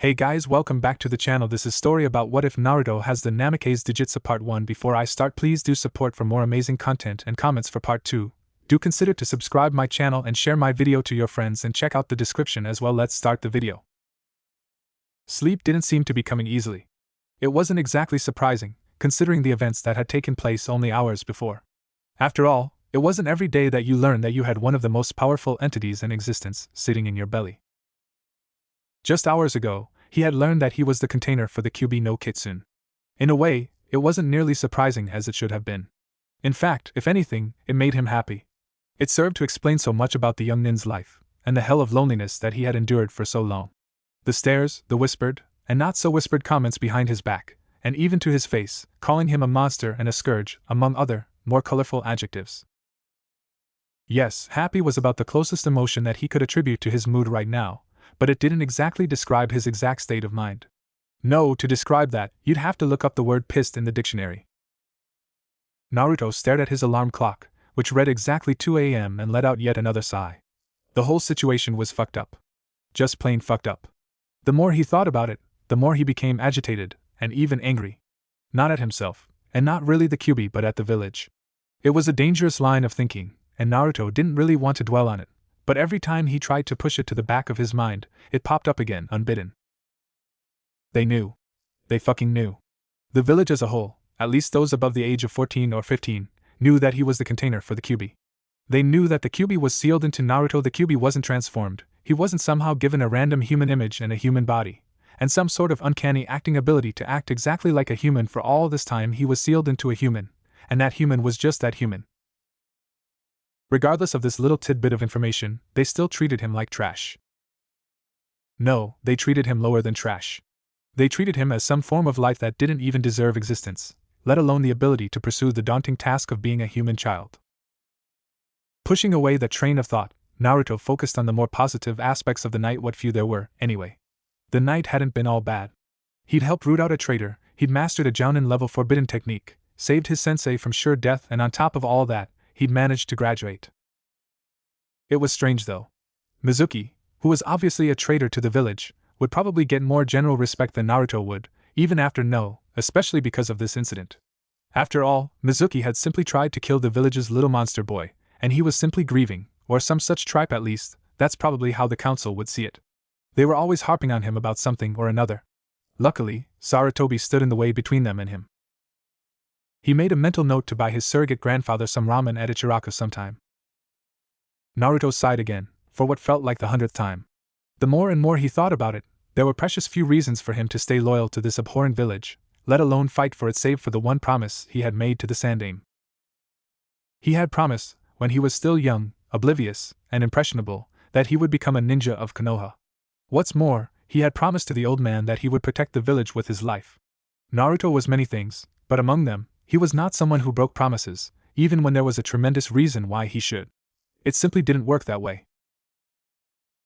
Hey guys, welcome back to the channel. This is story about what if Naruto has the Namikaze Doujutsu part 1. Before I start, please do support for more amazing content and comments for part 2. Do consider to subscribe my channel and share my video to your friends and check out the description as well. Let's start the video. Sleep didn't seem to be coming easily. It wasn't exactly surprising, considering the events that had taken place only hours before. After all, it wasn't every day that you learned that you had one of the most powerful entities in existence sitting in your belly. Just hours ago, he had learned that he was the container for the Kyuubi no Kitsune. In a way, it wasn't nearly surprising as it should have been. In fact, if anything, it made him happy. It served to explain so much about the young nin's life, and the hell of loneliness that he had endured for so long. The stares, the whispered, and not so whispered comments behind his back, and even to his face, calling him a monster and a scourge, among other, more colorful adjectives. Yes, happy was about the closest emotion that he could attribute to his mood right now, but it didn't exactly describe his exact state of mind. No, to describe that, you'd have to look up the word pissed in the dictionary. Naruto stared at his alarm clock, which read exactly 2 a.m. and let out yet another sigh. The whole situation was fucked up. Just plain fucked up. The more he thought about it, the more he became agitated, and even angry. Not at himself, and not really the Kyuubi but at the village. It was a dangerous line of thinking, and Naruto didn't really want to dwell on it. But every time he tried to push it to the back of his mind, it popped up again, unbidden. They knew. They fucking knew. The village as a whole, at least those above the age of 14 or 15, knew that he was the container for the Kyuubi. They knew that the Kyuubi was sealed into Naruto. The Kyuubi wasn't transformed, he wasn't somehow given a random human image and a human body, and some sort of uncanny acting ability to act exactly like a human. For all this time he was sealed into a human, and that human was just that human. Regardless of this little tidbit of information, they still treated him like trash. No, they treated him lower than trash. They treated him as some form of life that didn't even deserve existence, let alone the ability to pursue the daunting task of being a human child. Pushing away that train of thought, Naruto focused on the more positive aspects of the night, what few there were, anyway. The night hadn't been all bad. He'd helped root out a traitor, he'd mastered a Jounin-level forbidden technique, saved his sensei from sure death, and on top of all that, he'd managed to graduate. It was strange though. Mizuki, who was obviously a traitor to the village, would probably get more general respect than Naruto would, even after No, especially because of this incident. After all, Mizuki had simply tried to kill the village's little monster boy, and he was simply grieving, or some such tripe at least. That's probably how the council would see it. They were always harping on him about something or another. Luckily, Sarutobi stood in the way between them and him. He made a mental note to buy his surrogate grandfather some ramen at Ichiraku sometime. Naruto sighed again, for what felt like the 100th time. The more and more he thought about it, there were precious few reasons for him to stay loyal to this abhorrent village, let alone fight for it, save for the one promise he had made to the Sandaime. He had promised, when he was still young, oblivious, and impressionable, that he would become a ninja of Konoha. What's more, he had promised to the old man that he would protect the village with his life. Naruto was many things, but among them, he was not someone who broke promises, even when there was a tremendous reason why he should. It simply didn't work that way.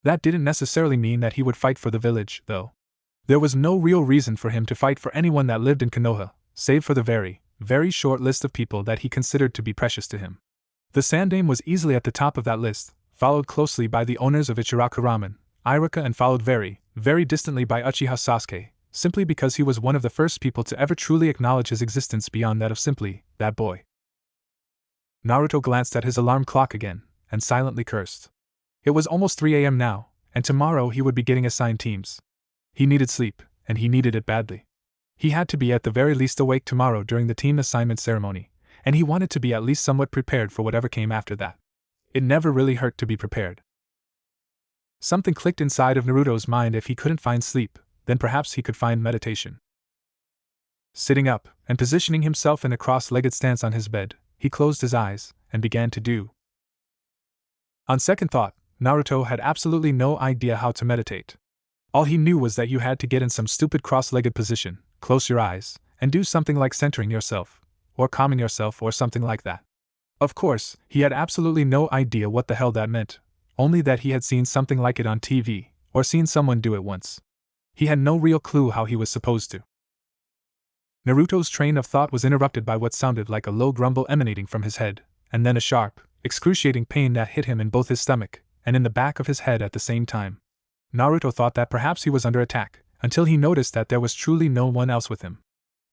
That didn't necessarily mean that he would fight for the village, though. There was no real reason for him to fight for anyone that lived in Konoha, save for the very, very short list of people that he considered to be precious to him. The Sandaime was easily at the top of that list, followed closely by the owners of Ichiraku Ramen, Iruka, and followed very, very distantly by Uchiha Sasuke, simply because he was one of the first people to ever truly acknowledge his existence beyond that of simply, that boy. Naruto glanced at his alarm clock again, and silently cursed. It was almost 3 a.m. now, and tomorrow he would be getting assigned teams. He needed sleep, and he needed it badly. He had to be at the very least awake tomorrow during the team assignment ceremony, and he wanted to be at least somewhat prepared for whatever came after that. It never really hurt to be prepared. Something clicked inside of Naruto's mind. If he couldn't find sleep, then perhaps he could find meditation. Sitting up, and positioning himself in a cross-legged stance on his bed, he closed his eyes, and began to do. On second thought, Naruto had absolutely no idea how to meditate. All he knew was that you had to get in some stupid cross-legged position, close your eyes, and do something like centering yourself, or calming yourself, or something like that. Of course, he had absolutely no idea what the hell that meant, only that he had seen something like it on TV, or seen someone do it once. He had no real clue how he was supposed to. Naruto's train of thought was interrupted by what sounded like a low grumble emanating from his head, and then a sharp, excruciating pain that hit him in both his stomach and in the back of his head at the same time. Naruto thought that perhaps he was under attack, until he noticed that there was truly no one else with him.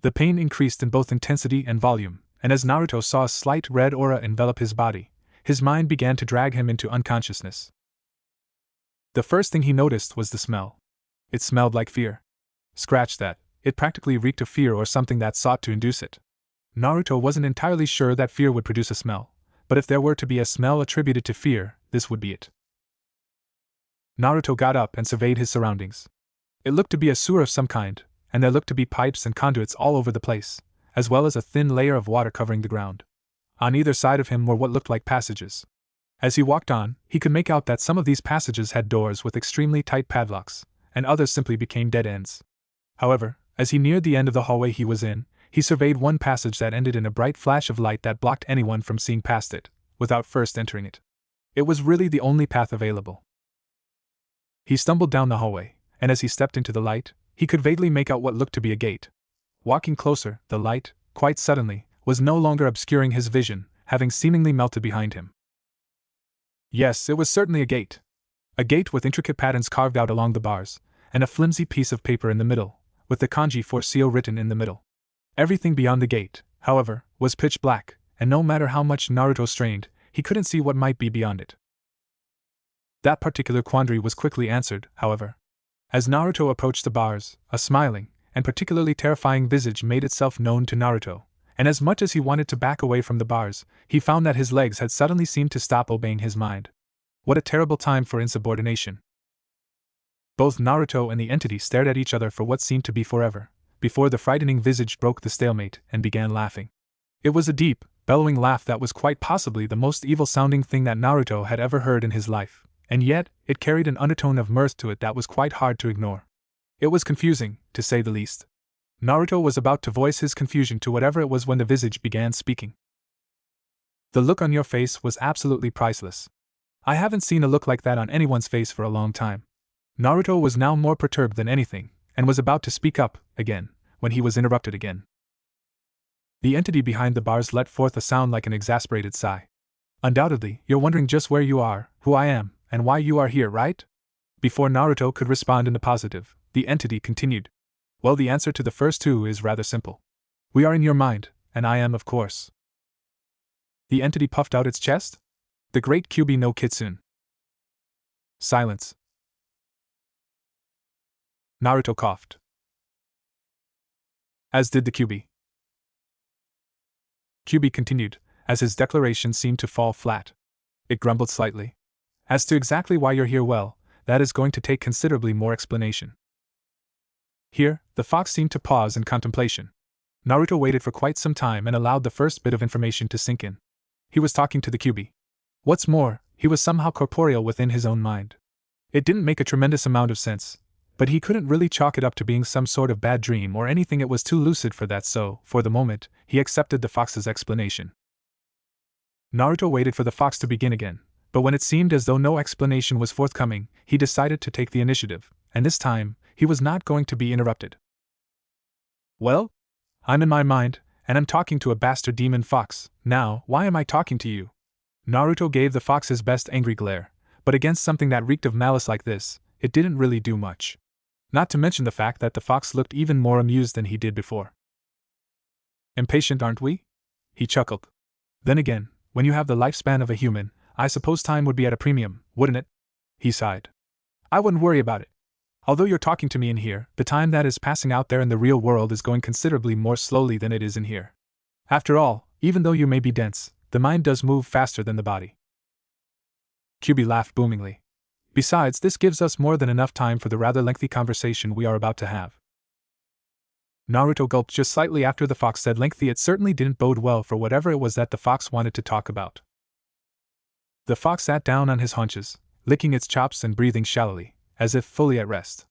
The pain increased in both intensity and volume, and as Naruto saw a slight red aura envelop his body, his mind began to drag him into unconsciousness. The first thing he noticed was the smell. It smelled like fear. Scratch that, it practically reeked of fear or something that sought to induce it. Naruto wasn't entirely sure that fear would produce a smell, but if there were to be a smell attributed to fear, this would be it. Naruto got up and surveyed his surroundings. It looked to be a sewer of some kind, and there looked to be pipes and conduits all over the place, as well as a thin layer of water covering the ground. On either side of him were what looked like passages. As he walked on, he could make out that some of these passages had doors with extremely tight padlocks, and others simply became dead ends. However, as he neared the end of the hallway he was in, he surveyed one passage that ended in a bright flash of light that blocked anyone from seeing past it, without first entering it. It was really the only path available. He stumbled down the hallway, and as he stepped into the light, he could vaguely make out what looked to be a gate. Walking closer, the light, quite suddenly, was no longer obscuring his vision, having seemingly melted behind him. Yes, it was certainly a gate. A gate with intricate patterns carved out along the bars, and a flimsy piece of paper in the middle, with the kanji for seal written in the middle. Everything beyond the gate, however, was pitch black, and no matter how much Naruto strained, he couldn't see what might be beyond it. That particular quandary was quickly answered, however. As Naruto approached the bars, a smiling, and particularly terrifying visage made itself known to Naruto, and as much as he wanted to back away from the bars, he found that his legs had suddenly seemed to stop obeying his mind. What a terrible time for insubordination. Both Naruto and the entity stared at each other for what seemed to be forever, before the frightening visage broke the stalemate and began laughing. It was a deep, bellowing laugh that was quite possibly the most evil-sounding thing that Naruto had ever heard in his life, and yet, it carried an undertone of mirth to it that was quite hard to ignore. It was confusing, to say the least. Naruto was about to voice his confusion to whatever it was when the visage began speaking. The look on your face was absolutely priceless. I haven't seen a look like that on anyone's face for a long time. Naruto was now more perturbed than anything, and was about to speak up, again, when he was interrupted again. The entity behind the bars let forth a sound like an exasperated sigh. Undoubtedly, you're wondering just where you are, who I am, and why you are here, right? Before Naruto could respond in the positive, the entity continued. Well, the answer to the first two is rather simple. We are in your mind, and I am, of course. The entity puffed out its chest? The great Kyuubi no Kitsune. Silence. Naruto coughed. As did the Kyuubi. Kyuubi continued, as his declaration seemed to fall flat. It grumbled slightly. As to exactly why you're here, well, that is going to take considerably more explanation. Here, the fox seemed to pause in contemplation. Naruto waited for quite some time and allowed the first bit of information to sink in. He was talking to the Kyuubi. What's more, he was somehow corporeal within his own mind. It didn't make a tremendous amount of sense, but he couldn't really chalk it up to being some sort of bad dream or anything. It was too lucid for that, so, for the moment, he accepted the fox's explanation. Naruto waited for the fox to begin again, but when it seemed as though no explanation was forthcoming, he decided to take the initiative, and this time, he was not going to be interrupted. Well? I'm in my mind, and I'm talking to a bastard demon fox. Now, why am I talking to you? Naruto gave the fox his best angry glare, but against something that reeked of malice like this, it didn't really do much. Not to mention the fact that the fox looked even more amused than he did before. Impatient, aren't we? He chuckled. Then again, when you have the lifespan of a human, I suppose time would be at a premium, wouldn't it? He sighed. I wouldn't worry about it. Although you're talking to me in here, the time that is passing out there in the real world is going considerably more slowly than it is in here. After all, even though you may be dense, the mind does move faster than the body. Kyuubi laughed boomingly. Besides, this gives us more than enough time for the rather lengthy conversation we are about to have. Naruto gulped just slightly after the fox said lengthy. It certainly didn't bode well for whatever it was that the fox wanted to talk about. The fox sat down on his haunches, licking its chops and breathing shallowly, as if fully at rest.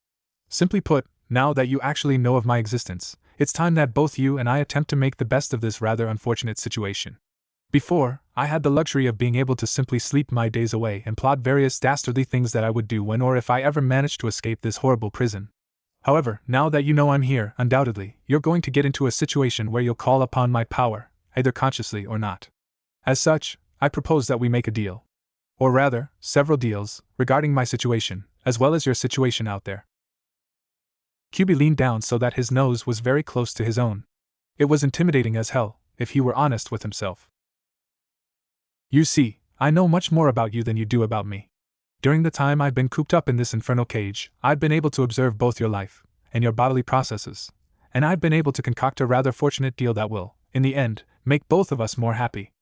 Simply put, now that you actually know of my existence, it's time that both you and I attempt to make the best of this rather unfortunate situation. Before, I had the luxury of being able to simply sleep my days away and plot various dastardly things that I would do when or if I ever managed to escape this horrible prison. However, now that you know I'm here, undoubtedly, you're going to get into a situation where you'll call upon my power, either consciously or not. As such, I propose that we make a deal. Or rather, several deals, regarding my situation, as well as your situation out there. Kyubi leaned down so that his nose was very close to his own. It was intimidating as hell, if he were honest with himself. You see, I know much more about you than you do about me. During the time I've been cooped up in this infernal cage, I've been able to observe both your life and your bodily processes, and I've been able to concoct a rather fortunate deal that will, in the end, make both of us more happy.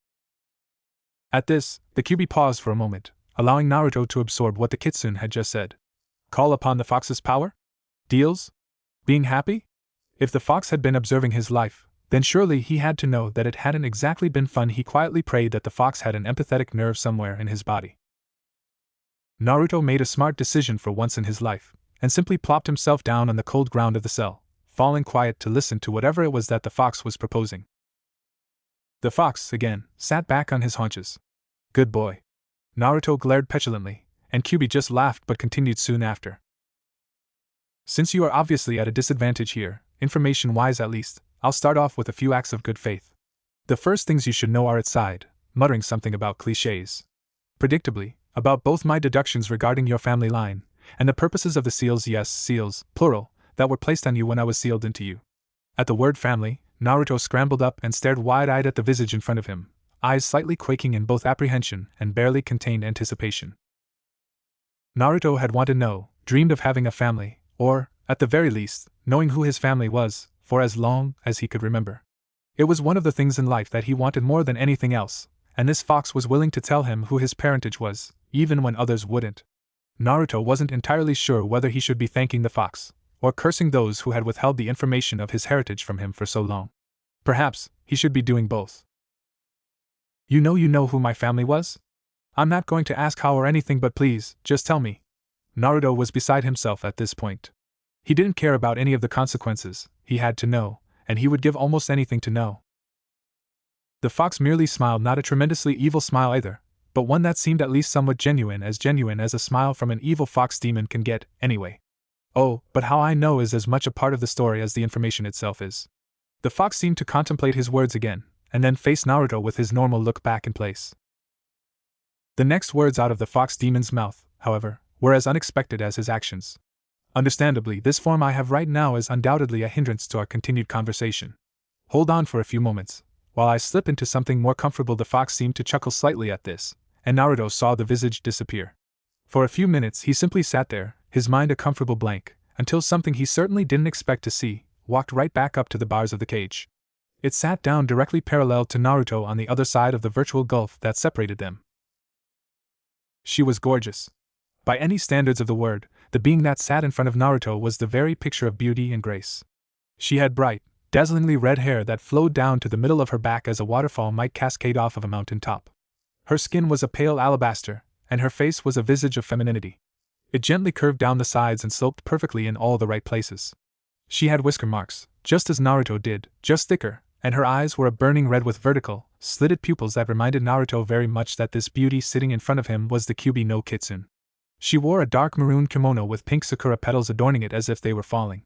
At this, the Kyubi paused for a moment, allowing Naruto to absorb what the kitsune had just said. Call upon the fox's power? Deals? Being happy? If the fox had been observing his life, then surely he had to know that it hadn't exactly been fun. He quietly prayed that the fox had an empathetic nerve somewhere in his body. Naruto made a smart decision for once in his life, and simply plopped himself down on the cold ground of the cell, falling quiet to listen to whatever it was that the fox was proposing. The fox, again, sat back on his haunches. Good boy. Naruto glared petulantly, and Kyubi just laughed but continued soon after. Since you are obviously at a disadvantage here, information-wise at least, I'll start off with a few acts of good faith. The first things you should know are its side, muttering something about clichés. Predictably, about both my deductions regarding your family line, and the purposes of the seals, yes, seals, plural, that were placed on you when I was sealed into you. At the word family, Naruto scrambled up and stared wide-eyed at the visage in front of him, eyes slightly quaking in both apprehension and barely contained anticipation. Naruto had wanted to know, dreamed of having a family, or, at the very least, knowing who his family was, for as long as he could remember. It was one of the things in life that he wanted more than anything else, and this fox was willing to tell him who his parentage was, even when others wouldn't. Naruto wasn't entirely sure whether he should be thanking the fox, or cursing those who had withheld the information of his heritage from him for so long. Perhaps he should be doing both. You know who my family was? I'm not going to ask how or anything, but please, just tell me. Naruto was beside himself at this point. He didn't care about any of the consequences. He had to know, and he would give almost anything to know. The fox merely smiled, not a tremendously evil smile either, but one that seemed at least somewhat genuine as a smile from an evil fox demon can get, anyway. Oh, but how I know is as much a part of the story as the information itself is. The fox seemed to contemplate his words again, and then faced Naruto with his normal look back in place. The next words out of the fox demon's mouth, however, were as unexpected as his actions. Understandably, this form I have right now is undoubtedly a hindrance to our continued conversation. Hold on for a few moments, while I slip into something more comfortable. The fox seemed to chuckle slightly at this, and Naruto saw the visage disappear. For a few minutes he simply sat there, his mind a comfortable blank, until something he certainly didn't expect to see walked right back up to the bars of the cage. It sat down directly parallel to Naruto on the other side of the virtual gulf that separated them. She was gorgeous. By any standards of the word, the being that sat in front of Naruto was the very picture of beauty and grace. She had bright, dazzlingly red hair that flowed down to the middle of her back as a waterfall might cascade off of a mountain top. Her skin was a pale alabaster, and her face was a visage of femininity. It gently curved down the sides and sloped perfectly in all the right places. She had whisker marks, just as Naruto did, just thicker, and her eyes were a burning red with vertical, slitted pupils that reminded Naruto very much that this beauty sitting in front of him was the Kyubi no Kitsune. She wore a dark maroon kimono with pink sakura petals adorning it as if they were falling.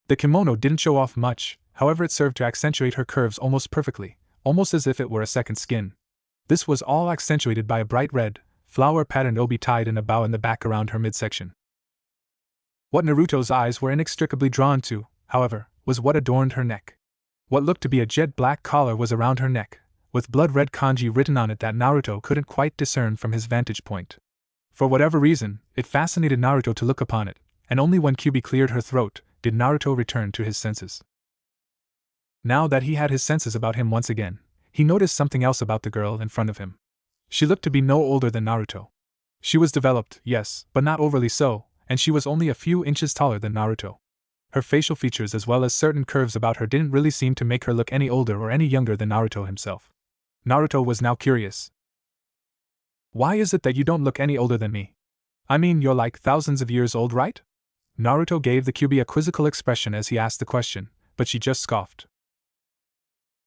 The kimono didn't show off much, however it served to accentuate her curves almost perfectly, almost as if it were a second skin. This was all accentuated by a bright red, flower-patterned obi tied in a bow in the back around her midsection. What Naruto's eyes were inextricably drawn to, however, was what adorned her neck. What looked to be a jet-black collar was around her neck, with blood-red kanji written on it that Naruto couldn't quite discern from his vantage point. For whatever reason, it fascinated Naruto to look upon it, and only when Kyubi cleared her throat did Naruto return to his senses. Now that he had his senses about him once again, he noticed something else about the girl in front of him. She looked to be no older than Naruto. She was developed, yes, but not overly so, and she was only a few inches taller than Naruto. Her facial features as well as certain curves about her didn't really seem to make her look any older or any younger than Naruto himself. Naruto was now curious. Why is it that you don't look any older than me? I mean, you're like thousands of years old, right? Naruto gave the Kyubi a quizzical expression as he asked the question, but she just scoffed.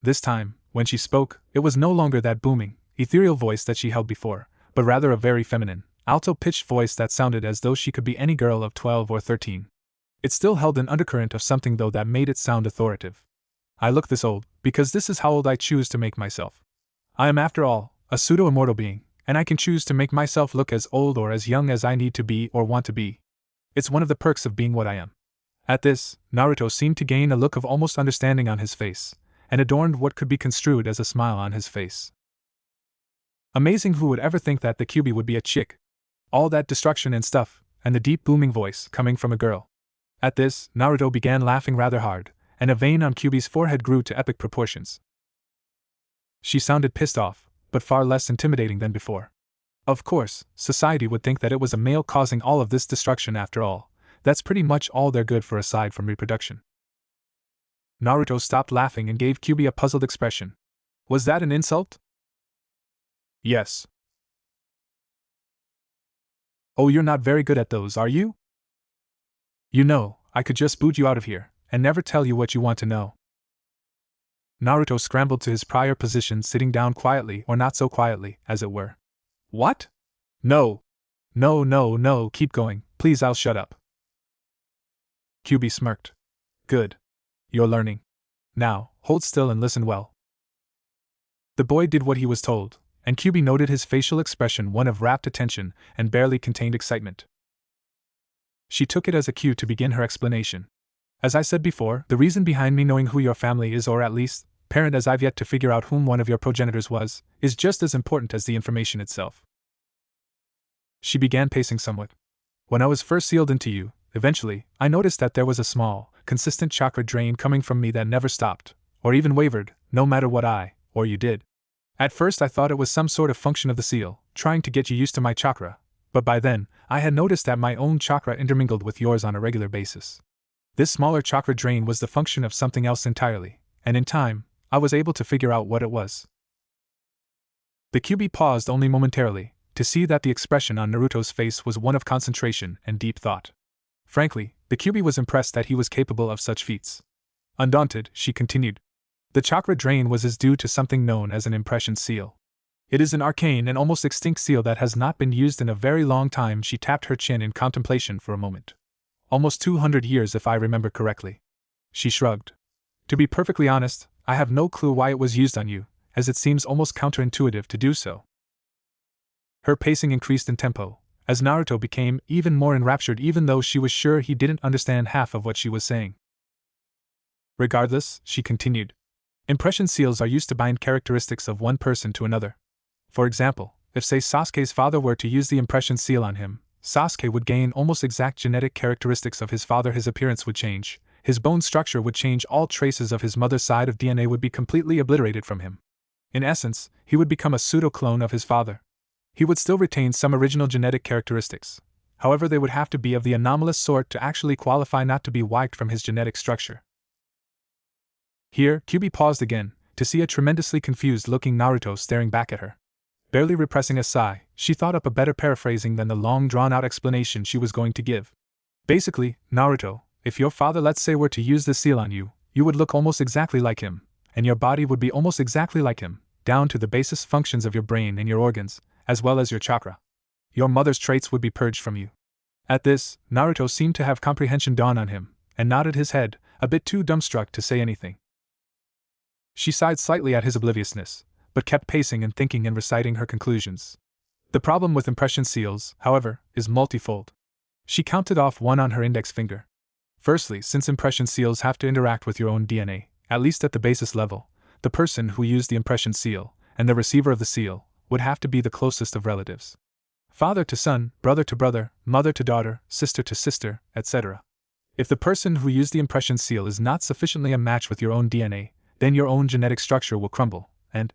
This time, when she spoke, it was no longer that booming, ethereal voice that she held before, but rather a very feminine, alto-pitched voice that sounded as though she could be any girl of 12 or 13. It still held an undercurrent of something though that made it sound authoritative. I look this old, because this is how old I choose to make myself. I am, after all, a pseudo-immortal being, and I can choose to make myself look as old or as young as I need to be or want to be. It's one of the perks of being what I am. At this, Naruto seemed to gain a look of almost understanding on his face, and adorned what could be construed as a smile on his face. Amazing, who would ever think that the Kyuubi would be a chick? All that destruction and stuff, and the deep booming voice coming from a girl. At this, Naruto began laughing rather hard, and a vein on Kyuubi's forehead grew to epic proportions. She sounded pissed off, but far less intimidating than before. Of course, society would think that it was a male causing all of this destruction after all. That's pretty much all they're good for aside from reproduction. Naruto stopped laughing and gave Kyuubi a puzzled expression. Was that an insult? Yes. Oh, you're not very good at those, are you? You know, I could just boot you out of here, and never tell you what you want to know. Naruto scrambled to his prior position, sitting down quietly, or not so quietly, as it were. What? No. No, keep going, please, I'll shut up. Kyuubi smirked. Good. You're learning. Now, hold still and listen well. The boy did what he was told, and Kyuubi noted his facial expression one of rapt attention and barely contained excitement. She took it as a cue to begin her explanation. As I said before, the reason behind me knowing who your family is, or at least, parent, as I've yet to figure out whom one of your progenitors was, is just as important as the information itself. She began pacing somewhat. When I was first sealed into you, eventually, I noticed that there was a small, consistent chakra drain coming from me that never stopped, or even wavered, no matter what I, or you did. At first I thought it was some sort of function of the seal, trying to get you used to my chakra, but by then, I had noticed that my own chakra intermingled with yours on a regular basis. This smaller chakra drain was the function of something else entirely, and in time, I was able to figure out what it was. The Kyuubi paused only momentarily, to see that the expression on Naruto's face was one of concentration and deep thought. Frankly, the Kyuubi was impressed that he was capable of such feats. Undaunted, she continued. The chakra drain was due to something known as an impression seal. It is an arcane and almost extinct seal that has not been used in a very long time. She tapped her chin in contemplation for a moment. Almost 200 years, if I remember correctly. She shrugged. To be perfectly honest, I have no clue why it was used on you, as it seems almost counterintuitive to do so. Her pacing increased in tempo, as Naruto became even more enraptured, even though she was sure he didn't understand half of what she was saying. Regardless, she continued. Impression seals are used to bind characteristics of one person to another. For example, if say Sasuke's father were to use the impression seal on him, Sasuke would gain almost exact genetic characteristics of his father. His appearance would change, his bone structure would change, all traces of his mother's side of DNA would be completely obliterated from him. In essence, he would become a pseudo-clone of his father. He would still retain some original genetic characteristics, however they would have to be of the anomalous sort to actually qualify not to be wiped from his genetic structure. Here, Kyuubi paused again, to see a tremendously confused-looking Naruto staring back at her. Barely repressing a sigh, she thought up a better paraphrasing than the long drawn-out explanation she was going to give. Basically, Naruto, if your father, let's say, were to use this seal on you, you would look almost exactly like him, and your body would be almost exactly like him, down to the basis functions of your brain and your organs, as well as your chakra. Your mother's traits would be purged from you. At this, Naruto seemed to have comprehension dawn on him, and nodded his head, a bit too dumbstruck to say anything. She sighed slightly at his obliviousness, but kept pacing and thinking and reciting her conclusions. The problem with impression seals, however, is multifold. She counted off one on her index finger. Firstly, since impression seals have to interact with your own DNA, at least at the basis level, the person who used the impression seal, and the receiver of the seal, would have to be the closest of relatives. Father to son, brother to brother, mother to daughter, sister to sister, etc. If the person who used the impression seal is not sufficiently a match with your own DNA, then your own genetic structure will crumble, and…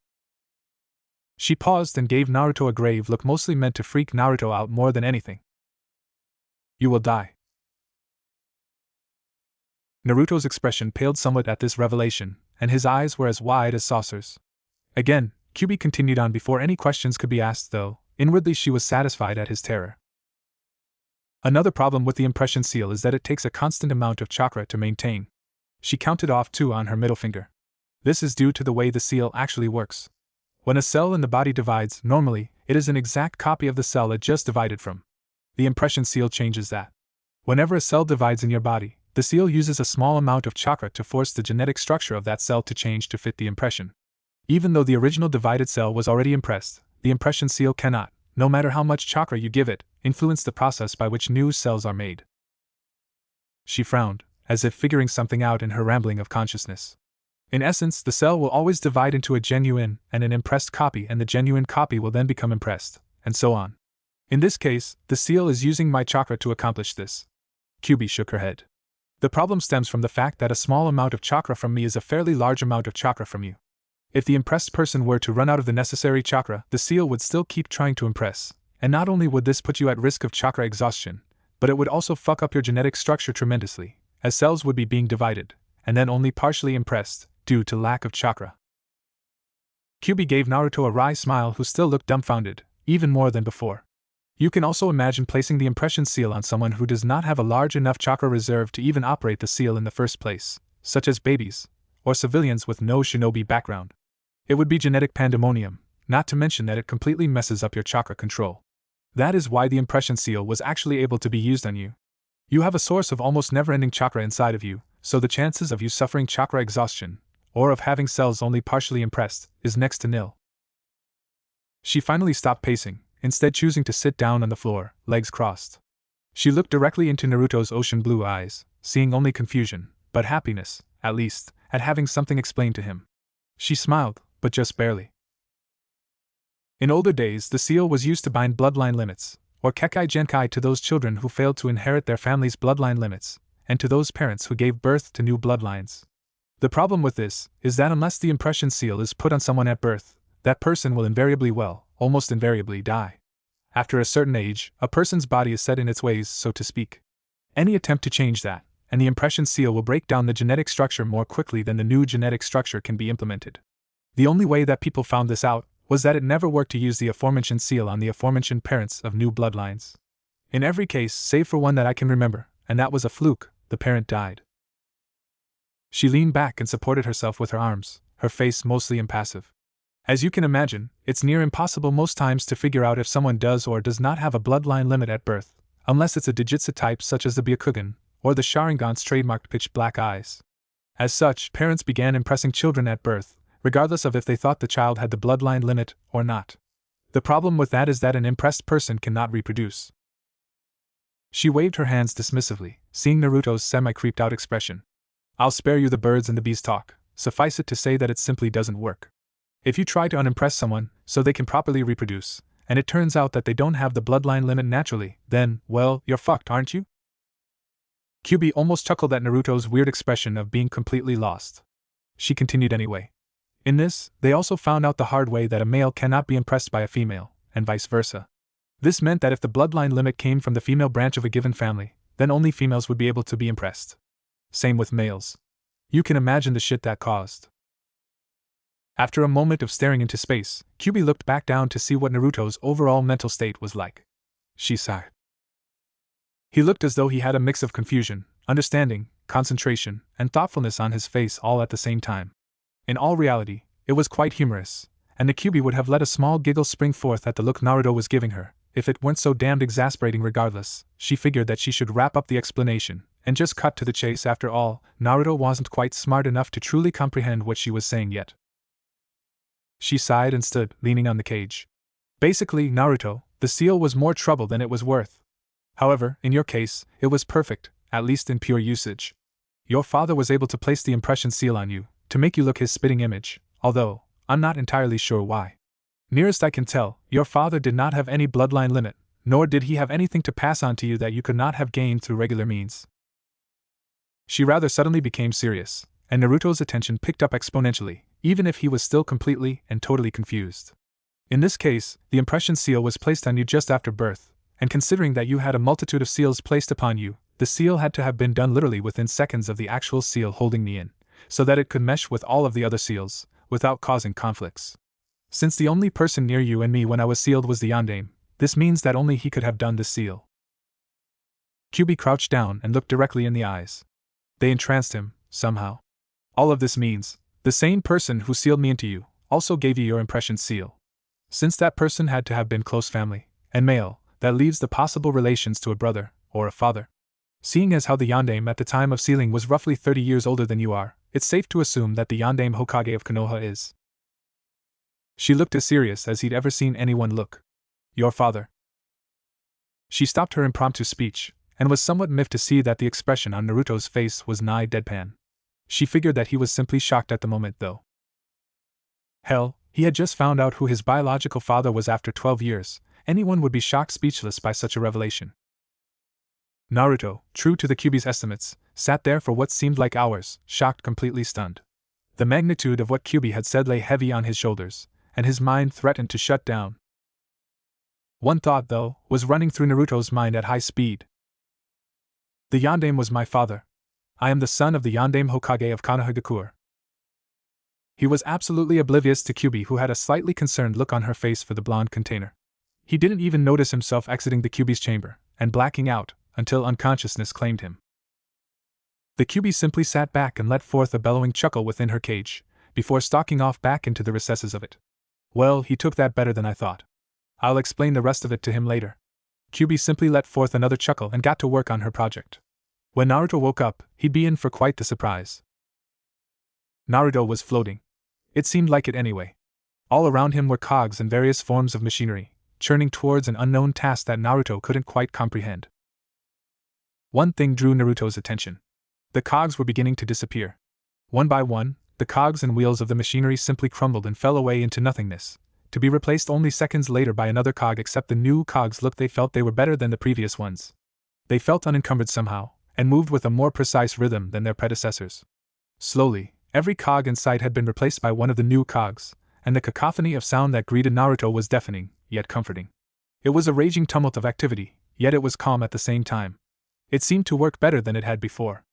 She paused and gave Naruto a grave look, mostly meant to freak Naruto out more than anything. You will die. Naruto's expression paled somewhat at this revelation, and his eyes were as wide as saucers. Again, Kyuubi continued on before any questions could be asked, though inwardly she was satisfied at his terror. Another problem with the impression seal is that it takes a constant amount of chakra to maintain. She counted off 2 on her middle finger. This is due to the way the seal actually works. When a cell in the body divides, normally, it is an exact copy of the cell it just divided from. The impression seal changes that. Whenever a cell divides in your body, the seal uses a small amount of chakra to force the genetic structure of that cell to change to fit the impression. Even though the original divided cell was already impressed, the impression seal cannot, no matter how much chakra you give it, influence the process by which new cells are made. She frowned, as if figuring something out in her rambling of consciousness. In essence, the cell will always divide into a genuine and an impressed copy, and the genuine copy will then become impressed, and so on. In this case, the seal is using my chakra to accomplish this. QB shook her head. The problem stems from the fact that a small amount of chakra from me is a fairly large amount of chakra from you. If the impressed person were to run out of the necessary chakra, the seal would still keep trying to impress, and not only would this put you at risk of chakra exhaustion, but it would also fuck up your genetic structure tremendously, as cells would be being divided, and then only partially impressed, due to lack of chakra. QB gave Naruto a wry smile, who still looked dumbfounded, even more than before. You can also imagine placing the impression seal on someone who does not have a large enough chakra reserve to even operate the seal in the first place, such as babies, or civilians with no shinobi background. It would be genetic pandemonium, not to mention that it completely messes up your chakra control. That is why the impression seal was actually able to be used on you. You have a source of almost never-ending chakra inside of you, so the chances of you suffering chakra exhaustion, or of having cells only partially impressed, is next to nil. She finally stopped pacing, instead choosing to sit down on the floor, legs crossed. She looked directly into Naruto's ocean blue eyes, seeing only confusion, but happiness, at least, at having something explained to him. She smiled, but just barely. In older days, the seal was used to bind bloodline limits, or kekai genkai, to those children who failed to inherit their family's bloodline limits, and to those parents who gave birth to new bloodlines. The problem with this is that unless the impression seal is put on someone at birth, that person will almost invariably die. After a certain age, a person's body is set in its ways, so to speak. Any attempt to change that, and the impression seal will break down the genetic structure more quickly than the new genetic structure can be implemented. The only way that people found this out was that it never worked to use the aforementioned seal on the aforementioned parents of new bloodlines. In every case, save for one that I can remember, and that was a fluke, the parent died. She leaned back and supported herself with her arms, her face mostly impassive. As you can imagine, it's near impossible most times to figure out if someone does or does not have a bloodline limit at birth, unless it's a Doujutsu type such as the Byakugan, or the Sharingan's trademarked pitch black eyes. As such, parents began impressing children at birth, regardless of if they thought the child had the bloodline limit or not. The problem with that is that an impressed person cannot reproduce. She waved her hands dismissively, seeing Naruto's semi-creeped out expression. I'll spare you the birds and the bees talk, suffice it to say that it simply doesn't work. If you try to unimpress someone so they can properly reproduce, and it turns out that they don't have the bloodline limit naturally, then, well, you're fucked, aren't you? QB almost chuckled at Naruto's weird expression of being completely lost. She continued anyway. In this, they also found out the hard way that a male cannot be impressed by a female, and vice versa. This meant that if the bloodline limit came from the female branch of a given family, then only females would be able to be impressed. Same with males. You can imagine the shit that caused. After a moment of staring into space, QB looked back down to see what Naruto's overall mental state was like. She sighed. He looked as though he had a mix of confusion, understanding, concentration, and thoughtfulness on his face all at the same time. In all reality, it was quite humorous, and the QB would have let a small giggle spring forth at the look Naruto was giving her, if it weren't so damned exasperating. Regardless, she figured that she should wrap up the explanation, and just cut to the chase. After all, Naruto wasn't quite smart enough to truly comprehend what she was saying yet. She sighed and stood, leaning on the cage. Basically, Naruto, the seal was more trouble than it was worth. However, in your case, it was perfect, at least in pure usage. Your father was able to place the impression seal on you, to make you look his spitting image, although, I'm not entirely sure why. Nearest I can tell, your father did not have any bloodline limit, nor did he have anything to pass on to you that you could not have gained through regular means. She rather suddenly became serious, and Naruto's attention picked up exponentially, even if he was still completely and totally confused. In this case, the impression seal was placed on you just after birth, and considering that you had a multitude of seals placed upon you, the seal had to have been done literally within seconds of the actual seal holding me in, so that it could mesh with all of the other seals, without causing conflicts. Since the only person near you and me when I was sealed was the yondaime, this means that only he could have done this seal. QB crouched down and looked directly in the eyes. They entranced him, somehow. All of this means, the same person who sealed me into you, also gave you your impression seal. Since that person had to have been close family, and male, that leaves the possible relations to a brother, or a father. Seeing as how the yondaime at the time of sealing was roughly 30 years older than you are, it's safe to assume that the yondaime Hokage of Konoha is. She looked as serious as he'd ever seen anyone look. Your father. She stopped her impromptu speech, and was somewhat miffed to see that the expression on Naruto's face was nigh deadpan. She figured that he was simply shocked at the moment, though. Hell, he had just found out who his biological father was after 12 years. Anyone would be shocked speechless by such a revelation. Naruto, true to the Kyuubi's estimates, sat there for what seemed like hours, shocked, completely stunned. The magnitude of what Kyuubi had said lay heavy on his shoulders, and his mind threatened to shut down. One thought, though, was running through Naruto's mind at high speed. The Yondaime was my father. I am the son of the Yondaime Hokage of Konohagakure. He was absolutely oblivious to Kyuubi, who had a slightly concerned look on her face for the blonde container. He didn't even notice himself exiting the Kyuubi's chamber, and blacking out, until unconsciousness claimed him. The Kyuubi simply sat back and let forth a bellowing chuckle within her cage, before stalking off back into the recesses of it. Well, he took that better than I thought. I'll explain the rest of it to him later. Kyuubi simply let forth another chuckle and got to work on her project. When Naruto woke up, he'd be in for quite the surprise. Naruto was floating. It seemed like it anyway. All around him were cogs and various forms of machinery, churning towards an unknown task that Naruto couldn't quite comprehend. One thing drew Naruto's attention. The cogs were beginning to disappear. One by one, the cogs and wheels of the machinery simply crumbled and fell away into nothingness, to be replaced only seconds later by another cog. Except the new cogs looked, they felt they were better than the previous ones. They felt unencumbered somehow, and moved with a more precise rhythm than their predecessors. Slowly, every cog in sight had been replaced by one of the new cogs, and the cacophony of sound that greeted Naruto was deafening, yet comforting. It was a raging tumult of activity, yet it was calm at the same time. It seemed to work better than it had before.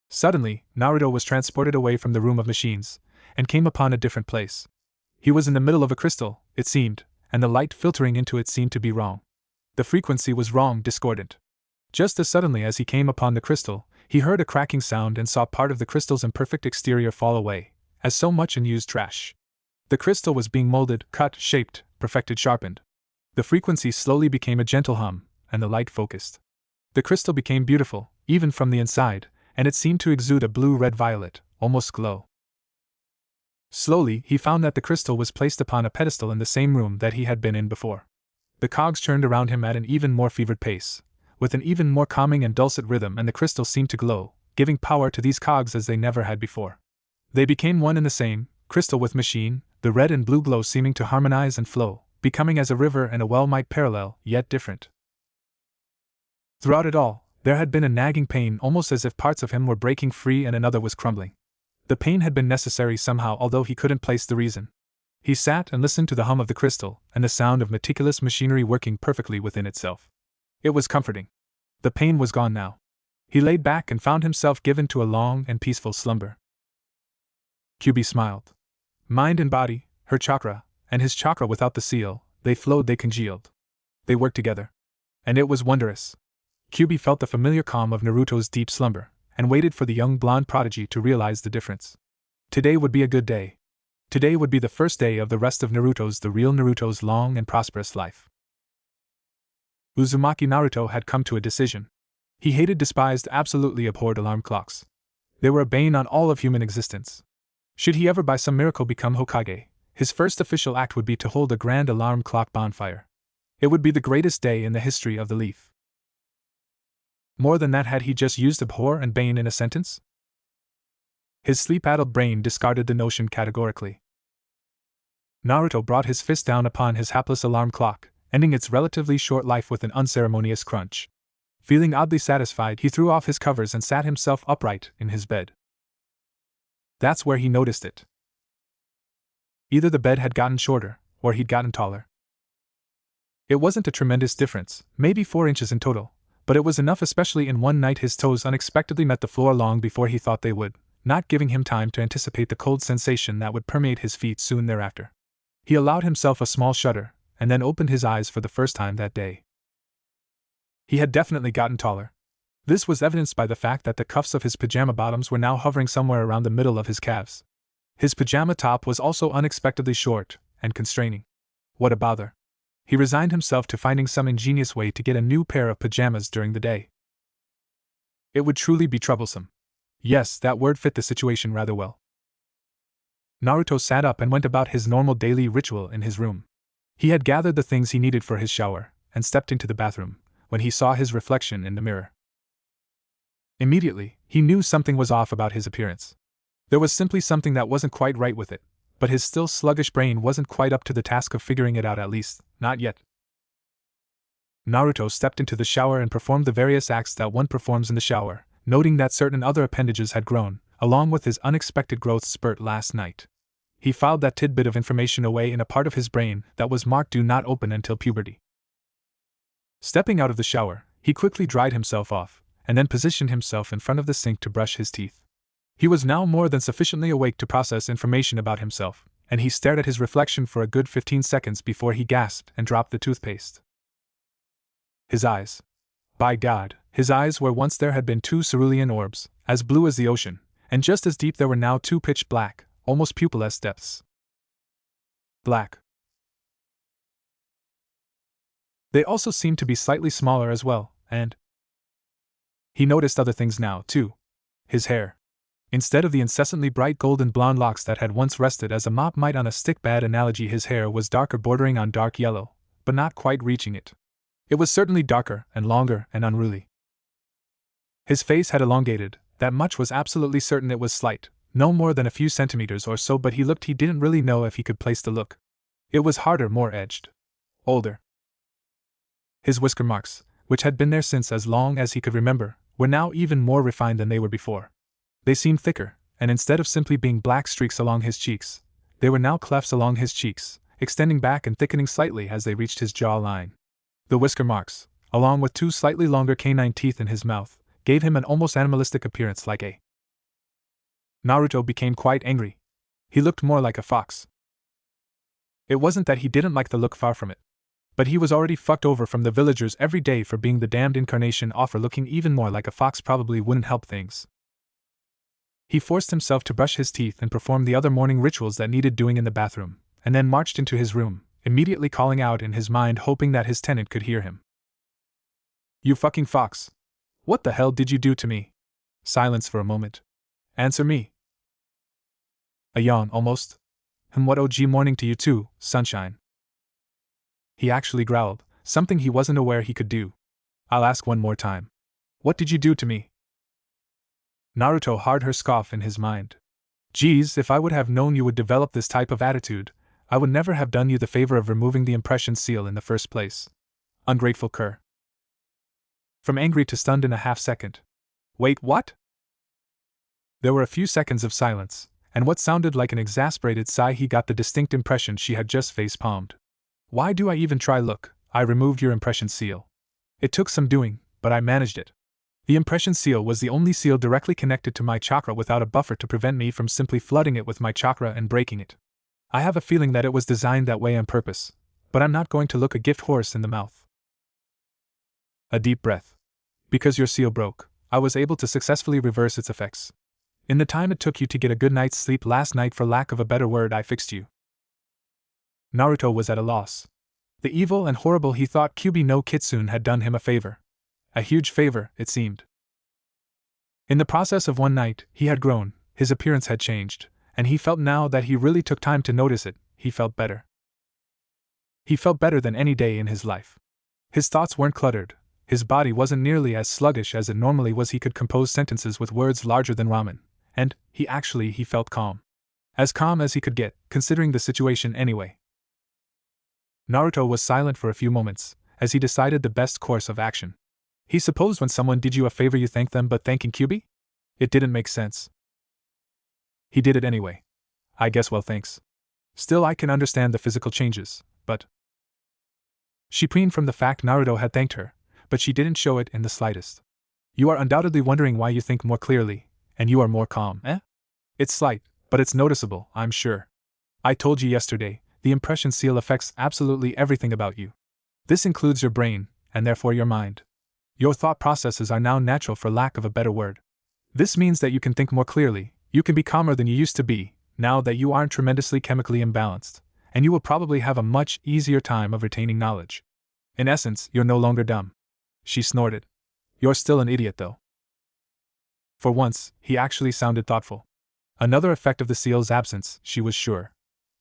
Suddenly, Naruto was transported away from the room of machines, and came upon a different place. He was in the middle of a crystal, it seemed, and the light filtering into it seemed to be wrong. The frequency was wrong, discordant. Just as suddenly as he came upon the crystal, he heard a cracking sound and saw part of the crystal's imperfect exterior fall away, as so much unused trash. The crystal was being molded, cut, shaped, perfected, sharpened. The frequency slowly became a gentle hum, and the light focused. The crystal became beautiful, even from the inside, and it seemed to exude a blue-red-violet, almost glow. Slowly, he found that the crystal was placed upon a pedestal in the same room that he had been in before. The cogs churned around him at an even more fevered pace, with an even more calming and dulcet rhythm, and the crystal seemed to glow, giving power to these cogs as they never had before. They became one and the same, crystal with machine, the red and blue glow seeming to harmonize and flow, becoming as a river and a well might parallel, yet different. Throughout it all, there had been a nagging pain, almost as if parts of him were breaking free and another was crumbling. The pain had been necessary somehow, although he couldn't place the reason. He sat and listened to the hum of the crystal, and the sound of meticulous machinery working perfectly within itself. It was comforting. The pain was gone now. He laid back and found himself given to a long and peaceful slumber. Kyuubi smiled. Mind and body, her chakra, and his chakra without the seal, they flowed, they congealed. They worked together. And it was wondrous. Kyuubi felt the familiar calm of Naruto's deep slumber, and waited for the young blonde prodigy to realize the difference. Today would be a good day. Today would be the first day of the rest of the real Naruto's long and prosperous life. Uzumaki Naruto had come to a decision. He hated, despised, absolutely abhorred alarm clocks. They were a bane on all of human existence. Should he ever by some miracle become Hokage, his first official act would be to hold a grand alarm clock bonfire. It would be the greatest day in the history of the leaf. More than that, had he just used abhor and bane in a sentence? His sleep-addled brain discarded the notion categorically. Naruto brought his fist down upon his hapless alarm clock, ending its relatively short life with an unceremonious crunch. Feeling oddly satisfied, he threw off his covers and sat himself upright in his bed. That's where he noticed it. Either the bed had gotten shorter, or he'd gotten taller. It wasn't a tremendous difference, maybe 4 inches in total, but it was enough, especially in one night his toes unexpectedly met the floor long before he thought they would, not giving him time to anticipate the cold sensation that would permeate his feet soon thereafter. He allowed himself a small shudder, and then opened his eyes for the first time that day. He had definitely gotten taller. This was evidenced by the fact that the cuffs of his pajama bottoms were now hovering somewhere around the middle of his calves. His pajama top was also unexpectedly short and constraining. What a bother. He resigned himself to finding some ingenious way to get a new pair of pajamas during the day. It would truly be troublesome. Yes, that word fit the situation rather well. Naruto sat up and went about his normal daily ritual in his room. He had gathered the things he needed for his shower, and stepped into the bathroom, when he saw his reflection in the mirror. Immediately, he knew something was off about his appearance. There was simply something that wasn't quite right with it, but his still sluggish brain wasn't quite up to the task of figuring it out, at least, not yet. Naruto stepped into the shower and performed the various acts that one performs in the shower, noting that certain other appendages had grown, along with his unexpected growth spurt last night. He filed that tidbit of information away in a part of his brain that was marked "Do not open until puberty." Stepping out of the shower, he quickly dried himself off, and then positioned himself in front of the sink to brush his teeth. He was now more than sufficiently awake to process information about himself, and he stared at his reflection for a good 15 seconds before he gasped and dropped the toothpaste. His eyes. By God, his eyes were once there had been two cerulean orbs, as blue as the ocean, and just as deep there were now two pitch black, almost pupilless depths. Black. They also seemed to be slightly smaller as well, and he noticed other things now, too. His hair. Instead of the incessantly bright golden blonde locks that had once rested as a mop might on a stick, bad analogy, his hair was darker, bordering on dark yellow, but not quite reaching it. It was certainly darker and longer and unruly. His face had elongated, that much was absolutely certain. It was slight, no more than a few centimeters or so, but he didn't really know if he could place the look. It was harder, more edged. Older. His whisker marks, which had been there since as long as he could remember, were now even more refined than they were before. They seemed thicker, and instead of simply being black streaks along his cheeks, they were now clefts along his cheeks, extending back and thickening slightly as they reached his jaw line. The whisker marks, along with two slightly longer canine teeth in his mouth, gave him an almost animalistic appearance, like a. Naruto became quite angry. He looked more like a fox. It wasn't that he didn't like the look, far from it. But he was already fucked over from the villagers every day for being the damned incarnation offer. Looking even more like a fox probably wouldn't help things. He forced himself to brush his teeth and perform the other morning rituals that needed doing in the bathroom, and then marched into his room, immediately calling out in his mind, hoping that his tenant could hear him. "You fucking fox! What the hell did you do to me?" Silence for a moment. "Answer me." A yawn, almost. What OG morning to you too, sunshine." He actually growled, something he wasn't aware he could do. "I'll ask one more time. What did you do to me?" Naruto heard her scoff in his mind. "Geez, if I would have known you would develop this type of attitude, I would never have done you the favor of removing the impression seal in the first place. Ungrateful cur." From angry to stunned in a half-second. "Wait, what?" There were a few seconds of silence, and what sounded like an exasperated sigh. He got the distinct impression she had just face-palmed. "Why do I even try? Look, I removed your impression seal. It took some doing, but I managed it. The impression seal was the only seal directly connected to my chakra without a buffer to prevent me from simply flooding it with my chakra and breaking it. I have a feeling that it was designed that way on purpose, but I'm not going to look a gift horse in the mouth." A deep breath. "Because your seal broke, I was able to successfully reverse its effects. In the time it took you to get a good night's sleep last night, for lack of a better word, I fixed you." Naruto was at a loss. The evil and horrible, he thought, Kyuubi no Kitsune had done him a favor. A huge favor, it seemed. In the process of one night, he had grown, his appearance had changed, and he felt now that he really took time to notice it, he felt better. He felt better than any day in his life. His thoughts weren't cluttered, his body wasn't nearly as sluggish as it normally was. He could compose sentences with words larger than ramen, and, he felt calm. As calm as he could get, considering the situation anyway. Naruto was silent for a few moments, as he decided the best course of action. He supposed when someone did you a favor you thanked them, but thanking Kyuubi? It didn't make sense. He did it anyway. "I guess, well, thanks. Still, I can understand the physical changes, but..." She preened from the fact Naruto had thanked her, but she didn't show it in the slightest. "You are undoubtedly wondering why you think more clearly, and you are more calm, eh? It's slight, but it's noticeable, I'm sure. I told you yesterday, the impression seal affects absolutely everything about you. This includes your brain, and therefore your mind. Your thought processes are now natural, for lack of a better word. This means that you can think more clearly, you can be calmer than you used to be, now that you aren't tremendously chemically imbalanced, and you will probably have a much easier time of retaining knowledge. In essence, you're no longer dumb." She snorted. "You're still an idiot, though." For once, he actually sounded thoughtful. Another effect of the seal's absence, she was sure.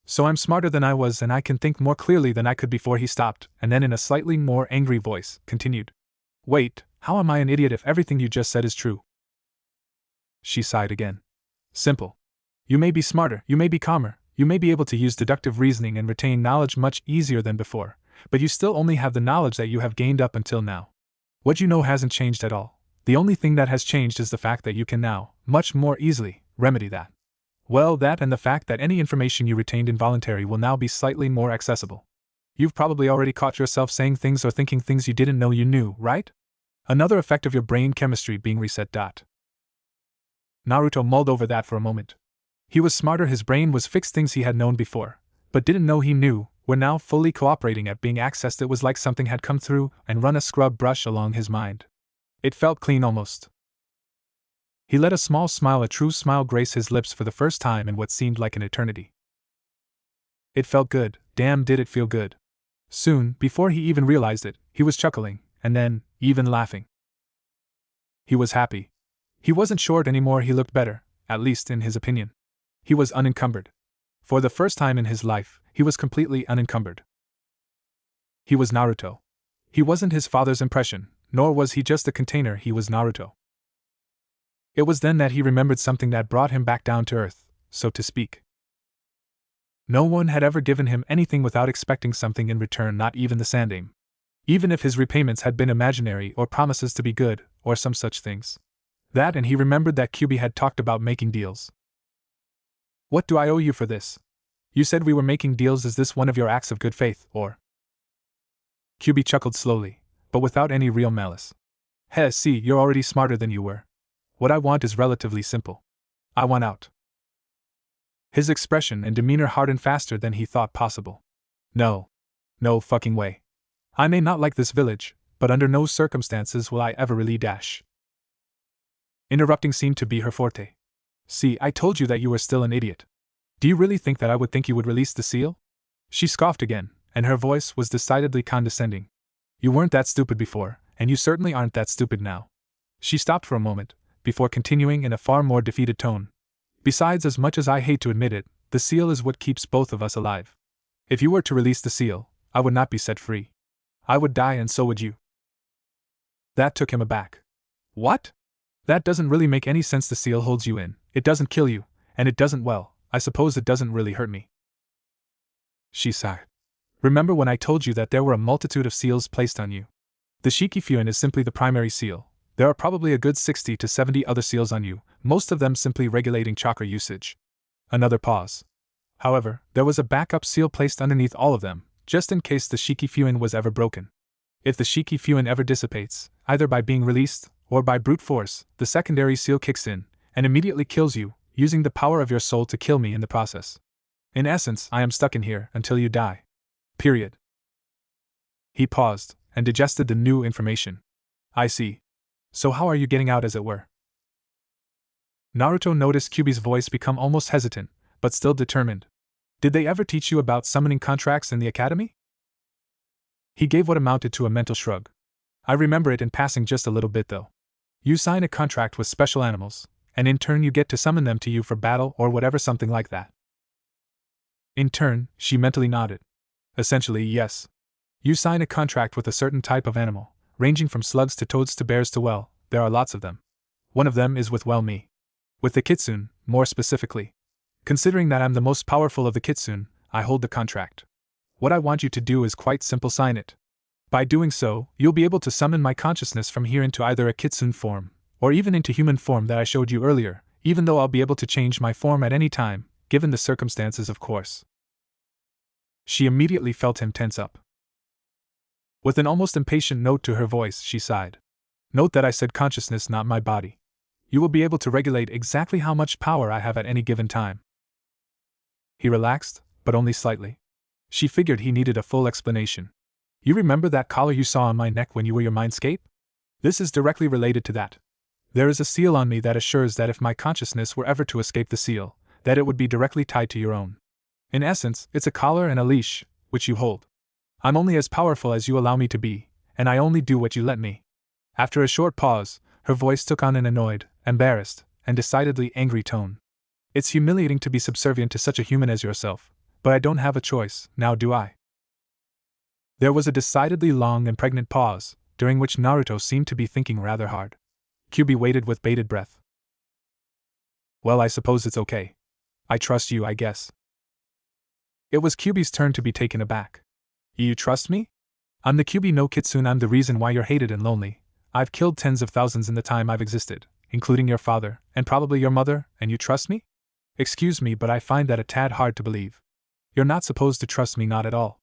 "So I'm smarter than I was, and I can think more clearly than I could before." He stopped, and then in a slightly more angry voice, continued. Wait, how am I an idiot if everything you just said is true? She sighed again. Simple. You may be smarter, you may be calmer, you may be able to use deductive reasoning and retain knowledge much easier than before, but you still only have the knowledge that you have gained up until now. What you know hasn't changed at all. The only thing that has changed is the fact that you can now, much more easily, remedy that. Well, that and the fact that any information you retained involuntarily will now be slightly more accessible. You've probably already caught yourself saying things or thinking things you didn't know you knew, right? Another effect of your brain chemistry being reset. Naruto mulled over that for a moment. He was smarter, his brain was fixed, things he had known before, but didn't know he knew, were now fully cooperating at being accessed. It was like something had come through and run a scrub brush along his mind. It felt clean almost. He let a small smile, a true smile, grace his lips for the first time in what seemed like an eternity. It felt good, damn did it feel good. Soon, before he even realized it, he was chuckling, and then, even laughing. He was happy. He wasn't short anymore, he looked better, at least in his opinion. He was unencumbered. For the first time in his life, he was completely unencumbered. He was Naruto. He wasn't his father's impression, nor was he just a container, he was Naruto. It was then that he remembered something that brought him back down to earth, so to speak. No one had ever given him anything without expecting something in return, not even the Sandaime. Even if his repayments had been imaginary or promises to be good, or some such things. That, and he remembered that Kyuubi had talked about making deals. What do I owe you for this? You said we were making deals, is this one of your acts of good faith, or? Kyuubi chuckled slowly, but without any real malice. Heh, see, you're already smarter than you were. What I want is relatively simple. I want out. His expression and demeanor hardened faster than he thought possible. No. No fucking way. I may not like this village, but under no circumstances will I ever really dash. Interrupting seemed to be her forte. See, I told you that you were still an idiot. Do you really think that I would think you would release the seal? She scoffed again, and her voice was decidedly condescending. You weren't that stupid before, and you certainly aren't that stupid now. She stopped for a moment, before continuing in a far more defeated tone. Besides, as much as I hate to admit it, the seal is what keeps both of us alive. If you were to release the seal, I would not be set free. I would die, and so would you. That took him aback. What? That doesn't really make any sense. The seal holds you in, it doesn't kill you, and it doesn't, well, I suppose it doesn't really hurt me. She sighed. Remember when I told you that there were a multitude of seals placed on you? The Shikifuin is simply the primary seal. There are probably a good 60 to 70 other seals on you, most of them simply regulating chakra usage. Another pause. However, there was a backup seal placed underneath all of them, just in case the Shikifuin was ever broken. If the Shikifuin ever dissipates, either by being released, or by brute force, the secondary seal kicks in, and immediately kills you, using the power of your soul to kill me in the process. In essence, I am stuck in here until you die. Period. He paused, and digested the new information. I see. So how are you getting out, as it were? Naruto noticed Kyuubi's voice become almost hesitant, but still determined. Did they ever teach you about summoning contracts in the academy? He gave what amounted to a mental shrug. I remember it in passing just a little bit though. You sign a contract with special animals, and in turn you get to summon them to you for battle or whatever, something like that. In turn, she mentally nodded. Essentially, yes. You sign a contract with a certain type of animal, ranging from slugs to toads to bears to, well, there are lots of them. One of them is with, well, me. With the kitsune, more specifically. Considering that I'm the most powerful of the kitsune, I hold the contract. What I want you to do is quite simple, sign it. By doing so, you'll be able to summon my consciousness from here into either a kitsune form, or even into human form that I showed you earlier, even though I'll be able to change my form at any time, given the circumstances, of course. She immediately felt him tense up. With an almost impatient note to her voice, she sighed. Note that I said consciousness, not my body. You will be able to regulate exactly how much power I have at any given time. He relaxed, but only slightly. She figured he needed a full explanation. You remember that collar you saw on my neck when you were your mindscape? This is directly related to that. There is a seal on me that assures that if my consciousness were ever to escape the seal, that it would be directly tied to your own. In essence, it's a collar and a leash, which you hold. I'm only as powerful as you allow me to be, and I only do what you let me. After a short pause, her voice took on an annoyed, embarrassed, and decidedly angry tone. It's humiliating to be subservient to such a human as yourself, but I don't have a choice, now do I? There was a decidedly long and pregnant pause, during which Naruto seemed to be thinking rather hard. Kyuubi waited with bated breath. Well, I suppose it's okay. I trust you, I guess. It was Kyuubi's turn to be taken aback. You trust me? I'm the Kyuubi no Kitsune. I'm the reason why you're hated and lonely. I've killed tens of thousands in the time I've existed, including your father, and probably your mother, and you trust me? Excuse me, but I find that a tad hard to believe. You're not supposed to trust me, not at all.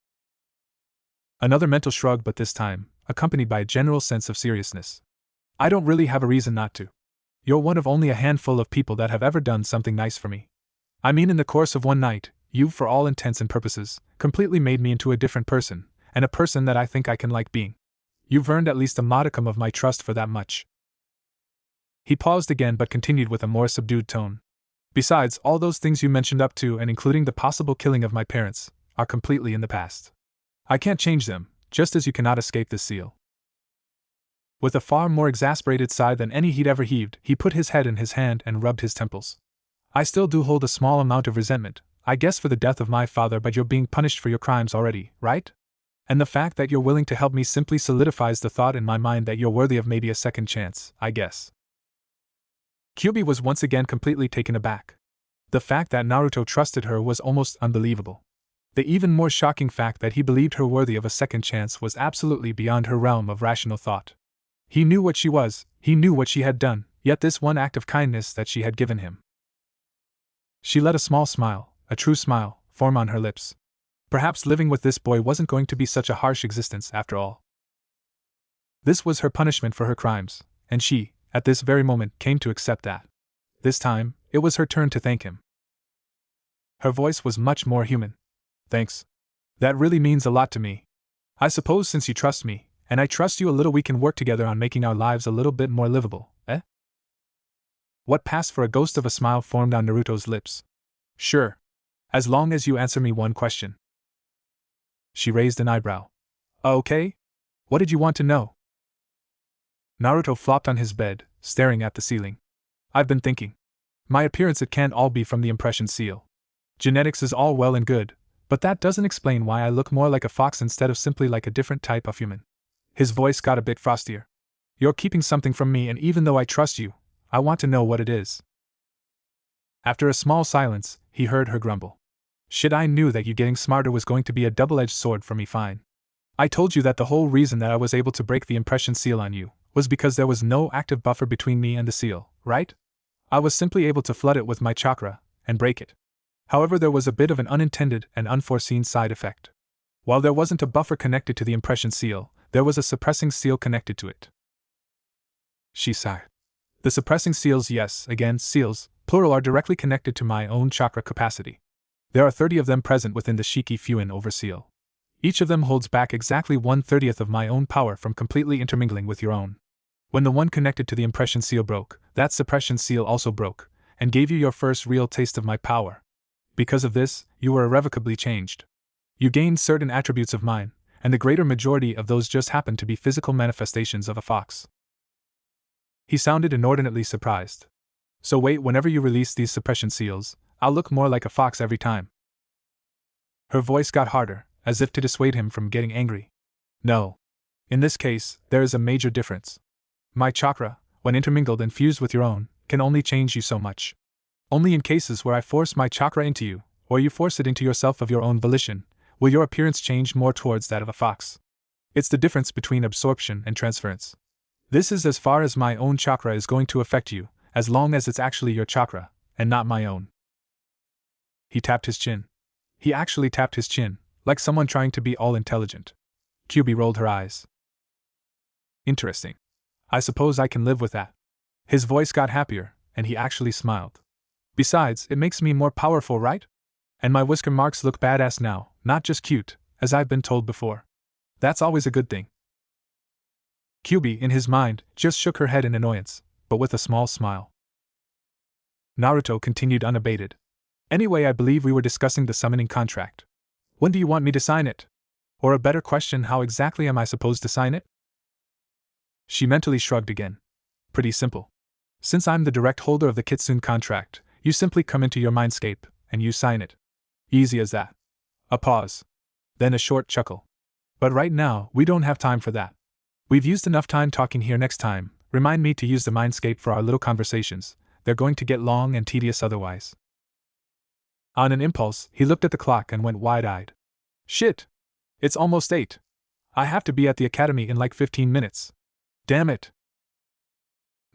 Another mental shrug, but this time, accompanied by a general sense of seriousness. I don't really have a reason not to. You're one of only a handful of people that have ever done something nice for me. I mean, in the course of one night, you've, for all intents and purposes, completely made me into a different person, and a person that I think I can like being. You've earned at least a modicum of my trust for that much. He paused again but continued with a more subdued tone. Besides, all those things you mentioned up to and including the possible killing of my parents, are completely in the past. I can't change them, just as you cannot escape this seal. With a far more exasperated sigh than any he'd ever heaved, he put his head in his hand and rubbed his temples. I still do hold a small amount of resentment, I guess, for the death of my father, but you're being punished for your crimes already, right? And the fact that you're willing to help me simply solidifies the thought in my mind that you're worthy of maybe a second chance, I guess. Kyuubi was once again completely taken aback. The fact that Naruto trusted her was almost unbelievable. The even more shocking fact that he believed her worthy of a second chance was absolutely beyond her realm of rational thought. He knew what she was, he knew what she had done, yet this one act of kindness that she had given him. She let a small smile, a true smile, form on her lips. Perhaps living with this boy wasn't going to be such a harsh existence after all. This was her punishment for her crimes, and she, at this very moment, came to accept that. This time, it was her turn to thank him. Her voice was much more human. Thanks. That really means a lot to me. I suppose since you trust me, and I trust you a little, we can work together on making our lives a little bit more livable, eh? What passed for a ghost of a smile formed on Naruto's lips. Sure. As long as you answer me one question. She raised an eyebrow. Okay? What did you want to know? Naruto flopped on his bed, staring at the ceiling. I've been thinking. My appearance, it can't all be from the impression seal. Genetics is all well and good, but that doesn't explain why I look more like a fox instead of simply like a different type of human. His voice got a bit frostier. You're keeping something from me, and even though I trust you, I want to know what it is. After a small silence, he heard her grumble. Shit, I knew that you getting smarter was going to be a double-edged sword for me. Fine. I told you that the whole reason that I was able to break the impression seal on you was because there was no active buffer between me and the seal, right? I was simply able to flood it with my chakra and break it. However, there was a bit of an unintended and unforeseen side effect. While there wasn't a buffer connected to the impression seal, there was a suppressing seal connected to it. She sighed. The suppressing seals, yes, again, seals, plural, are directly connected to my own chakra capacity. There are 30 of them present within the Shiki Fuin over seal. Each of them holds back exactly 1/30th of my own power from completely intermingling with your own. When the one connected to the impression seal broke, that suppression seal also broke, and gave you your first real taste of my power. Because of this, you were irrevocably changed. You gained certain attributes of mine, and the greater majority of those just happened to be physical manifestations of a fox. He sounded inordinately surprised. So wait, whenever you release these suppression seals, I'll look more like a fox every time. Her voice got harder, as if to dissuade him from getting angry. No. In this case, there is a major difference. My chakra, when intermingled and fused with your own, can only change you so much. Only in cases where I force my chakra into you, or you force it into yourself of your own volition, will your appearance change more towards that of a fox. It's the difference between absorption and transference. This is as far as my own chakra is going to affect you, as long as it's actually your chakra, and not my own. He tapped his chin. He actually tapped his chin, like someone trying to be all-intelligent. Kyuubi rolled her eyes. Interesting. I suppose I can live with that. His voice got happier, and he actually smiled. Besides, it makes me more powerful, right? And my whisker marks look badass now, not just cute, as I've been told before. That's always a good thing. Kyuubi, in his mind, just shook her head in annoyance, but with a small smile. Naruto continued unabated. Anyway, I believe we were discussing the summoning contract. When do you want me to sign it? Or a better question, how exactly am I supposed to sign it? She mentally shrugged again. Pretty simple. Since I'm the direct holder of the Kitsune contract, you simply come into your mindscape, and you sign it. Easy as that. A pause. Then a short chuckle. But right now, we don't have time for that. We've used enough time talking here. Next time, remind me to use the mindscape for our little conversations. They're going to get long and tedious otherwise. On an impulse, he looked at the clock and went wide-eyed. Shit! It's almost 8. I have to be at the academy in like 15 minutes. Damn it!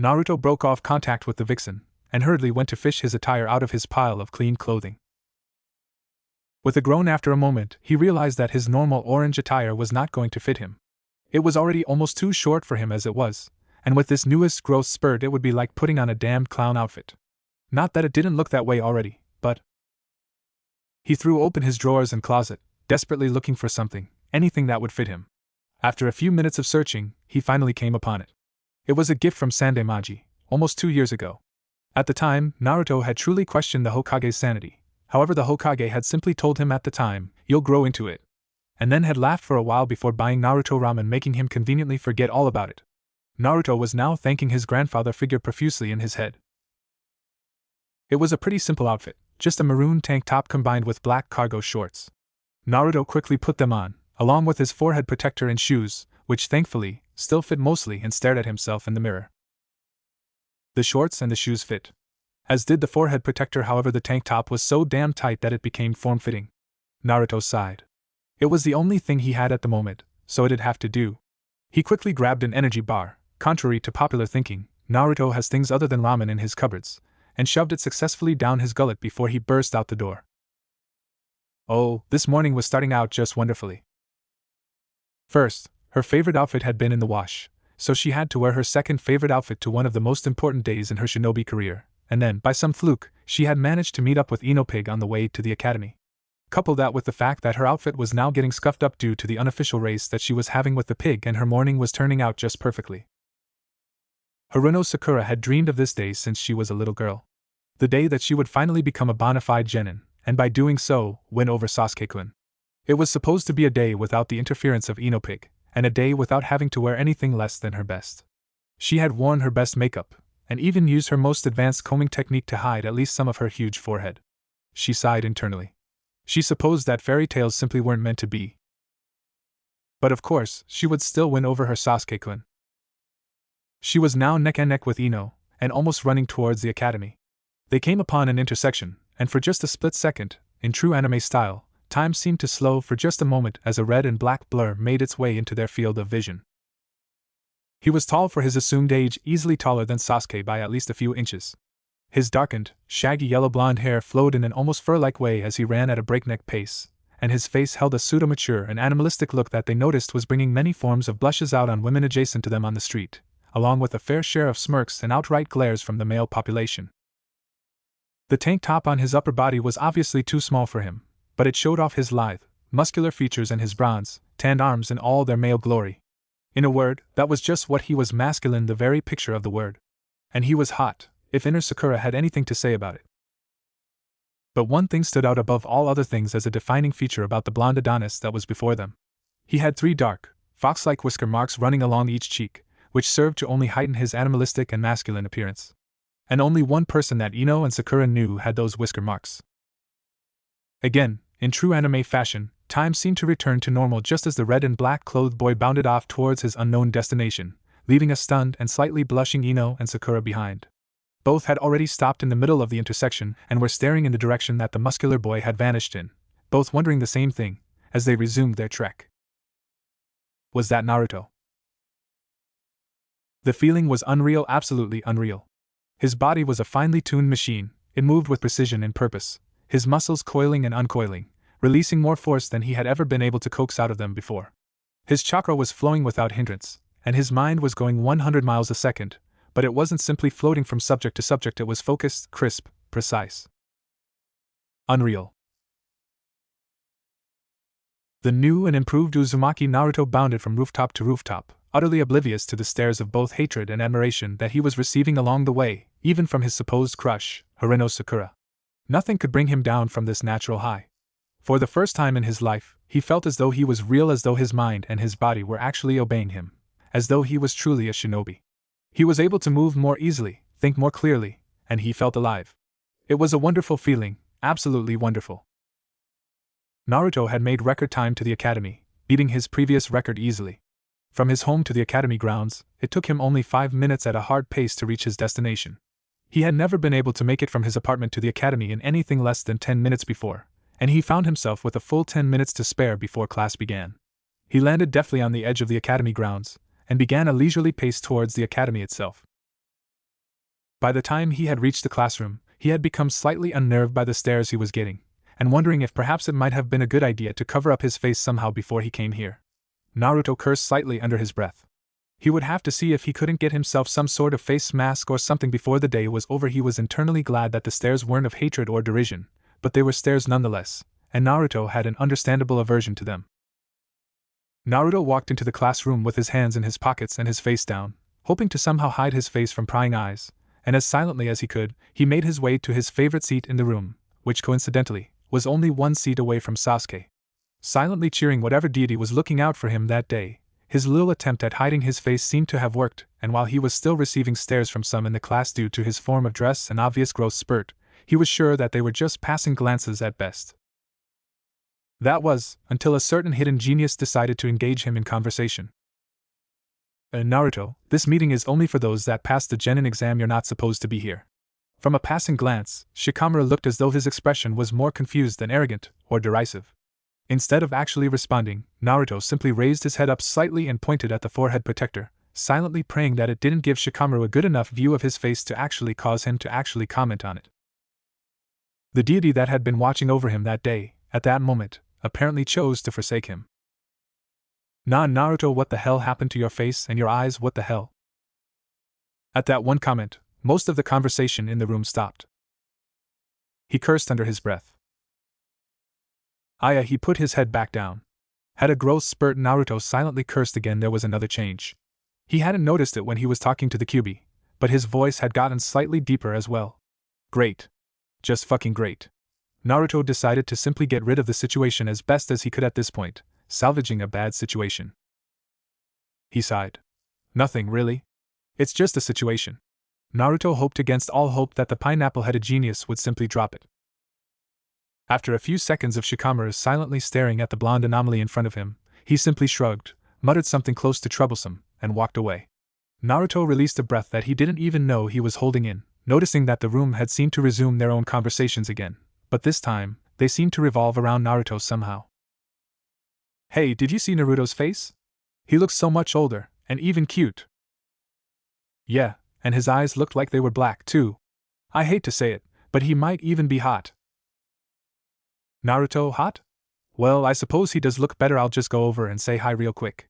Naruto broke off contact with the vixen, and hurriedly went to fish his attire out of his pile of clean clothing. With a groan after a moment, he realized that his normal orange attire was not going to fit him. It was already almost too short for him as it was, and with this newest growth spurt it would be like putting on a damned clown outfit. Not that it didn't look that way already, but… He threw open his drawers and closet, desperately looking for something, anything that would fit him. After a few minutes of searching, he finally came upon it. It was a gift from Sandai Maji, almost 2 years ago. At the time, Naruto had truly questioned the Hokage's sanity. However, the Hokage had simply told him at the time, "You'll grow into it," and then had laughed for a while before buying Naruto ramen, making him conveniently forget all about it. Naruto was now thanking his grandfather figure profusely in his head. It was a pretty simple outfit, just a maroon tank top combined with black cargo shorts. Naruto quickly put them on, along with his forehead protector and shoes, which thankfully still fit mostly, and stared at himself in the mirror. The shorts and the shoes fit, as did the forehead protector. However, the tank top was so damn tight that it became form-fitting. Naruto sighed. It was the only thing he had at the moment, so it'd have to do. He quickly grabbed an energy bar. Contrary to popular thinking, Naruto has things other than ramen in his cupboards, and shoved it successfully down his gullet before he burst out the door. Oh, this morning was starting out just wonderfully. First, her favorite outfit had been in the wash, so she had to wear her second favorite outfit to one of the most important days in her shinobi career, and then, by some fluke, she had managed to meet up with Ino-Pig on the way to the academy. Couple that with the fact that her outfit was now getting scuffed up due to the unofficial race that she was having with the pig, and her morning was turning out just perfectly. Haruno Sakura had dreamed of this day since she was a little girl. The day that she would finally become a bona fide genin, and by doing so, win over Sasuke-kun. It was supposed to be a day without the interference of Ino-Pig, and a day without having to wear anything less than her best. She had worn her best makeup, and even used her most advanced combing technique to hide at least some of her huge forehead. She sighed internally. She supposed that fairy tales simply weren't meant to be. But of course, she would still win over her Sasuke-kun. She was now neck and neck with Ino, and almost running towards the academy. They came upon an intersection, and for just a split second, in true anime style, time seemed to slow for just a moment as a red and black blur made its way into their field of vision. He was tall for his assumed age, easily taller than Sasuke by at least a few inches. His darkened, shaggy yellow-blonde hair flowed in an almost fur-like way as he ran at a breakneck pace, and his face held a pseudo-mature and animalistic look that they noticed was bringing many forms of blushes out on women adjacent to them on the street, along with a fair share of smirks and outright glares from the male population. The tank top on his upper body was obviously too small for him, but it showed off his lithe, muscular features and his bronze, tanned arms in all their male glory. In a word, that was just what he was, masculine, the very picture of the word. And he was hot, if inner Sakura had anything to say about it. But one thing stood out above all other things as a defining feature about the blonde Adonis that was before them. He had 3 dark, fox-like whisker marks running along each cheek, which served to only heighten his animalistic and masculine appearance. And only one person that Ino and Sakura knew had those whisker marks. Again, in true anime fashion, time seemed to return to normal just as the red and black clothed boy bounded off towards his unknown destination, leaving a stunned and slightly blushing Ino and Sakura behind. Both had already stopped in the middle of the intersection and were staring in the direction that the muscular boy had vanished in, both wondering the same thing, as they resumed their trek. Was that Naruto? The feeling was unreal, absolutely unreal. His body was a finely tuned machine, it moved with precision and purpose, his muscles coiling and uncoiling, releasing more force than he had ever been able to coax out of them before. His chakra was flowing without hindrance, and his mind was going 100 miles a second, but it wasn't simply floating from subject to subject, it was focused, crisp, precise. Unreal. The new and improved Uzumaki Naruto bounded from rooftop to rooftop, utterly oblivious to the stares of both hatred and admiration that he was receiving along the way, even from his supposed crush, Haruno Sakura. Nothing could bring him down from this natural high. For the first time in his life, he felt as though he was real, as though his mind and his body were actually obeying him, as though he was truly a shinobi. He was able to move more easily, think more clearly, and he felt alive. It was a wonderful feeling, absolutely wonderful. Naruto had made record time to the academy, beating his previous record easily. From his home to the academy grounds, it took him only 5 minutes at a hard pace to reach his destination. He had never been able to make it from his apartment to the academy in anything less than 10 minutes before, and he found himself with a full 10 minutes to spare before class began. He landed deftly on the edge of the academy grounds, and began a leisurely pace towards the academy itself. By the time he had reached the classroom, he had become slightly unnerved by the stares he was getting, and wondering if perhaps it might have been a good idea to cover up his face somehow before he came here. Naruto cursed slightly under his breath. He would have to see if he couldn't get himself some sort of face mask or something before the day was over. He was internally glad that the stares weren't of hatred or derision, but they were stares nonetheless, and Naruto had an understandable aversion to them. Naruto walked into the classroom with his hands in his pockets and his face down, hoping to somehow hide his face from prying eyes, and as silently as he could, he made his way to his favorite seat in the room, which coincidentally was only one seat away from Sasuke. Silently cheering whatever deity was looking out for him that day, his little attempt at hiding his face seemed to have worked, and while he was still receiving stares from some in the class due to his form of dress and obvious growth spurt, he was sure that they were just passing glances at best. That was, until a certain hidden genius decided to engage him in conversation. Naruto, this meeting is only for those that passed the Genin exam. You're not supposed to be here. From a passing glance, Shikamaru looked as though his expression was more confused than arrogant or derisive. Instead of actually responding, Naruto simply raised his head up slightly and pointed at the forehead protector, silently praying that it didn't give Shikamaru a good enough view of his face to actually cause him to actually comment on it. The deity that had been watching over him that day, at that moment, apparently chose to forsake him. Nah, Naruto, what the hell happened to your face and your eyes? What the hell? At that one comment, most of the conversation in the room stopped. He cursed under his breath. He put his head back down. Had a growth spurt. Naruto silently cursed again. There was another change. He hadn't noticed it when he was talking to the Kyuubi, but his voice had gotten slightly deeper as well. Great. Just fucking great. Naruto decided to simply get rid of the situation as best as he could at this point, salvaging a bad situation. He sighed. Nothing, really. It's just a situation. Naruto hoped against all hope that the pineapple-headed genius would simply drop it. After a few seconds of Shikamaru silently staring at the blonde anomaly in front of him, he simply shrugged, muttered something close to troublesome, and walked away. Naruto released a breath that he didn't even know he was holding in, noticing that the room had seemed to resume their own conversations again, but this time, they seemed to revolve around Naruto somehow. Hey, did you see Naruto's face? He looks so much older, and even cute. Yeah, and his eyes looked like they were black, too. I hate to say it, but he might even be hot. Naruto hot? Well, I suppose he does look better. I'll just go over and say hi real quick.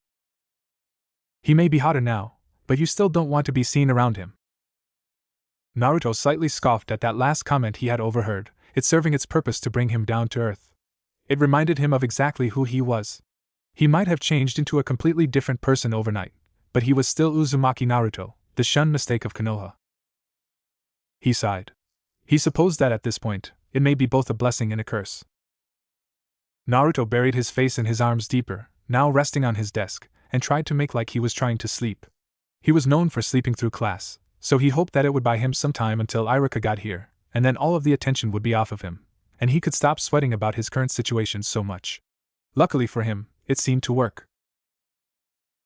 He may be hotter now, but you still don't want to be seen around him. Naruto slightly scoffed at that last comment he had overheard, it serving its purpose to bring him down to earth. It reminded him of exactly who he was. He might have changed into a completely different person overnight, but he was still Uzumaki Naruto, the shunned mistake of Konoha. He sighed. He supposed that at this point, it may be both a blessing and a curse. Naruto buried his face in his arms deeper, now resting on his desk, and tried to make like he was trying to sleep. He was known for sleeping through class, so he hoped that it would buy him some time until Iruka got here, and then all of the attention would be off of him, and he could stop sweating about his current situation so much. Luckily for him, it seemed to work.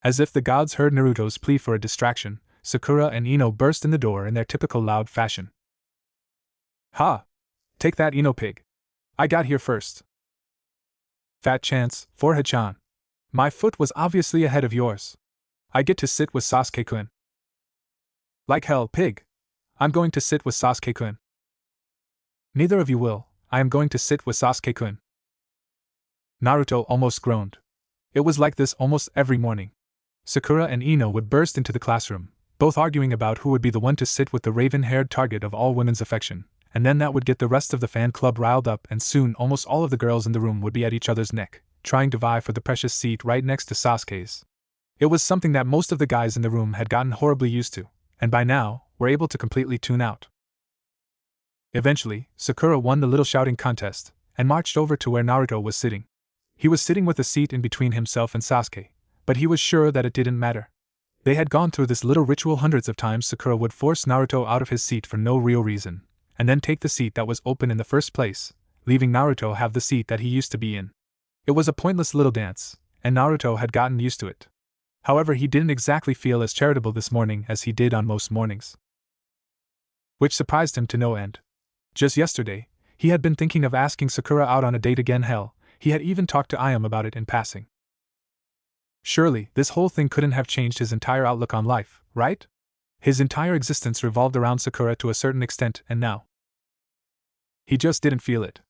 As if the gods heard Naruto's plea for a distraction, Sakura and Ino burst in the door in their typical loud fashion. Ha! Take that, Ino pig! I got here first. Fat chance, Forehead-chan. My foot was obviously ahead of yours. I get to sit with Sasuke-kun. Like hell, pig! I'm going to sit with Sasuke-kun. Neither of you will. I am going to sit with Sasuke-kun. Naruto almost groaned. It was like this almost every morning. Sakura and Ino would burst into the classroom, both arguing about who would be the one to sit with the raven-haired target of all women's affection, and then that would get the rest of the fan club riled up, and soon almost all of the girls in the room would be at each other's neck, trying to vie for the precious seat right next to Sasuke's. It was something that most of the guys in the room had gotten horribly used to, and by now, were able to completely tune out. Eventually, Sakura won the little shouting contest, and marched over to where Naruto was sitting. He was sitting with a seat in between himself and Sasuke, but he was sure that it didn't matter. They had gone through this little ritual hundreds of times. Sakura would force Naruto out of his seat for no real reason, and then take the seat that was open in the first place, leaving Naruto have the seat that he used to be in. It was a pointless little dance, and Naruto had gotten used to it. However, he didn't exactly feel as charitable this morning as he did on most mornings, which surprised him to no end. Just yesterday, he had been thinking of asking Sakura out on a date again. Hell, he had even talked to Ayam about it in passing. Surely, this whole thing couldn't have changed his entire outlook on life, right? His entire existence revolved around Sakura to a certain extent, and now he just didn't feel it.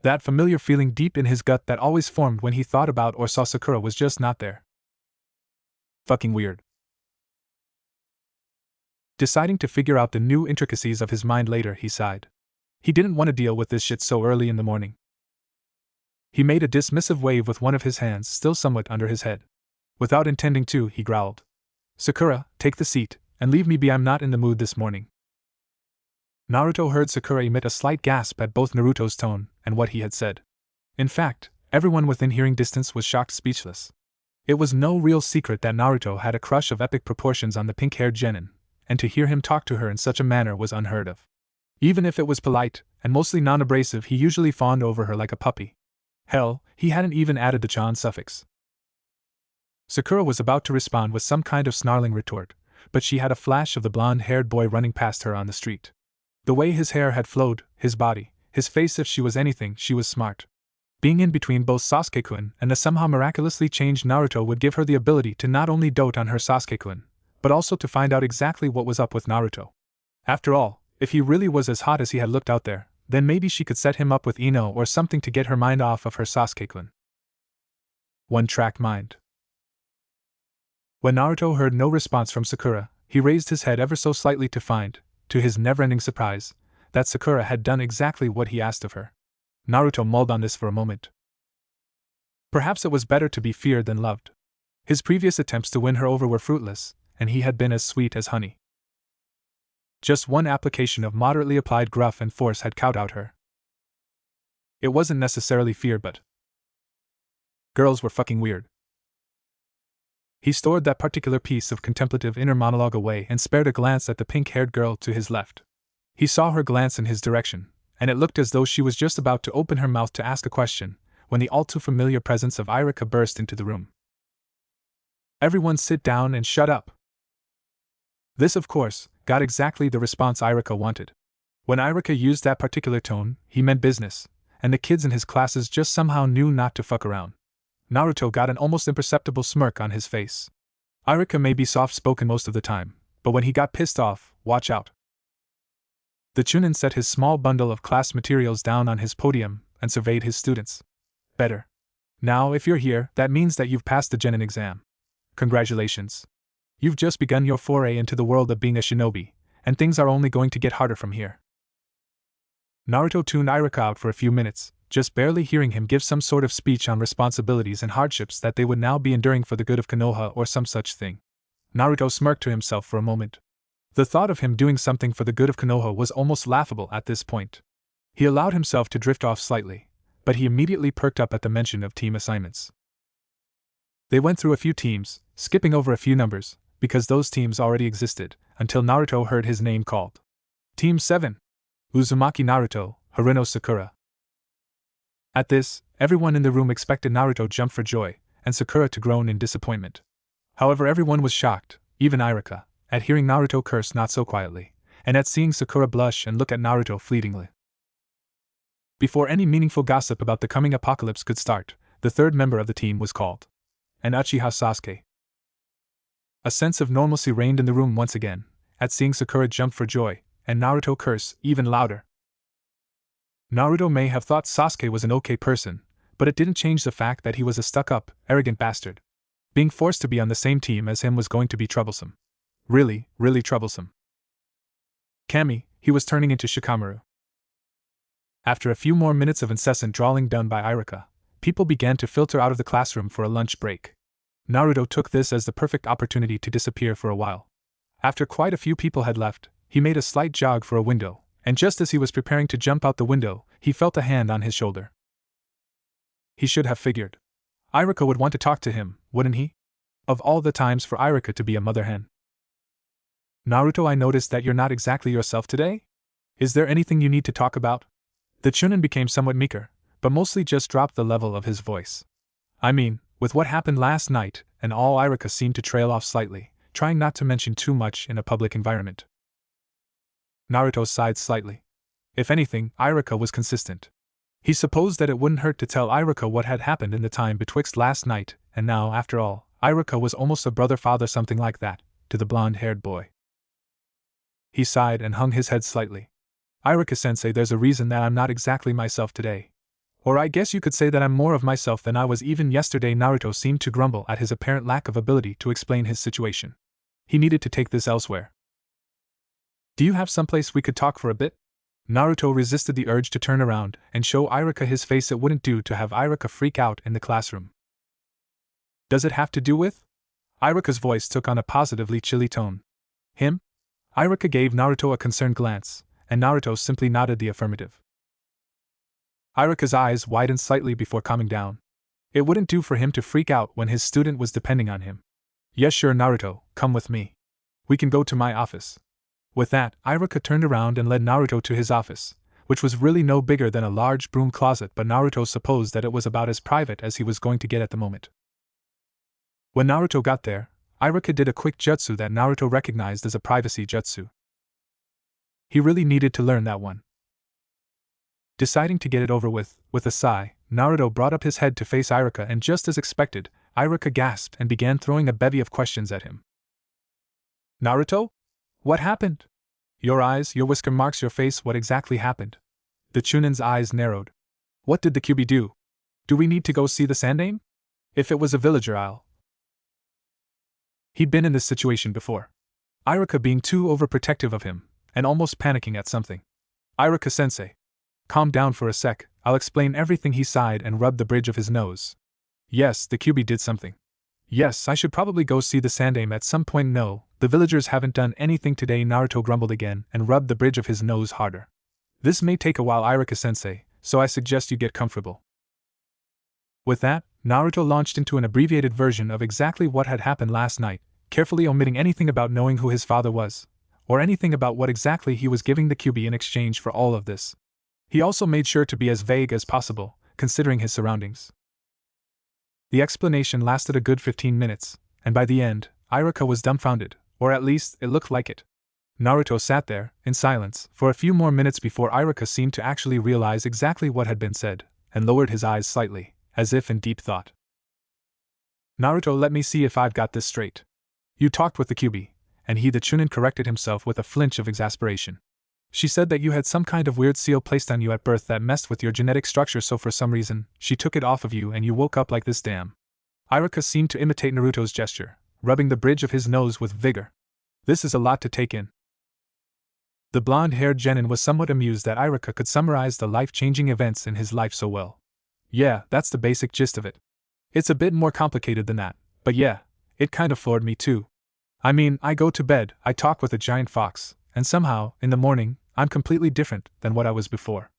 That familiar feeling deep in his gut that always formed when he thought about or saw Sakura was just not there. Fucking weird. Deciding to figure out the new intricacies of his mind later, he sighed. He didn't want to deal with this shit so early in the morning. He made a dismissive wave with one of his hands still somewhat under his head. Without intending to, he growled, "Sakura, take the seat, and leave me be. I'm not in the mood this morning." Naruto heard Sakura emit a slight gasp at both Naruto's tone and what he had said. In fact, everyone within hearing distance was shocked speechless. It was no real secret that Naruto had a crush of epic proportions on the pink-haired genin, and to hear him talk to her in such a manner was unheard of. Even if it was polite, and mostly non-abrasive, he usually fawned over her like a puppy. Hell, he hadn't even added the chan suffix. Sakura was about to respond with some kind of snarling retort, but she had a flash of the blonde-haired boy running past her on the street. The way his hair had flowed, his body, his face, if she was anything, she was smart. Being in between both Sasuke-kun and the somehow miraculously changed Naruto would give her the ability to not only dote on her Sasuke-kun, but also to find out exactly what was up with Naruto. After all, if he really was as hot as he had looked out there, then maybe she could set him up with Ino or something to get her mind off of her Sasuke-kun. One-track mind. When Naruto heard no response from Sakura, he raised his head ever so slightly to find, to his never-ending surprise, that Sakura had done exactly what he asked of her. Naruto mulled on this for a moment. Perhaps it was better to be feared than loved. His previous attempts to win her over were fruitless, and he had been as sweet as honey. Just one application of moderately applied gruff and force had cowed her. It wasn't necessarily fear, but girls were fucking weird. He stored that particular piece of contemplative inner monologue away and spared a glance at the pink-haired girl to his left. He saw her glance in his direction, and it looked as though she was just about to open her mouth to ask a question, when the all-too-familiar presence of Irika burst into the room. "Everyone sit down and shut up." This, of course, got exactly the response Irika wanted. When Irika used that particular tone, he meant business, and the kids in his classes just somehow knew not to fuck around. Naruto got an almost imperceptible smirk on his face. Irika may be soft-spoken most of the time, but when he got pissed off, watch out. The Chunin set his small bundle of class materials down on his podium and surveyed his students. "Better. Now, if you're here, that means that you've passed the Genin exam. Congratulations. You've just begun your foray into the world of being a shinobi, and things are only going to get harder from here." Naruto tuned Irika out for a few minutes, just barely hearing him give some sort of speech on responsibilities and hardships that they would now be enduring for the good of Konoha or some such thing. Naruto smirked to himself for a moment. The thought of him doing something for the good of Konoha was almost laughable at this point. He allowed himself to drift off slightly, but he immediately perked up at the mention of team assignments. They went through a few teams, skipping over a few numbers, because those teams already existed, until Naruto heard his name called. Team 7. Uzumaki Naruto, Harino Sakura. At this, everyone in the room expected Naruto to jump for joy, and Sakura to groan in disappointment. However, everyone was shocked, even Irika, at hearing Naruto curse not so quietly, and at seeing Sakura blush and look at Naruto fleetingly. Before any meaningful gossip about the coming apocalypse could start, the third member of the team was called. And Uchiha Sasuke. A sense of normalcy reigned in the room once again, at seeing Sakura jump for joy, and Naruto curse even louder. Naruto may have thought Sasuke was an okay person, but it didn't change the fact that he was a stuck-up, arrogant bastard. Being forced to be on the same team as him was going to be troublesome. Really, really troublesome. Kami, he was turning into Shikamaru. After a few more minutes of incessant drawling done by Irika, people began to filter out of the classroom for a lunch break. Naruto took this as the perfect opportunity to disappear for a while. After quite a few people had left, he made a slight jog for a window, and just as he was preparing to jump out the window, he felt a hand on his shoulder. He should have figured. Irika would want to talk to him, wouldn't he? Of all the times for Irika to be a mother hen. "Naruto, I noticed that you're not exactly yourself today? Is there anything you need to talk about?" The Chunin became somewhat meeker, but mostly just dropped the level of his voice. "I mean, With what happened last night and all, Irika seemed to trail off slightly, trying not to mention too much in a public environment. Naruto sighed slightly. If anything, Irika was consistent. He supposed that it wouldn't hurt to tell Irika what had happened in the time betwixt last night, and now, after all, Irika was almost a brother-father, something like that, to the blonde-haired boy. He sighed and hung his head slightly. Irika-sensei, there's a reason that I'm not exactly myself today. Or I guess you could say that I'm more of myself than I was even yesterday. Naruto seemed to grumble at his apparent lack of ability to explain his situation. He needed to take this elsewhere. Do you have someplace we could talk for a bit? Naruto resisted the urge to turn around and show Irika his face. It wouldn't do to have Irika freak out in the classroom. Does it have to do with? Irika's voice took on a positively chilly tone. Him? Irika gave Naruto a concerned glance, and Naruto simply nodded the affirmative. Irika's eyes widened slightly before calming down. It wouldn't do for him to freak out when his student was depending on him. Yes, sure, Naruto, come with me. We can go to my office. With that, Irika turned around and led Naruto to his office, which was really no bigger than a large broom closet, but Naruto supposed that it was about as private as he was going to get at the moment. When Naruto got there, Irika did a quick jutsu that Naruto recognized as a privacy jutsu. He really needed to learn that one. Deciding to get it over with a sigh, Naruto brought up his head to face Irika, and just as expected, Irika gasped and began throwing a bevy of questions at him. Naruto? What happened? Your eyes, your whisker marks, your face, what exactly happened? The Chunin's eyes narrowed. What did the Kyuubi do? Do we need to go see the Sandaime? If it was a villager, He'd been in this situation before. Irika being too overprotective of him, and almost panicking at something. Irika-sensei. Calm down for a sec, I'll explain everything. He sighed and rubbed the bridge of his nose. Yes, the Kyuubi did something. Yes, I should probably go see the Sandaime at some point. No, the villagers haven't done anything today. Naruto grumbled again and rubbed the bridge of his nose harder. This may take a while, Irika-sensei, so I suggest you get comfortable. With that, Naruto launched into an abbreviated version of exactly what had happened last night, carefully omitting anything about knowing who his father was, or anything about what exactly he was giving the Kyuubi in exchange for all of this. He also made sure to be as vague as possible, considering his surroundings. The explanation lasted a good 15 minutes, and by the end, Irika was dumbfounded, or at least, it looked like it. Naruto sat there, in silence, for a few more minutes before Irika seemed to actually realize exactly what had been said, and lowered his eyes slightly, as if in deep thought. Naruto, let me see if I've got this straight. You talked with the Kyuubi, and he, the Chunin, corrected himself with a flinch of exasperation. She said that you had some kind of weird seal placed on you at birth that messed with your genetic structure, so for some reason, she took it off of you and you woke up like this. Damn. Irika seemed to imitate Naruto's gesture, rubbing the bridge of his nose with vigor. This is a lot to take in. The blonde-haired genin was somewhat amused that Irika could summarize the life-changing events in his life so well. Yeah, that's the basic gist of it. It's a bit more complicated than that, but yeah, it kind of floored me too. I mean, I go to bed, I talk with a giant fox, and somehow, in the morning, I'm completely different than what I was before.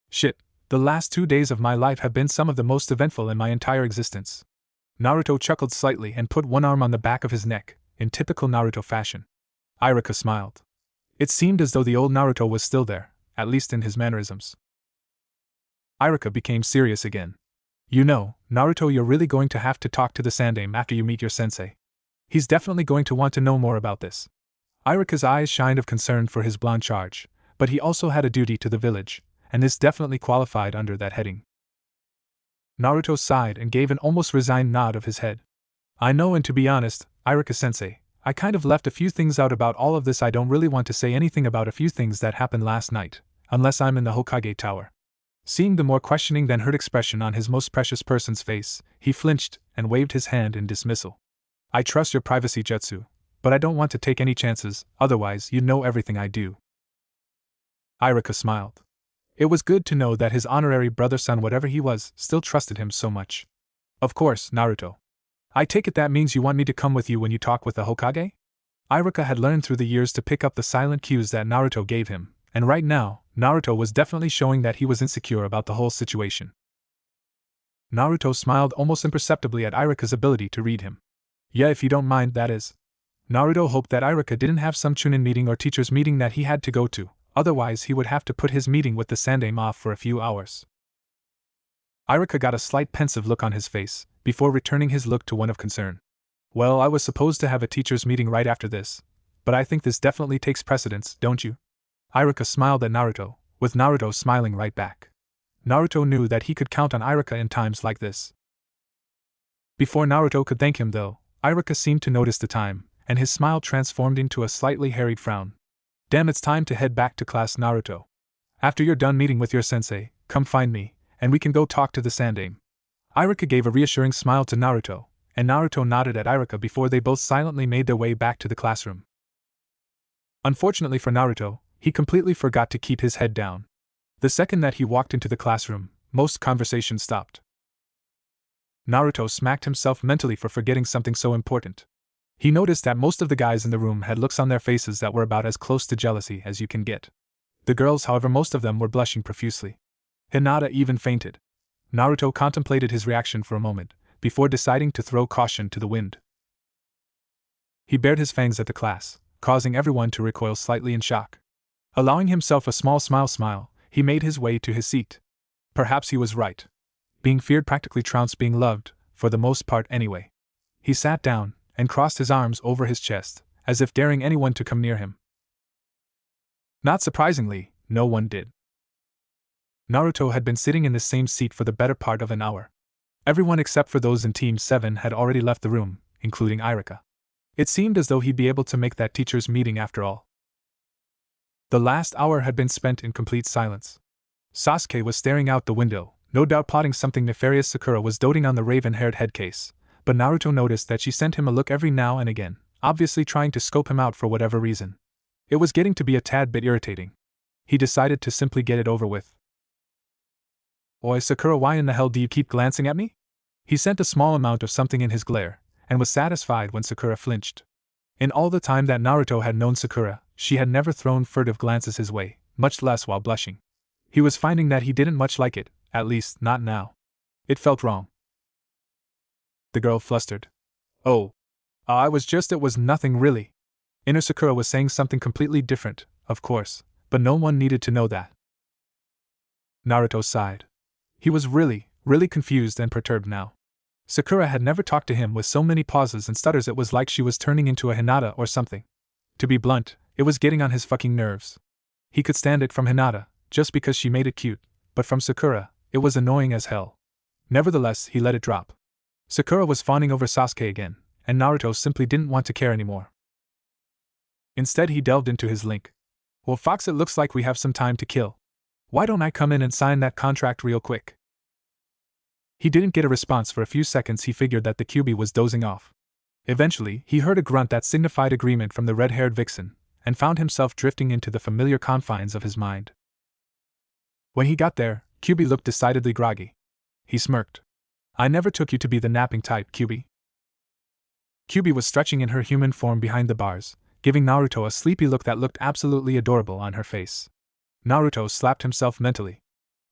Shit, the last 2 days of my life have been some of the most eventful in my entire existence. Naruto chuckled slightly and put one arm on the back of his neck, in typical Naruto fashion. Irika smiled. It seemed as though the old Naruto was still there, at least in his mannerisms. Irika became serious again. You know, Naruto, you're really going to have to talk to the Sandaime after you meet your sensei. He's definitely going to want to know more about this. Irika's eyes shined of concern for his blonde charge, but he also had a duty to the village, and this definitely qualified under that heading. Naruto sighed and gave an almost resigned nod of his head. I know, and to be honest, Irika-sensei, I kind of left a few things out about all of this. I don't really want to say anything about a few things that happened last night, unless I'm in the Hokage Tower. Seeing the more questioning than hurt expression on his most precious person's face, he flinched and waved his hand in dismissal. I trust your privacy jutsu, but I don't want to take any chances, otherwise you'd know everything I do. Irika smiled. It was good to know that his honorary brother-son, whatever he was, still trusted him so much. Of course, Naruto. I take it that means you want me to come with you when you talk with the Hokage? Irika had learned through the years to pick up the silent cues that Naruto gave him, and right now, Naruto was definitely showing that he was insecure about the whole situation. Naruto smiled almost imperceptibly at Irika's ability to read him. Yeah, if you don't mind, that is. Naruto hoped that Irika didn't have some Chunin meeting or teacher's meeting that he had to go to, otherwise he would have to put his meeting with the Sandaime off for a few hours. Irika got a slight pensive look on his face, before returning his look to one of concern. Well, I was supposed to have a teachers' meeting right after this, but I think this definitely takes precedence, don't you? Iruka smiled at Naruto, with Naruto smiling right back. Naruto knew that he could count on Iruka in times like this. Before Naruto could thank him though, Iruka seemed to notice the time, and his smile transformed into a slightly harried frown. Damn, it's time to head back to class, Naruto. After you're done meeting with your sensei, come find me, and we can go talk to the Sandaime. Iruka gave a reassuring smile to Naruto, and Naruto nodded at Iruka before they both silently made their way back to the classroom. Unfortunately for Naruto, he completely forgot to keep his head down. The second that he walked into the classroom, most conversation stopped. Naruto smacked himself mentally for forgetting something so important. He noticed that most of the guys in the room had looks on their faces that were about as close to jealousy as you can get. The girls, however, most of them were blushing profusely. Hinata even fainted. Naruto contemplated his reaction for a moment, before deciding to throw caution to the wind. He bared his fangs at the class, causing everyone to recoil slightly in shock. Allowing himself a small smile, he made his way to his seat. Perhaps he was right. Being feared practically trounced being loved, for the most part anyway. He sat down, and crossed his arms over his chest, as if daring anyone to come near him. Not surprisingly, no one did. Naruto had been sitting in the same seat for the better part of an hour. Everyone except for those in Team 7 had already left the room, including Iruka. It seemed as though he'd be able to make that teachers' meeting after all. The last hour had been spent in complete silence. Sasuke was staring out the window, no doubt plotting something nefarious. Sakura was doting on the raven-haired headcase, but Naruto noticed that she sent him a look every now and again, obviously trying to scope him out for whatever reason. It was getting to be a tad bit irritating. He decided to simply get it over with. Oi, Sakura, why in the hell do you keep glancing at me? He sent a small amount of something in his glare, and was satisfied when Sakura flinched. In all the time that Naruto had known Sakura, she had never thrown furtive glances his way, much less while blushing. He was finding that he didn't much like it, at least not now. It felt wrong. The girl flustered. Oh. It was nothing really. Inner Sakura was saying something completely different, of course, but no one needed to know that. Naruto sighed. He was really confused and perturbed now. Sakura had never talked to him with so many pauses and stutters. It was like she was turning into a Hinata or something. To be blunt, it was getting on his fucking nerves. He could stand it from Hinata, just because she made it cute, but from Sakura, it was annoying as hell. Nevertheless, he let it drop. Sakura was fawning over Sasuke again, and Naruto simply didn't want to care anymore. Instead, he delved into his link. Well, Fox, it looks like we have some time to kill. Why don't I come in and sign that contract real quick? He didn't get a response for a few seconds. He figured that the QB was dozing off. Eventually, he heard a grunt that signified agreement from the red-haired vixen, and found himself drifting into the familiar confines of his mind. When he got there, QB looked decidedly groggy. He smirked. I never took you to be the napping type, QB. QB was stretching in her human form behind the bars, giving Naruto a sleepy look that looked absolutely adorable on her face. Naruto slapped himself mentally.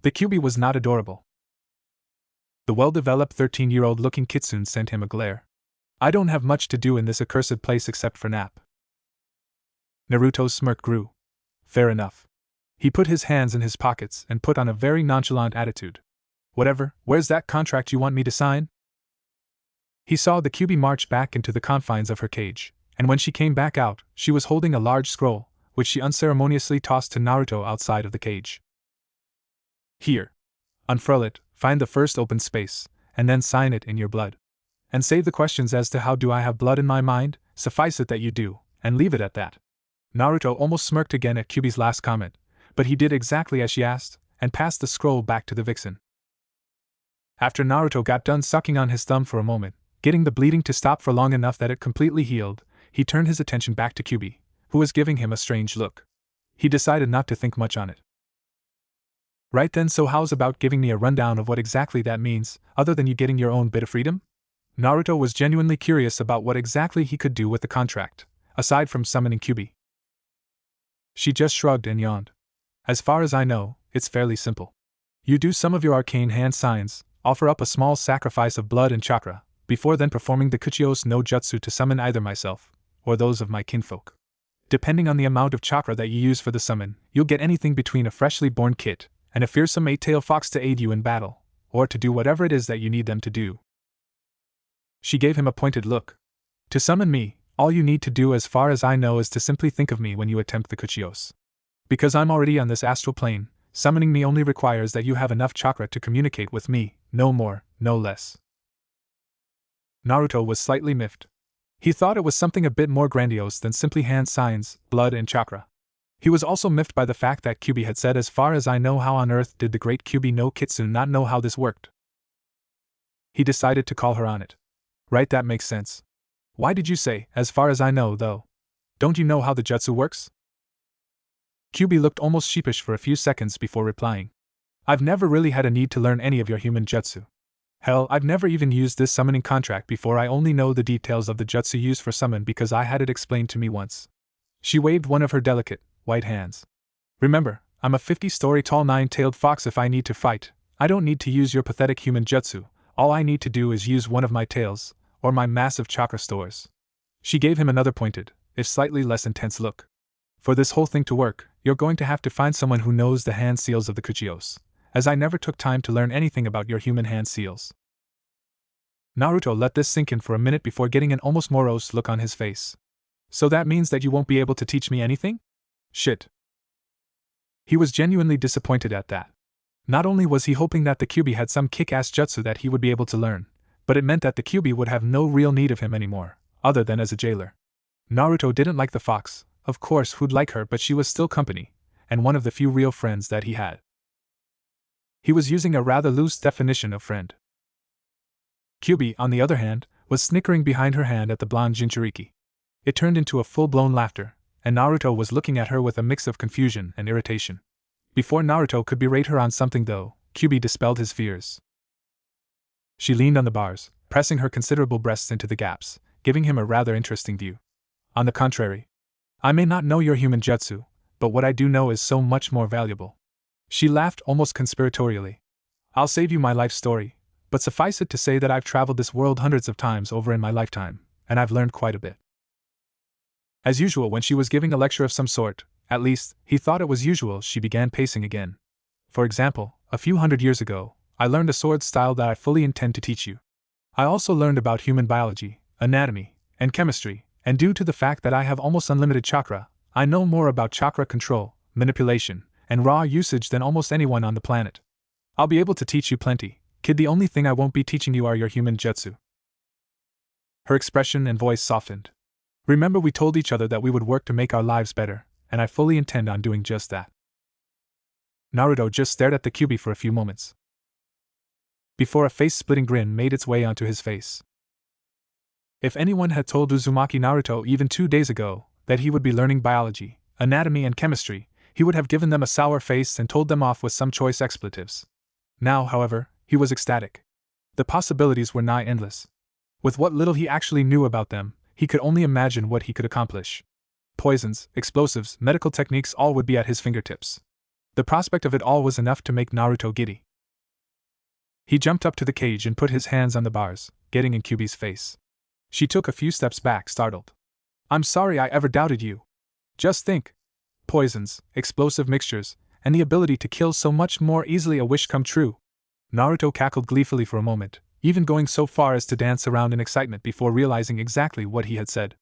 The QB was not adorable. The well-developed 13-year-old looking kitsune sent him a glare. I don't have much to do in this accursed place except for nap. Naruto's smirk grew. Fair enough. He put his hands in his pockets and put on a very nonchalant attitude. Whatever, where's that contract you want me to sign? He saw the QB march back into the confines of her cage, and when she came back out, she was holding a large scroll, which she unceremoniously tossed to Naruto outside of the cage. Here. Unfurl it, find the first open space, and then sign it in your blood. And save the questions as to how do I have blood in my mind, suffice it that you do, and leave it at that. Naruto almost smirked again at QB's last comment, but he did exactly as she asked, and passed the scroll back to the vixen. After Naruto got done sucking on his thumb for a moment, getting the bleeding to stop for long enough that it completely healed, he turned his attention back to QB, who was giving him a strange look. He decided not to think much on it. Right then, so how's about giving me a rundown of what exactly that means, other than you getting your own bit of freedom? Naruto was genuinely curious about what exactly he could do with the contract, aside from summoning QB. She just shrugged and yawned. As far as I know, it's fairly simple. You do some of your arcane hand signs, offer up a small sacrifice of blood and chakra, before then performing the Kuchios no Jutsu to summon either myself, or those of my kinfolk. Depending on the amount of chakra that you use for the summon, you'll get anything between a freshly born kid and a fearsome eight-tailed fox to aid you in battle, or to do whatever it is that you need them to do. She gave him a pointed look. To summon me, all you need to do as far as I know is to simply think of me when you attempt the Kuchios. Because I'm already on this astral plane, summoning me only requires that you have enough chakra to communicate with me, no more, no less. Naruto was slightly miffed. He thought it was something a bit more grandiose than simply hand signs, blood and chakra. He was also miffed by the fact that Kyubi had said, as far as I know, how on earth did the great Kyubi no Kitsune not know how this worked? He decided to call her on it. Right, that makes sense. Why did you say, as far as I know, though? Don't you know how the jutsu works? Kyubi looked almost sheepish for a few seconds before replying. I've never really had a need to learn any of your human jutsu. Hell, I've never even used this summoning contract before. I only know the details of the jutsu used for summon because I had it explained to me once. She waved one of her delicate, white hands. Remember, I'm a 50-story tall 9-tailed fox. If I need to fight, I don't need to use your pathetic human jutsu. All I need to do is use one of my tails, or my massive chakra stores. She gave him another pointed, if slightly less intense look. For this whole thing to work, you're going to have to find someone who knows the hand seals of the Kuchios, as I never took time to learn anything about your human hand seals. Naruto let this sink in for a minute before getting an almost morose look on his face. So that means that you won't be able to teach me anything? Shit. He was genuinely disappointed at that. Not only was he hoping that the Kyubi had some kick-ass jutsu that he would be able to learn, but it meant that the Kyubi would have no real need of him anymore, other than as a jailer. Naruto didn't like the fox, of course who'd like her, but she was still company, and one of the few real friends that he had. He was using a rather loose definition of friend. Kyubi, on the other hand, was snickering behind her hand at the blonde Jinchuriki. It turned into a full-blown laughter, and Naruto was looking at her with a mix of confusion and irritation. Before Naruto could berate her on something though, Kyubi dispelled his fears. She leaned on the bars, pressing her considerable breasts into the gaps, giving him a rather interesting view. On the contrary, I may not know your human jutsu, but what I do know is so much more valuable. She laughed almost conspiratorially. I'll save you my life story, but suffice it to say that I've traveled this world hundreds of times over in my lifetime, and I've learned quite a bit. As usual, when she was giving a lecture of some sort, at least, he thought it was usual, she began pacing again. For example, a few hundred years ago, I learned a sword style that I fully intend to teach you. I also learned about human biology, anatomy, and chemistry, and due to the fact that I have almost unlimited chakra, I know more about chakra control, manipulation, and raw usage than almost anyone on the planet. I'll be able to teach you plenty, kid. The only thing I won't be teaching you are your human jutsu. Her expression and voice softened. Remember, we told each other that we would work to make our lives better, and I fully intend on doing just that. Naruto just stared at the Kyubi for a few moments, before a face-splitting grin made its way onto his face. If anyone had told Uzumaki Naruto even 2 days ago that he would be learning biology, anatomy and chemistry, he would have given them a sour face and told them off with some choice expletives. Now, however, he was ecstatic. The possibilities were nigh endless. With what little he actually knew about them, he could only imagine what he could accomplish. Poisons, explosives, medical techniques, all would be at his fingertips. The prospect of it all was enough to make Naruto giddy. He jumped up to the cage and put his hands on the bars, getting in Kyubi's face. She took a few steps back, startled. I'm sorry I ever doubted you. Just think. Poisons, explosive mixtures, and the ability to kill so much more easily, a wish come true. Naruto cackled gleefully for a moment, even going so far as to dance around in excitement before realizing exactly what he had said.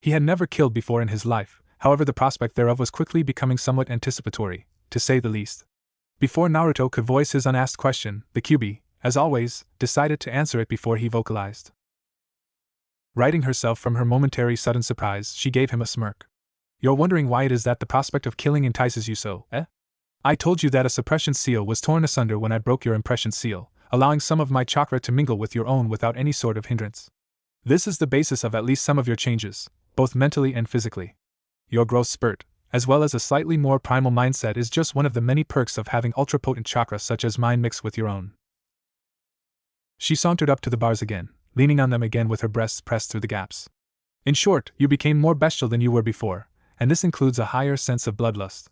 He had never killed before in his life, however the prospect thereof was quickly becoming somewhat anticipatory, to say the least. Before Naruto could voice his unasked question, the Kyubi, as always, decided to answer it before he vocalized. Righting herself from her momentary sudden surprise, she gave him a smirk. You're wondering why it is that the prospect of killing entices you so, eh? I told you that a suppression seal was torn asunder when I broke your impression seal, allowing some of my chakra to mingle with your own without any sort of hindrance. This is the basis of at least some of your changes, both mentally and physically. Your growth spurt, as well as a slightly more primal mindset, is just one of the many perks of having ultra-potent chakra such as mine mixed with your own. She sauntered up to the bars again, leaning on them again with her breasts pressed through the gaps. In short, you became more bestial than you were before, and this includes a higher sense of bloodlust.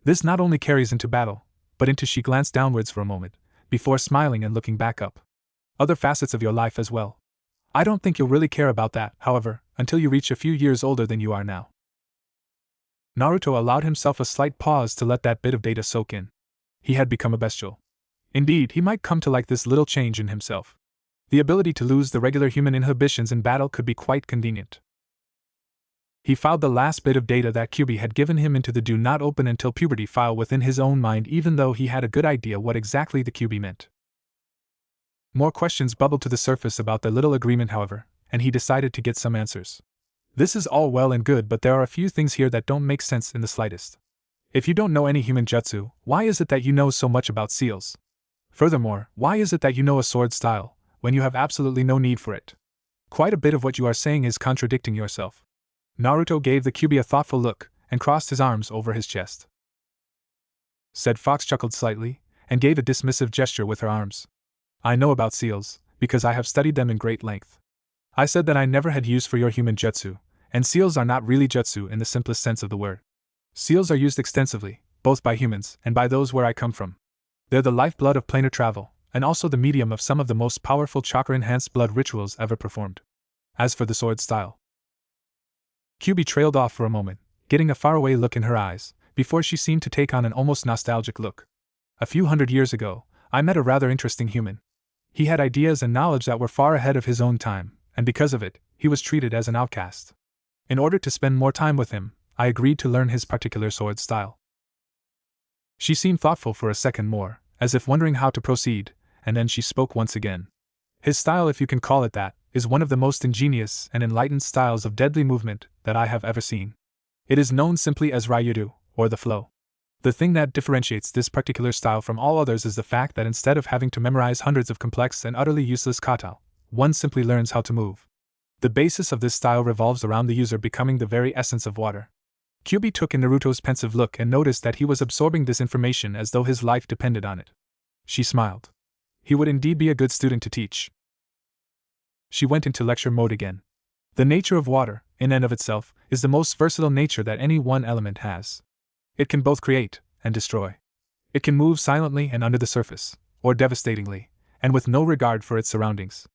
This not only carries into battle, but into— she glanced downwards for a moment, before smiling and looking back up. Other facets of your life as well. I don't think you'll really care about that, however, until you reach a few years older than you are now. Naruto allowed himself a slight pause to let that bit of data soak in. He had become a bestial. Indeed, he might come to like this little change in himself. The ability to lose the regular human inhibitions in battle could be quite convenient. He filed the last bit of data that Kyubi had given him into the do not open until puberty file within his own mind, even though he had a good idea what exactly the Kyubi meant. More questions bubbled to the surface about the little agreement, however, and he decided to get some answers. This is all well and good, but there are a few things here that don't make sense in the slightest. If you don't know any human jutsu, why is it that you know so much about seals? Furthermore, why is it that you know a sword style, when you have absolutely no need for it? Quite a bit of what you are saying is contradicting yourself. Naruto gave the Kyubi a thoughtful look, and crossed his arms over his chest. Said Fox chuckled slightly, and gave a dismissive gesture with her arms. I know about seals, because I have studied them in great length. I said that I never had use for your human jutsu, and seals are not really jutsu in the simplest sense of the word. Seals are used extensively, both by humans and by those where I come from. They're the lifeblood of planar travel, and also the medium of some of the most powerful chakra-enhanced blood rituals ever performed. As for the sword style, Kyubi trailed off for a moment, getting a faraway look in her eyes, before she seemed to take on an almost nostalgic look. A few hundred years ago, I met a rather interesting human. He had ideas and knowledge that were far ahead of his own time, and because of it, he was treated as an outcast. In order to spend more time with him, I agreed to learn his particular sword style. She seemed thoughtful for a second more, as if wondering how to proceed, and then she spoke once again. His style, if you can call it that, is one of the most ingenious and enlightened styles of deadly movement that I have ever seen. It is known simply as Ryudo, or the flow. The thing that differentiates this particular style from all others is the fact that instead of having to memorize hundreds of complex and utterly useless kata, one simply learns how to move. The basis of this style revolves around the user becoming the very essence of water. Kyubi took in Naruto's pensive look and noticed that he was absorbing this information as though his life depended on it. She smiled. He would indeed be a good student to teach. She went into lecture mode again. The nature of water, in and of itself, is the most versatile nature that any one element has. It can both create and destroy. It can move silently and under the surface, or devastatingly, and with no regard for its surroundings.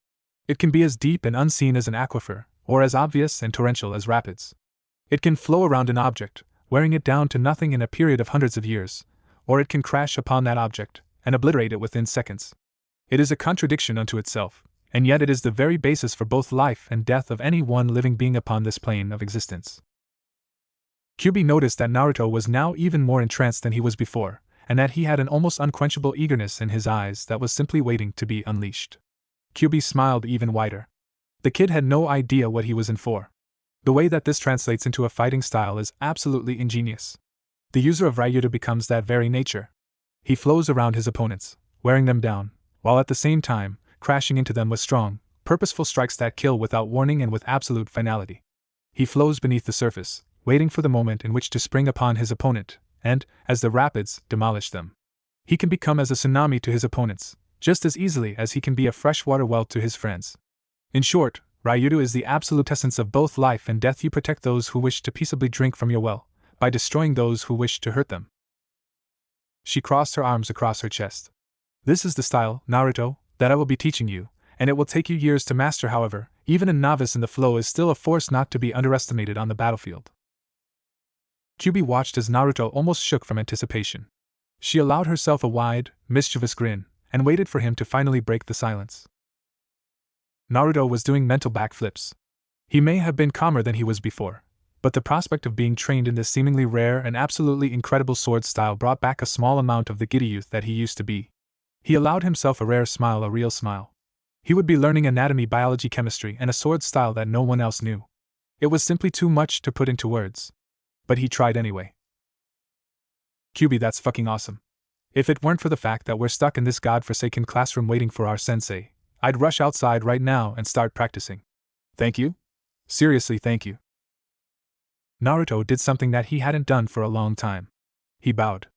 It can be as deep and unseen as an aquifer, or as obvious and torrential as rapids. It can flow around an object, wearing it down to nothing in a period of hundreds of years, or it can crash upon that object and obliterate it within seconds. It is a contradiction unto itself, and yet it is the very basis for both life and death of any one living being upon this plane of existence. Kyubi noticed that Naruto was now even more entranced than he was before, and that he had an almost unquenchable eagerness in his eyes that was simply waiting to be unleashed. Kyubi smiled even wider. The kid had no idea what he was in for. The way that this translates into a fighting style is absolutely ingenious. The user of Ryudo becomes that very nature. He flows around his opponents, wearing them down, while at the same time, crashing into them with strong, purposeful strikes that kill without warning and with absolute finality. He flows beneath the surface, waiting for the moment in which to spring upon his opponent, and, as the rapids, demolish them. He can become as a tsunami to his opponents, just as easily as he can be a freshwater well to his friends. In short, Ryudo is the absolute essence of both life and death. You protect those who wish to peaceably drink from your well, by destroying those who wish to hurt them. She crossed her arms across her chest. This is the style, Naruto, that I will be teaching you, and it will take you years to master. However, even a novice in the flow is still a force not to be underestimated on the battlefield. Kyubi watched as Naruto almost shook from anticipation. She allowed herself a wide, mischievous grin, and waited for him to finally break the silence. Naruto was doing mental backflips. He may have been calmer than he was before, but the prospect of being trained in this seemingly rare and absolutely incredible sword style brought back a small amount of the giddy youth that he used to be. He allowed himself a rare smile, a real smile. He would be learning anatomy, biology, chemistry, and a sword style that no one else knew. It was simply too much to put into words. But he tried anyway. Kyubi, that's fucking awesome. If it weren't for the fact that we're stuck in this godforsaken classroom waiting for our sensei, I'd rush outside right now and start practicing. Thank you? Seriously, thank you. Naruto did something that he hadn't done for a long time. He bowed.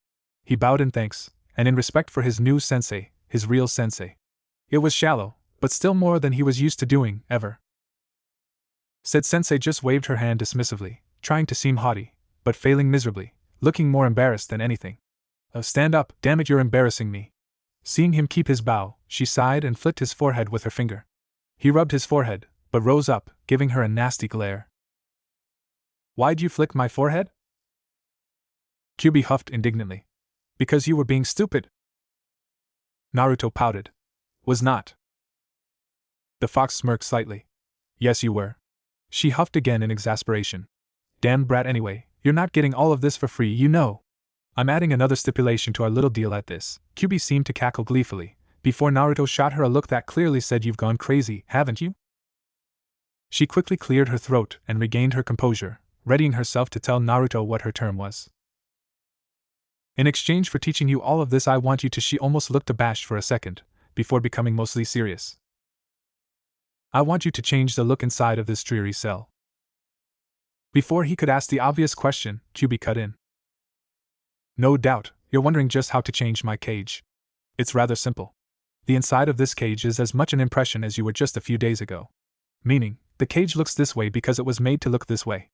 He bowed in thanks, and in respect for his new sensei, his real sensei. It was shallow, but still more than he was used to doing, ever. Said sensei just waved her hand dismissively, trying to seem haughty, but failing miserably, looking more embarrassed than anything. Oh, stand up, damn it, you're embarrassing me. Seeing him keep his bow, she sighed and flicked his forehead with her finger. He rubbed his forehead, but rose up, giving her a nasty glare. Why'd you flick my forehead? Kyubi huffed indignantly. Because you were being stupid. Naruto pouted. Was not. The fox smirked slightly. Yes, you were. She huffed again in exasperation. Damn brat anyway, you're not getting all of this for free, you know. I'm adding another stipulation to our little deal at this. Kyubi seemed to cackle gleefully, before Naruto shot her a look that clearly said you've gone crazy, haven't you? She quickly cleared her throat and regained her composure, readying herself to tell Naruto what her term was. In exchange for teaching you all of this, I want you to. She almost looked abashed for a second, before becoming mostly serious. I want you to change the look inside of this dreary cell. Before he could ask the obvious question, Kyubi cut in. No doubt, you're wondering just how to change my cage. It's rather simple. The inside of this cage is as much an impression as you were just a few days ago. Meaning, the cage looks this way because it was made to look this way.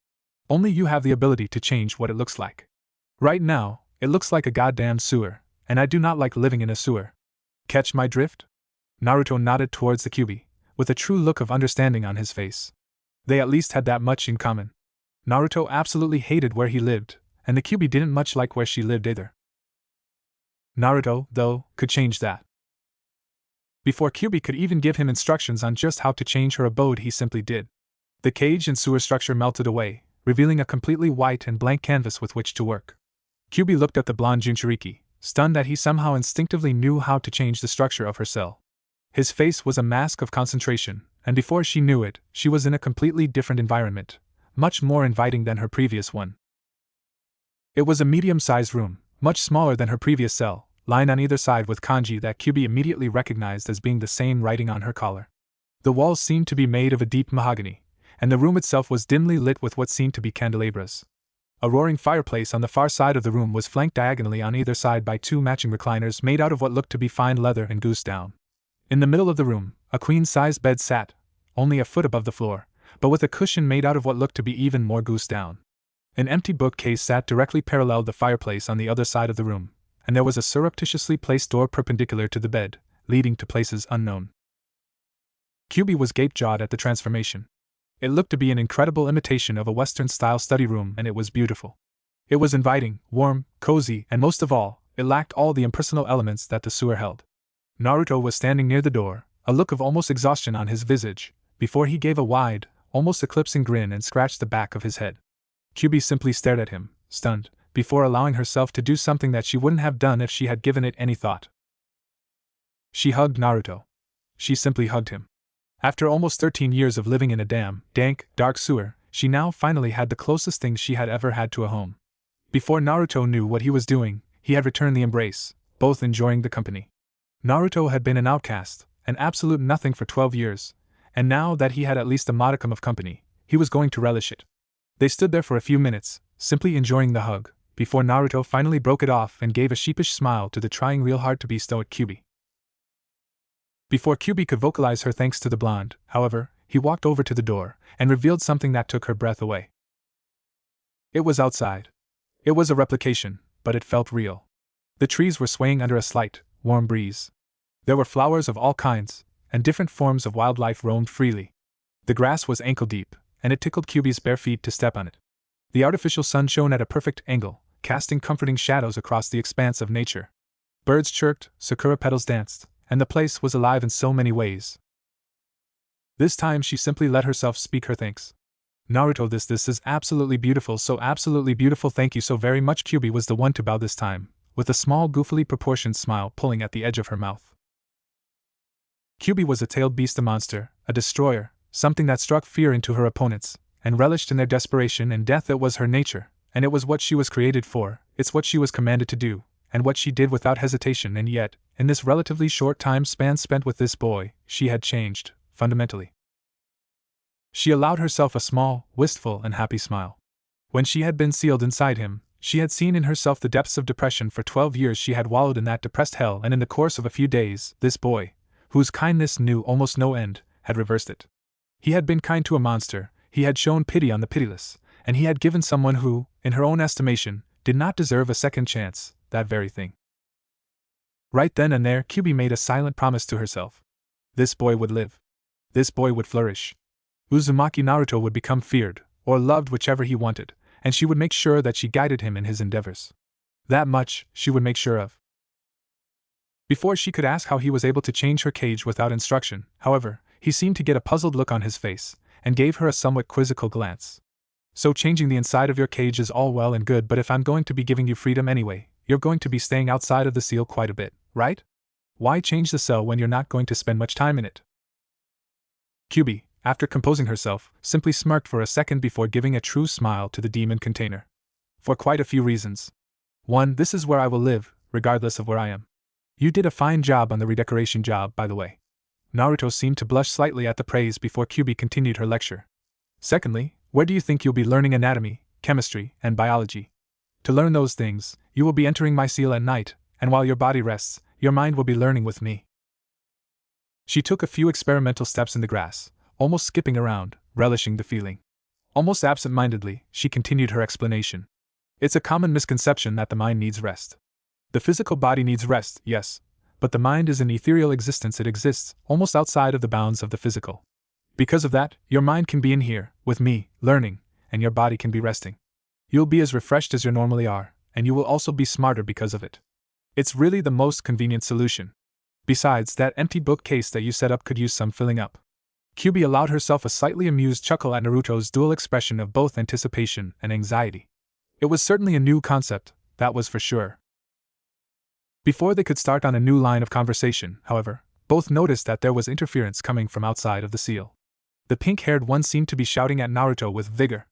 Only you have the ability to change what it looks like. Right now, it looks like a goddamn sewer, and I do not like living in a sewer. Catch my drift? Naruto nodded towards the Kyubi, with a true look of understanding on his face. They at least had that much in common. Naruto absolutely hated where he lived, and the Kyubi didn't much like where she lived either. Naruto, though, could change that. Before Kyubi could even give him instructions on just how to change her abode, he simply did. The cage and sewer structure melted away, revealing a completely white and blank canvas with which to work. Kyubi looked at the blonde Jinchuriki, stunned that he somehow instinctively knew how to change the structure of her cell. His face was a mask of concentration, and before she knew it, she was in a completely different environment, much more inviting than her previous one. It was a medium-sized room, much smaller than her previous cell, lined on either side with kanji that Kyubi immediately recognized as being the same writing on her collar. The walls seemed to be made of a deep mahogany, and the room itself was dimly lit with what seemed to be candelabras. A roaring fireplace on the far side of the room was flanked diagonally on either side by two matching recliners made out of what looked to be fine leather and goose down. In the middle of the room, a queen-sized bed sat, only a foot above the floor, but with a cushion made out of what looked to be even more goose down. An empty bookcase sat directly parallel the fireplace on the other side of the room, and there was a surreptitiously placed door perpendicular to the bed, leading to places unknown. Kyubi was gape-jawed at the transformation. It looked to be an incredible imitation of a Western-style study room, and it was beautiful. It was inviting, warm, cozy, and most of all, it lacked all the impersonal elements that the sewer held. Naruto was standing near the door, a look of almost exhaustion on his visage, before he gave a wide, almost eclipsing grin and scratched the back of his head. Kyubi simply stared at him, stunned, before allowing herself to do something that she wouldn't have done if she had given it any thought. She hugged Naruto. She simply hugged him. After almost 13 years of living in a damn, dank, dark sewer, she now finally had the closest thing she had ever had to a home. Before Naruto knew what he was doing, he had returned the embrace, both enjoying the company. Naruto had been an outcast, an absolute nothing for 12 years, and now that he had at least a modicum of company, he was going to relish it. They stood there for a few minutes, simply enjoying the hug, before Naruto finally broke it off and gave a sheepish smile to the trying real hard to be stoic Kyubi. Before Kyubi could vocalize her thanks to the blonde, however, he walked over to the door and revealed something that took her breath away. It was outside. It was a replication, but it felt real. The trees were swaying under a slight, warm breeze. There were flowers of all kinds, and different forms of wildlife roamed freely. The grass was ankle-deep, and it tickled Kyubi's bare feet to step on it. The artificial sun shone at a perfect angle, casting comforting shadows across the expanse of nature. Birds chirped, sakura petals danced, and the place was alive in so many ways. This time she simply let herself speak her thanks. Naruto, this is absolutely beautiful, so absolutely beautiful, thank you so very much. Kyubi was the one to bow this time, with a small goofily proportioned smile pulling at the edge of her mouth. Kyubi was a tailed beast, a monster, a destroyer, something that struck fear into her opponents, and relished in their desperation and death. It was her nature, and it was what she was created for, it's what she was commanded to do, and what she did without hesitation. And yet, in this relatively short time span spent with this boy, she had changed, fundamentally. She allowed herself a small, wistful, and happy smile. When she had been sealed inside him, she had seen in herself the depths of depression. For 12 years she had wallowed in that depressed hell, and in the course of a few days, this boy, whose kindness knew almost no end, had reversed it. He had been kind to a monster, he had shown pity on the pitiless, and he had given someone who, in her own estimation, did not deserve a second chance, that very thing. Right then and there, Kyubi made a silent promise to herself. This boy would live. This boy would flourish. Uzumaki Naruto would become feared, or loved, whichever he wanted, and she would make sure that she guided him in his endeavors. That much she would make sure of. Before she could ask how he was able to change her cage without instruction, however, He seemed to get a puzzled look on his face, and gave her a somewhat quizzical glance. So changing the inside of your cage is all well and good, but if I'm going to be giving you freedom anyway, you're going to be staying outside of the seal quite a bit, right? Why change the cell when you're not going to spend much time in it? QB, after composing herself, simply smirked for a second before giving a true smile to the demon container. For quite a few reasons. 1. This is where I will live, regardless of where I am. You did a fine job on the redecoration job, by the way. Naruto seemed to blush slightly at the praise before QB continued her lecture. Secondly, where do you think you'll be learning anatomy, chemistry, and biology? To learn those things, you will be entering my seal at night, and while your body rests, your mind will be learning with me. She took a few experimental steps in the grass, almost skipping around, relishing the feeling. Almost absent-mindedly, she continued her explanation. It's a common misconception that the mind needs rest. The physical body needs rest, yes, but the mind is an ethereal existence. It exists almost outside of the bounds of the physical. Because of that, your mind can be in here, with me, learning, and your body can be resting. You'll be as refreshed as you normally are, and you will also be smarter because of it. It's really the most convenient solution. Besides, that empty bookcase that you set up could use some filling up. QB allowed herself a slightly amused chuckle at Naruto's dual expression of both anticipation and anxiety. It was certainly a new concept, that was for sure. Before they could start on a new line of conversation, however, both noticed that there was interference coming from outside of the seal. The pink-haired one seemed to be shouting at Naruto with vigor.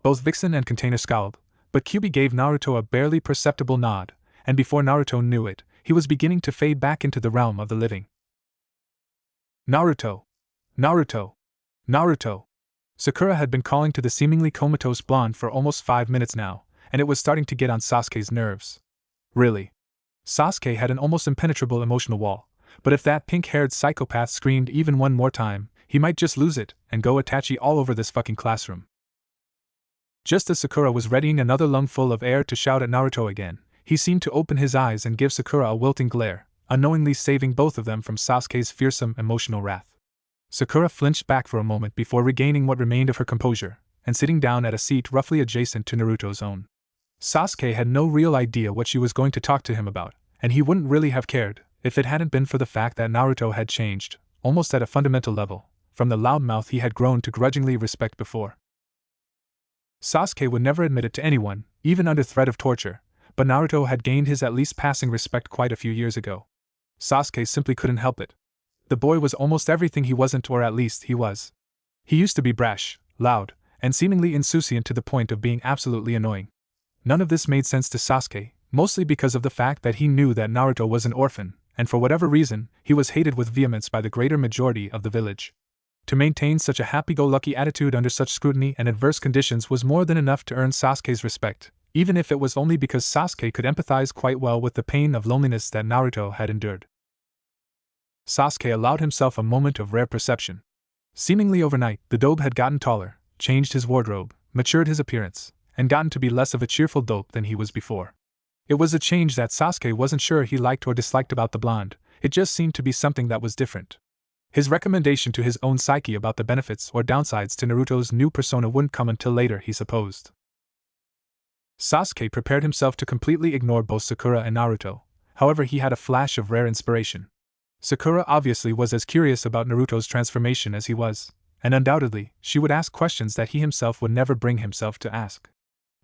Both Vixen and Container scowled, but QB gave Naruto a barely perceptible nod, and before Naruto knew it, he was beginning to fade back into the realm of the living. Naruto! Naruto! Naruto! Sakura had been calling to the seemingly comatose blonde for almost 5 minutes now, and it was starting to get on Sasuke's nerves. Really. Sasuke had an almost impenetrable emotional wall, but if that pink-haired psychopath screamed even one more time, he might just lose it and go Itachi all over this fucking classroom. Just as Sakura was readying another lungful of air to shout at Naruto again, he seemed to open his eyes and give Sakura a wilting glare, unknowingly saving both of them from Sasuke's fearsome emotional wrath. Sakura flinched back for a moment before regaining what remained of her composure, and sitting down at a seat roughly adjacent to Naruto's own. Sasuke had no real idea what she was going to talk to him about, and he wouldn't really have cared if it hadn't been for the fact that Naruto had changed, almost at a fundamental level, from the loudmouth he had grown to grudgingly respect before. Sasuke would never admit it to anyone, even under threat of torture, but Naruto had gained his at least passing respect quite a few years ago. Sasuke simply couldn't help it. The boy was almost everything he wasn't, or at least he was. He used to be brash, loud, and seemingly insouciant to the point of being absolutely annoying. None of this made sense to Sasuke, mostly because of the fact that he knew that Naruto was an orphan, and for whatever reason, he was hated with vehemence by the greater majority of the village. To maintain such a happy-go-lucky attitude under such scrutiny and adverse conditions was more than enough to earn Sasuke's respect, even if it was only because Sasuke could empathize quite well with the pain of loneliness that Naruto had endured. Sasuke allowed himself a moment of rare perception. Seemingly overnight, the dope had gotten taller, changed his wardrobe, matured his appearance, and gotten to be less of a cheerful dope than he was before. It was a change that Sasuke wasn't sure he liked or disliked about the blonde, it just seemed to be something that was different. His recommendation to his own psyche about the benefits or downsides to Naruto's new persona wouldn't come until later, he supposed. Sasuke prepared himself to completely ignore both Sakura and Naruto, however he had a flash of rare inspiration. Sakura obviously was as curious about Naruto's transformation as he was, and undoubtedly, she would ask questions that he himself would never bring himself to ask.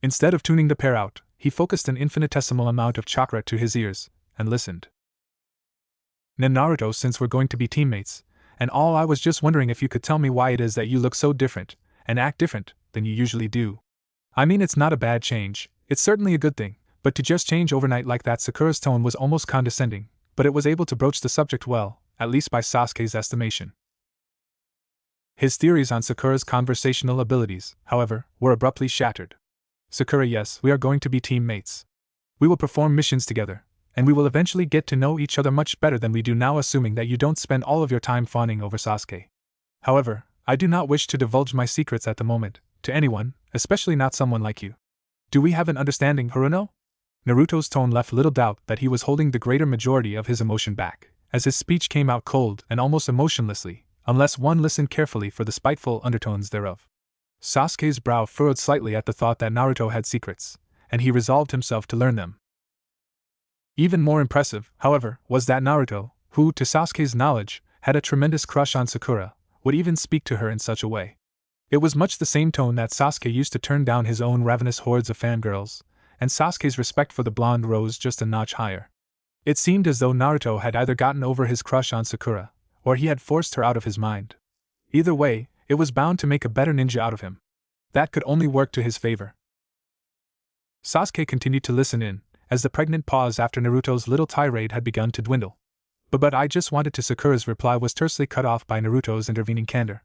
Instead of tuning the pair out, he focused an infinitesimal amount of chakra to his ears, and listened. Naruto, since we're going to be teammates, and all, I was just wondering if you could tell me why it is that you look so different, and act different, than you usually do. I mean, it's not a bad change, it's certainly a good thing, but to just change overnight like that. Sakura's tone was almost condescending, but it was able to broach the subject well, at least by Sasuke's estimation. His theories on Sakura's conversational abilities, however, were abruptly shattered. Sakura, yes, we are going to be teammates. We will perform missions together, and we will eventually get to know each other much better than we do now, assuming that you don't spend all of your time fawning over Sasuke. However, I do not wish to divulge my secrets at the moment, to anyone, especially not someone like you. Do we have an understanding, Haruno? Naruto's tone left little doubt that he was holding the greater majority of his emotion back, as his speech came out cold and almost emotionlessly, unless one listened carefully for the spiteful undertones thereof. Sasuke's brow furrowed slightly at the thought that Naruto had secrets, and he resolved himself to learn them. Even more impressive, however, was that Naruto, who, to Sasuke's knowledge, had a tremendous crush on Sakura, would even speak to her in such a way. It was much the same tone that Sasuke used to turn down his own ravenous hordes of fangirls, and Sasuke's respect for the blonde rose just a notch higher. It seemed as though Naruto had either gotten over his crush on Sakura, or he had forced her out of his mind. Either way, it was bound to make a better ninja out of him. That could only work to his favor. Sasuke continued to listen in, as the pregnant pause after Naruto's little tirade had begun to dwindle. But I just wanted to. Sakura's reply was tersely cut off by Naruto's intervening candor.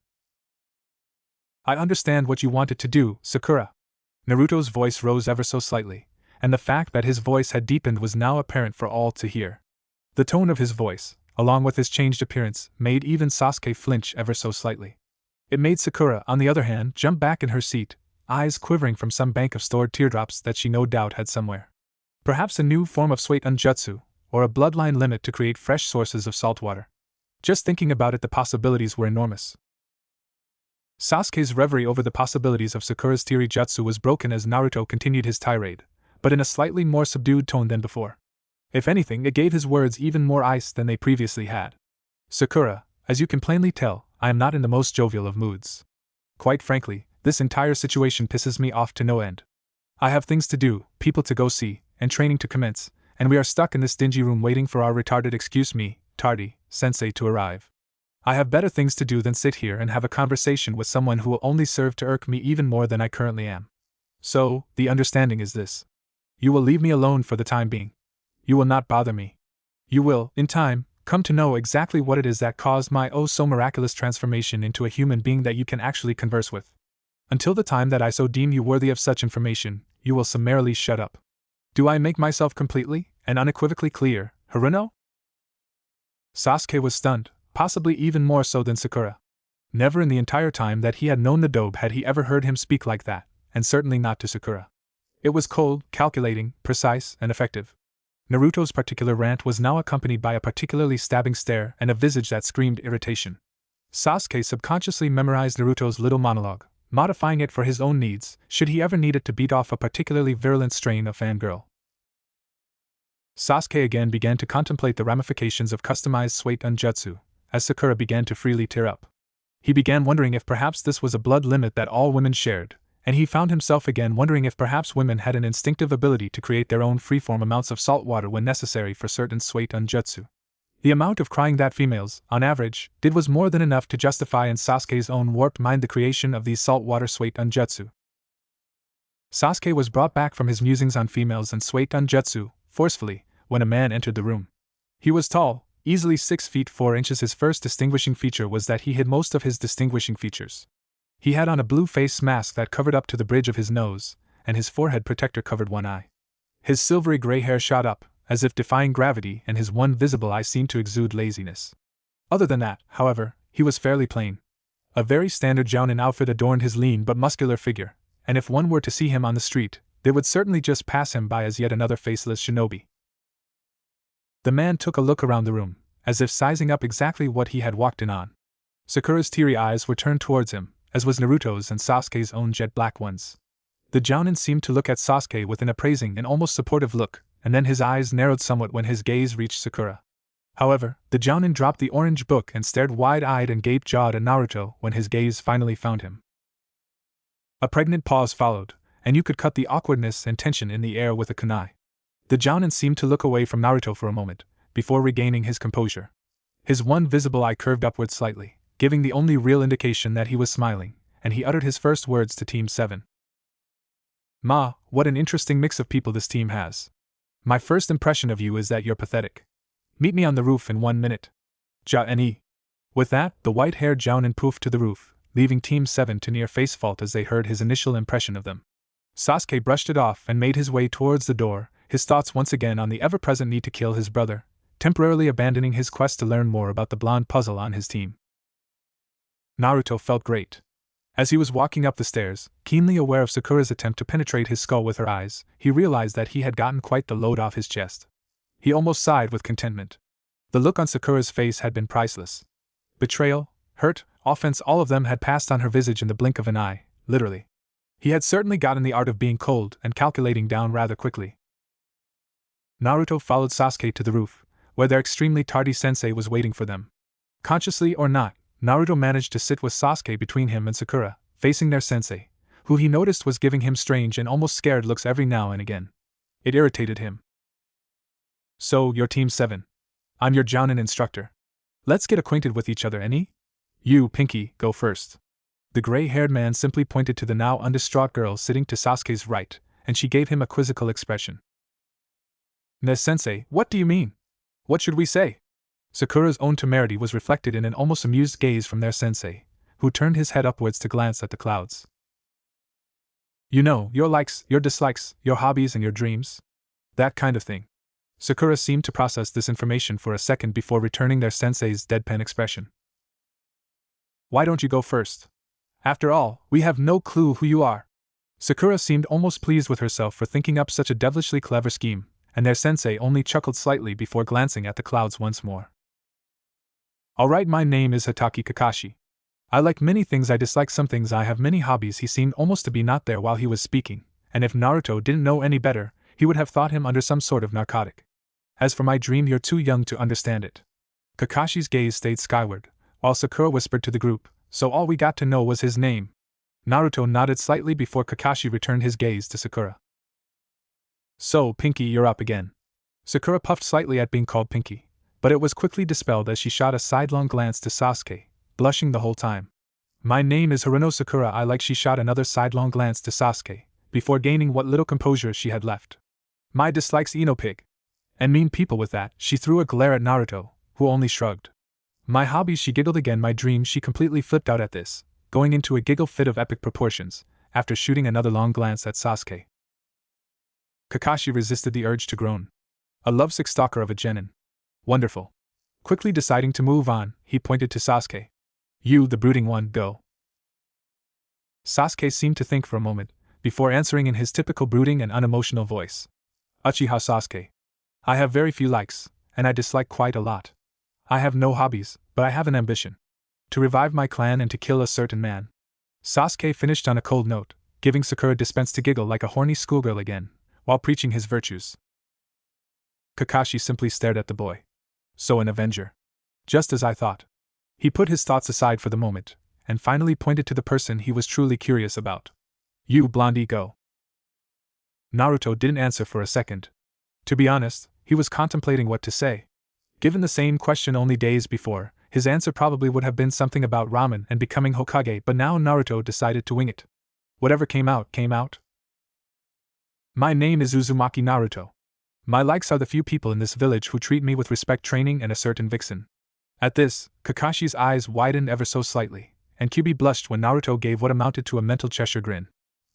I understand what you wanted to do, Sakura. Naruto's voice rose ever so slightly, and the fact that his voice had deepened was now apparent for all to hear. The tone of his voice, along with his changed appearance, made even Sasuke flinch ever so slightly. It made Sakura, on the other hand, jump back in her seat, eyes quivering from some bank of stored teardrops that she no doubt had somewhere. Perhaps a new form of Suitonjutsu, or a bloodline limit to create fresh sources of salt water. Just thinking about it, the possibilities were enormous. Sasuke's reverie over the possibilities of Sakura's Teary Jutsu was broken as Naruto continued his tirade, but in a slightly more subdued tone than before. If anything, it gave his words even more ice than they previously had. Sakura, as you can plainly tell, I am not in the most jovial of moods. Quite frankly, this entire situation pisses me off to no end. I have things to do, people to go see, and training to commence, and we are stuck in this dingy room waiting for our retarded tardy, sensei to arrive. I have better things to do than sit here and have a conversation with someone who will only serve to irk me even more than I currently am. So, the understanding is this. You will leave me alone for the time being. You will not bother me. You will, in time, come to know exactly what it is that caused my oh so miraculous transformation into a human being that you can actually converse with. Until the time that I so deem you worthy of such information, you will summarily shut up. Do I make myself completely and unequivocally clear, Haruno? Sasuke was stunned, possibly even more so than Sakura. Never in the entire time that he had known Nadobe had he ever heard him speak like that, and certainly not to Sakura. It was cold, calculating, precise, and effective. Naruto's particular rant was now accompanied by a particularly stabbing stare and a visage that screamed irritation. Sasuke subconsciously memorized Naruto's little monologue, modifying it for his own needs, should he ever need it to beat off a particularly virulent strain of fangirl. Sasuke again began to contemplate the ramifications of customized Suitonjutsu, as Sakura began to freely tear up. He began wondering if perhaps this was a blood limit that all women shared, and he found himself again wondering if perhaps women had an instinctive ability to create their own freeform amounts of salt water when necessary for certain Suitonjutsu. The amount of crying that females, on average, did was more than enough to justify in Sasuke's own warped mind the creation of these saltwater Suitonjutsu. Sasuke was brought back from his musings on females and Suitonjutsu, forcefully, when a man entered the room. He was tall, easily 6 feet 4 inches. His first distinguishing feature was that he hid most of his distinguishing features. He had on a blue face mask that covered up to the bridge of his nose, and his forehead protector covered one eye. His silvery gray hair shot up, as if defying gravity, and his one visible eye seemed to exude laziness. Other than that, however, he was fairly plain. A very standard jounin outfit adorned his lean but muscular figure, and if one were to see him on the street, they would certainly just pass him by as yet another faceless shinobi. The man took a look around the room, as if sizing up exactly what he had walked in on. Sakura's teary eyes were turned towards him, as was Naruto's and Sasuke's own jet black ones. The jounin seemed to look at Sasuke with an appraising and almost supportive look, and then his eyes narrowed somewhat when his gaze reached Sakura. However, the jounin dropped the orange book and stared wide-eyed and gape-jawed at Naruto when his gaze finally found him. A pregnant pause followed, and you could cut the awkwardness and tension in the air with a kunai. The jounin seemed to look away from Naruto for a moment, before regaining his composure. His one visible eye curved upward slightly, giving the only real indication that he was smiling, and he uttered his first words to Team 7. Ma, what an interesting mix of people this team has. My first impression of you is that you're pathetic. Meet me on the roof in 1 minute. Ja-ni. With that, the white-haired jounin poofed to the roof, leaving Team 7 to near face fault as they heard his initial impression of them. Sasuke brushed it off and made his way towards the door, his thoughts once again on the ever-present need to kill his brother, temporarily abandoning his quest to learn more about the blonde puzzle on his team. Naruto felt great. As he was walking up the stairs, keenly aware of Sakura's attempt to penetrate his skull with her eyes, he realized that he had gotten quite the load off his chest. He almost sighed with contentment. The look on Sakura's face had been priceless. Betrayal, hurt, offense, all of them had passed on her visage in the blink of an eye, literally. He had certainly gotten the art of being cold and calculating down rather quickly. Naruto followed Sasuke to the roof, where their extremely tardy sensei was waiting for them. Consciously or not, Naruto managed to sit with Sasuke between him and Sakura, facing their sensei, who he noticed was giving him strange and almost scared looks every now and again. It irritated him. So, you're Team 7. I'm your Jounin instructor. Let's get acquainted with each other, any? You, Pinky, go first. The gray-haired man simply pointed to the now undistraught girl sitting to Sasuke's right, and she gave him a quizzical expression. Ne-sensei, what do you mean? What should we say? Sakura's own temerity was reflected in an almost amused gaze from their sensei, who turned his head upwards to glance at the clouds. You know, your likes, your dislikes, your hobbies and your dreams? That kind of thing. Sakura seemed to process this information for a second before returning their sensei's deadpan expression. Why don't you go first? After all, we have no clue who you are. Sakura seemed almost pleased with herself for thinking up such a devilishly clever scheme, and their sensei only chuckled slightly before glancing at the clouds once more. Alright, my name is Hatake Kakashi. I like many things, I dislike some things, I have many hobbies. He seemed almost to be not there while he was speaking, and if Naruto didn't know any better, he would have thought him under some sort of narcotic. As for my dream, you're too young to understand it. Kakashi's gaze stayed skyward, while Sakura whispered to the group, so all we got to know was his name. Naruto nodded slightly before Kakashi returned his gaze to Sakura. So, Pinky, you're up again. Sakura puffed slightly at being called Pinky, but it was quickly dispelled as she shot a sidelong glance to Sasuke, blushing the whole time. My name is Haruno Sakura. I like. She shot another sidelong glance to Sasuke, before gaining what little composure she had left. My dislikes Ino Pig. And mean people. With that, she threw a glare at Naruto, who only shrugged. My hobbies, she giggled again. My dreams, she completely flipped out at this, going into a giggle fit of epic proportions, after shooting another long glance at Sasuke. Kakashi resisted the urge to groan. A lovesick stalker of a genin. Wonderful. Quickly deciding to move on, he pointed to Sasuke. You, the brooding one, go. Sasuke seemed to think for a moment, before answering in his typical brooding and unemotional voice. Uchiha Sasuke. I have very few likes, and I dislike quite a lot. I have no hobbies, but I have an ambition. To revive my clan and to kill a certain man. Sasuke finished on a cold note, giving Sakura dispense to giggle like a horny schoolgirl again, while preaching his virtues. Kakashi simply stared at the boy. So an Avenger. Just as I thought. He put his thoughts aside for the moment, and finally pointed to the person he was truly curious about. You, Blondie, go. Naruto didn't answer for a second. To be honest, he was contemplating what to say. Given the same question only days before, his answer probably would have been something about ramen and becoming Hokage, but now Naruto decided to wing it. Whatever came out, came out. My name is Uzumaki Naruto. My likes are the few people in this village who treat me with respect, training, and a certain vixen. At this, Kakashi's eyes widened ever so slightly, and Kyuubi blushed when Naruto gave what amounted to a mental Cheshire grin.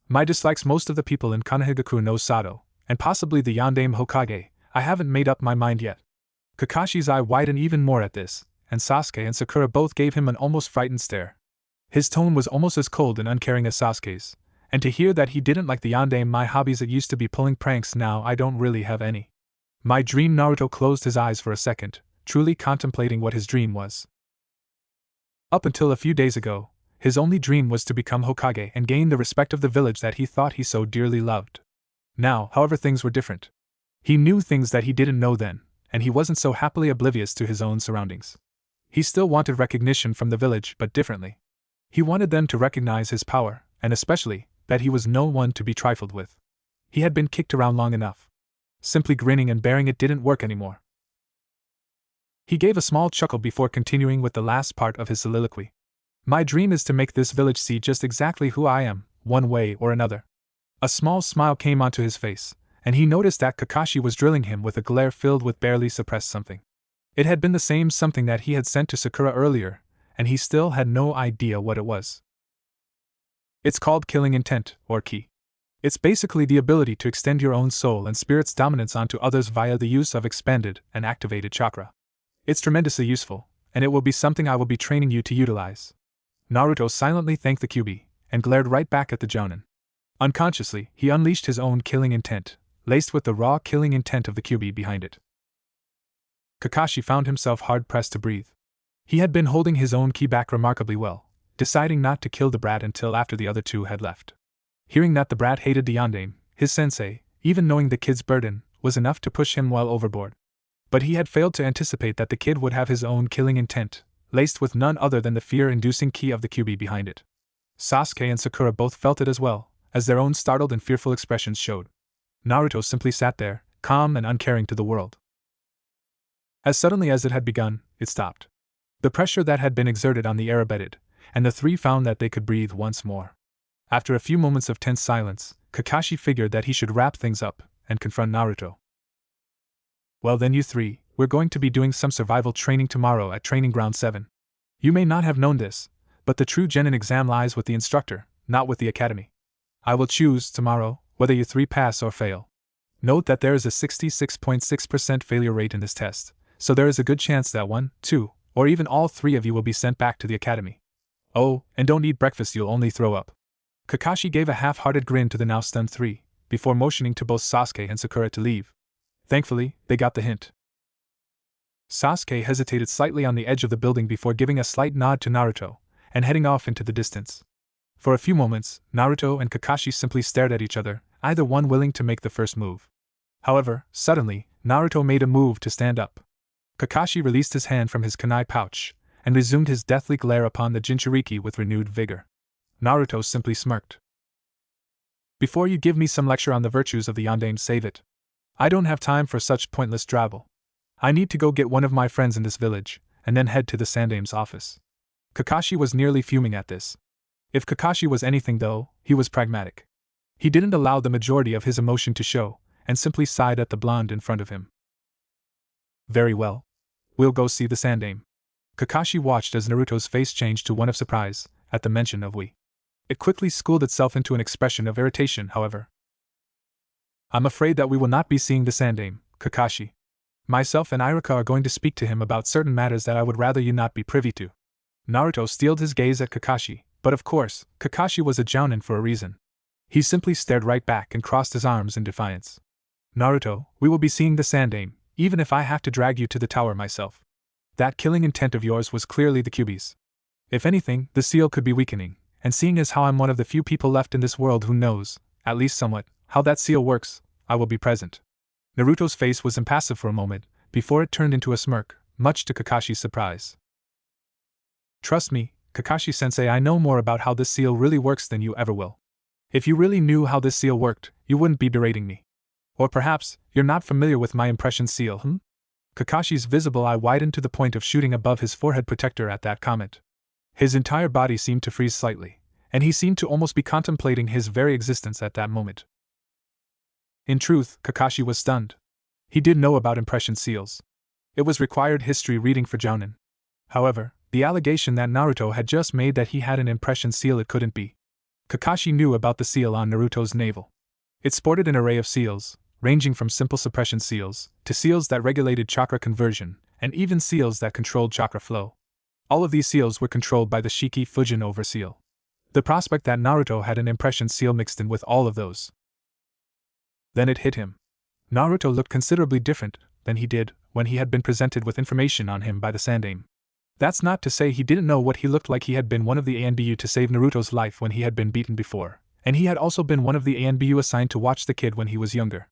My dislikes most of the people in Konohagaku no Sado, and possibly the Yondaime Hokage. I haven't made up my mind yet. Kakashi's eye widened even more at this, and Sasuke and Sakura both gave him an almost frightened stare. His tone was almost as cold and uncaring as Sasuke's, and to hear that he didn't like the Yondaime. My hobbies, it used to be pulling pranks, now I don't really have any. My dream. Naruto closed his eyes for a second, truly contemplating what his dream was. Up until a few days ago, his only dream was to become Hokage and gain the respect of the village that he thought he so dearly loved. Now, however, things were different. He knew things that he didn't know then, and he wasn't so happily oblivious to his own surroundings. He still wanted recognition from the village, but differently. He wanted them to recognize his power, and especially, that he was no one to be trifled with. He had been kicked around long enough. Simply grinning and bearing it didn't work anymore. He gave a small chuckle before continuing with the last part of his soliloquy. My dream is to make this village see just exactly who I am, one way or another. A small smile came onto his face, and he noticed that Kakashi was drilling him with a glare filled with barely suppressed something. It had been the same something that he had sent to Sakura earlier, and he still had no idea what it was. It's called killing intent, or ki. It's basically the ability to extend your own soul and spirit's dominance onto others via the use of expanded and activated chakra. It's tremendously useful, and it will be something I will be training you to utilize. Naruto silently thanked the Kyuubi, and glared right back at the Jounin. Unconsciously, he unleashed his own killing intent, laced with the raw killing intent of the Kyuubi behind it. Kakashi found himself hard-pressed to breathe. He had been holding his own ki back remarkably well, deciding not to kill the brat until after the other two had left. Hearing that the brat hated the Yondaime, his sensei, even knowing the kid's burden, was enough to push him well overboard. But he had failed to anticipate that the kid would have his own killing intent, laced with none other than the fear-inducing key of the QB behind it. Sasuke and Sakura both felt it as well, as their own startled and fearful expressions showed. Naruto simply sat there, calm and uncaring to the world. As suddenly as it had begun, it stopped. The pressure that had been exerted on the air abated, and the three found that they could breathe once more. After a few moments of tense silence, Kakashi figured that he should wrap things up and confront Naruto. Well then, you three, we're going to be doing some survival training tomorrow at Training Ground 7. You may not have known this, but the true genin exam lies with the instructor, not with the academy. I will choose, tomorrow, whether you three pass or fail. Note that there is a 66.6% failure rate in this test, so there is a good chance that 1, 2, or even all 3 of you will be sent back to the academy. Oh, and don't eat breakfast, you'll only throw up. Kakashi gave a half-hearted grin to the now stunned 3, before motioning to both Sasuke and Sakura to leave. Thankfully, they got the hint. Sasuke hesitated slightly on the edge of the building before giving a slight nod to Naruto, and heading off into the distance. For a few moments, Naruto and Kakashi simply stared at each other, either one willing to make the first move. However, suddenly, Naruto made a move to stand up. Kakashi released his hand from his kunai pouch, and resumed his deathly glare upon the Jinchuriki with renewed vigor. Naruto simply smirked. Before you give me some lecture on the virtues of the yondaime, save it. I don't have time for such pointless drabble. I need to go get one of my friends in this village, and then head to the Sandaime's office. Kakashi was nearly fuming at this. If Kakashi was anything though, he was pragmatic. He didn't allow the majority of his emotion to show, and simply sighed at the blonde in front of him. Very well. We'll go see the Sandaime. Kakashi watched as Naruto's face changed to one of surprise, at the mention of we. It quickly schooled itself into an expression of irritation, however. I'm afraid that we will not be seeing the Sandaime, Kakashi. Myself and Iruka are going to speak to him about certain matters that I would rather you not be privy to. Naruto steeled his gaze at Kakashi, but of course, Kakashi was a jounin for a reason. He simply stared right back and crossed his arms in defiance. Naruto, we will be seeing the Sandaime, even if I have to drag you to the tower myself. That killing intent of yours was clearly the QB's. If anything, the seal could be weakening, and seeing as how I'm one of the few people left in this world who knows, at least somewhat, how that seal works, I will be present. Naruto's face was impassive for a moment, before it turned into a smirk, much to Kakashi's surprise. Trust me, Kakashi-sensei, I know more about how this seal really works than you ever will. If you really knew how this seal worked, you wouldn't be berating me. Or perhaps, you're not familiar with my impression seal, Kakashi's visible eye widened to the point of shooting above his forehead protector at that comment. His entire body seemed to freeze slightly, and he seemed to almost be contemplating his very existence at that moment. In truth, Kakashi was stunned. He did know about impression seals. It was required history reading for jounin. However, the allegation that Naruto had just made that he had an impression seal, it couldn't be. Kakashi knew about the seal on Naruto's navel. It sported an array of seals, ranging from simple suppression seals, to seals that regulated chakra conversion, and even seals that controlled chakra flow. All of these seals were controlled by the Shiki Fujin over seal. The prospect that Naruto had an impression seal mixed in with all of those. Then it hit him. Naruto looked considerably different than he did when he had been presented with information on him by the Sandaime. That's not to say he didn't know what he looked like. He had been one of the ANBU to save Naruto's life when he had been beaten before, and he had also been one of the ANBU assigned to watch the kid when he was younger.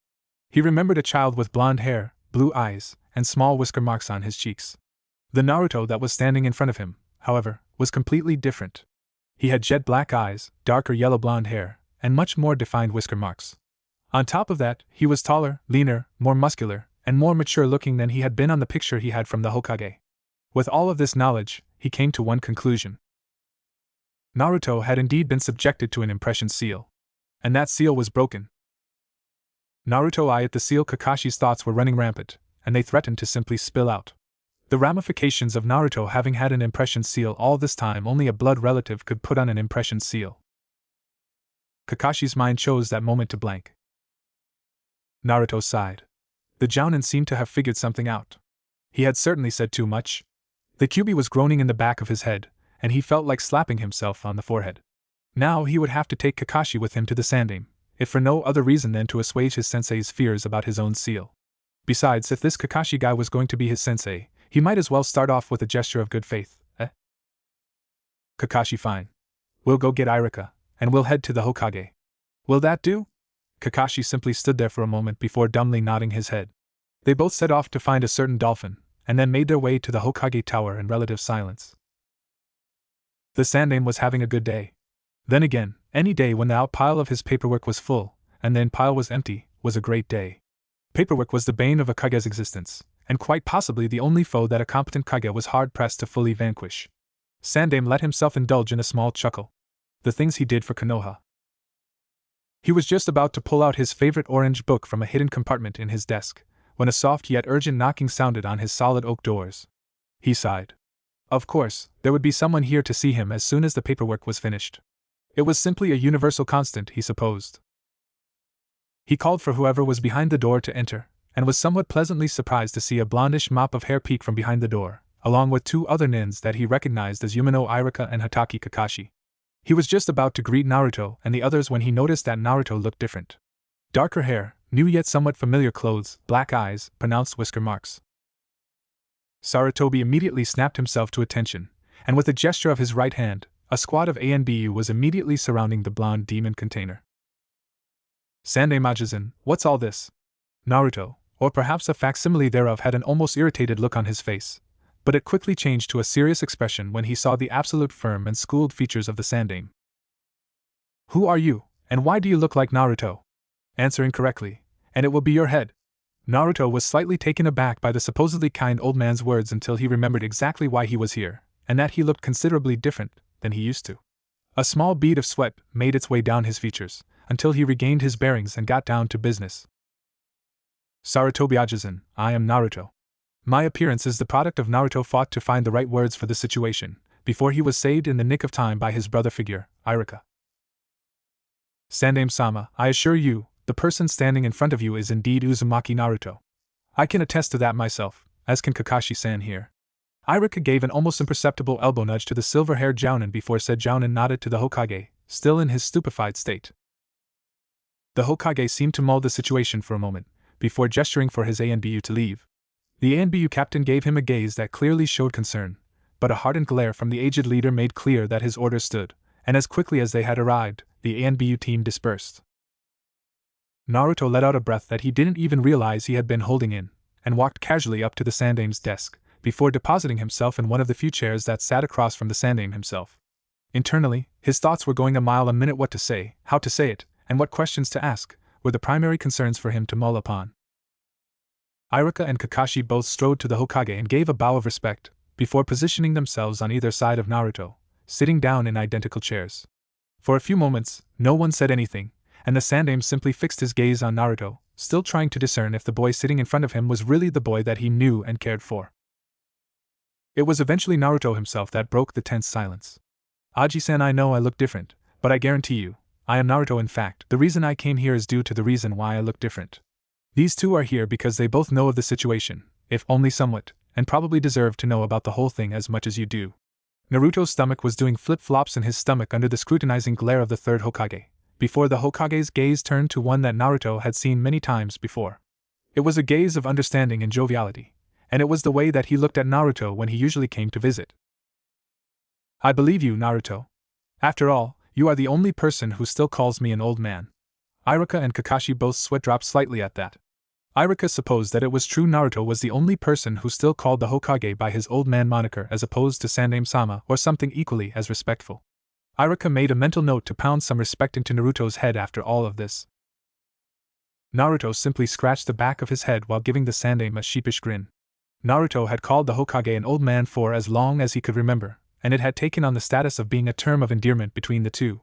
He remembered a child with blonde hair, blue eyes, and small whisker marks on his cheeks. The Naruto that was standing in front of him, however, was completely different. He had jet black eyes, darker yellow blonde hair, and much more defined whisker marks. On top of that, he was taller, leaner, more muscular, and more mature looking than he had been on the picture he had from the Hokage. With all of this knowledge, he came to one conclusion. Naruto had indeed been subjected to an impression seal. And that seal was broken. Naruto eyed the seal. Kakashi's thoughts were running rampant, and they threatened to simply spill out. The ramifications of Naruto having had an impression seal all this time, only a blood relative could put on an impression seal. Kakashi's mind chose that moment to blank. Naruto sighed. The jounin seemed to have figured something out. He had certainly said too much. The QB was groaning in the back of his head, and he felt like slapping himself on the forehead. Now he would have to take Kakashi with him to the Sandaime, if for no other reason than to assuage his sensei's fears about his own seal. Besides, if this Kakashi guy was going to be his sensei, he might as well start off with a gesture of good faith, Kakashi, fine. We'll go get Iruka, and we'll head to the Hokage. Will that do? Kakashi simply stood there for a moment before dumbly nodding his head. They both set off to find a certain dolphin, and then made their way to the Hokage Tower in relative silence. The Sandaime was having a good day. Then again, any day when the out pile of his paperwork was full, and the in pile was empty, was a great day. Paperwork was the bane of a Kage's existence, and quite possibly the only foe that a competent Kage was hard-pressed to fully vanquish. Sandaime let himself indulge in a small chuckle. The things he did for Konoha. He was just about to pull out his favorite orange book from a hidden compartment in his desk, when a soft yet urgent knocking sounded on his solid oak doors. He sighed. Of course, there would be someone here to see him as soon as the paperwork was finished. It was simply a universal constant, he supposed. He called for whoever was behind the door to enter, and was somewhat pleasantly surprised to see a blondish mop of hair peek from behind the door, along with two other nins that he recognized as Yumino Irika and Hataki Kakashi. He was just about to greet Naruto and the others when he noticed that Naruto looked different. Darker hair, new yet somewhat familiar clothes, black eyes, pronounced whisker marks. Sarutobi immediately snapped himself to attention, and with a gesture of his right hand, a squad of ANBU was immediately surrounding the blonde demon container. Sandaime-Majizan, what's all this? Naruto, or perhaps a facsimile thereof, had an almost irritated look on his face, but it quickly changed to a serious expression when he saw the absolute firm and schooled features of the Sandaime. Who are you, and why do you look like Naruto? Answer incorrectly, and it will be your head. Naruto was slightly taken aback by the supposedly kind old man's words until he remembered exactly why he was here, and that he looked considerably different than he used to. A small bead of sweat made its way down his features, until he regained his bearings and got down to business. Sarutobi-Ajizan, I am Naruto. My appearance is the product of Naruto fought to find the right words for the situation, before he was saved in the nick of time by his brother figure, Irika. Sandaime-sama, I assure you, the person standing in front of you is indeed Uzumaki Naruto. I can attest to that myself, as can Kakashi-san here. Irika gave an almost imperceptible elbow nudge to the silver-haired Jounin before said Jounin nodded to the Hokage, still in his stupefied state. The Hokage seemed to mull the situation for a moment, before gesturing for his ANBU to leave. The ANBU captain gave him a gaze that clearly showed concern, but a hardened glare from the aged leader made clear that his orders stood, and as quickly as they had arrived, the ANBU team dispersed. Naruto let out a breath that he didn't even realize he had been holding in, and walked casually up to the Sandaime's desk, before depositing himself in one of the few chairs that sat across from the Sandaime himself. Internally, his thoughts were going a mile a minute. What to say, how to say it, and what questions to ask, were the primary concerns for him to mull upon. Irika and Kakashi both strode to the Hokage and gave a bow of respect, before positioning themselves on either side of Naruto, sitting down in identical chairs. For a few moments, no one said anything, and the Sandaime simply fixed his gaze on Naruto, still trying to discern if the boy sitting in front of him was really the boy that he knew and cared for. It was eventually Naruto himself that broke the tense silence. Aji-san, I know I look different, but I guarantee you, I am Naruto. In fact, the reason I came here is due to the reason why I look different. These two are here because they both know of the situation, if only somewhat, and probably deserve to know about the whole thing as much as you do. Naruto's stomach was doing flip-flops in his stomach under the scrutinizing glare of the third Hokage, before the Hokage's gaze turned to one that Naruto had seen many times before. It was a gaze of understanding and joviality, and it was the way that he looked at Naruto when he usually came to visit. I believe you, Naruto. After all, you are the only person who still calls me an old man. Irika and Kakashi both sweat dropped slightly at that. Irika supposed that it was true Naruto was the only person who still called the Hokage by his old man moniker as opposed to Sandaime-sama or something equally as respectful. Irika made a mental note to pound some respect into Naruto's head after all of this. Naruto simply scratched the back of his head while giving the Sandaime a sheepish grin. Naruto had called the Hokage an old man for as long as he could remember, and it had taken on the status of being a term of endearment between the two.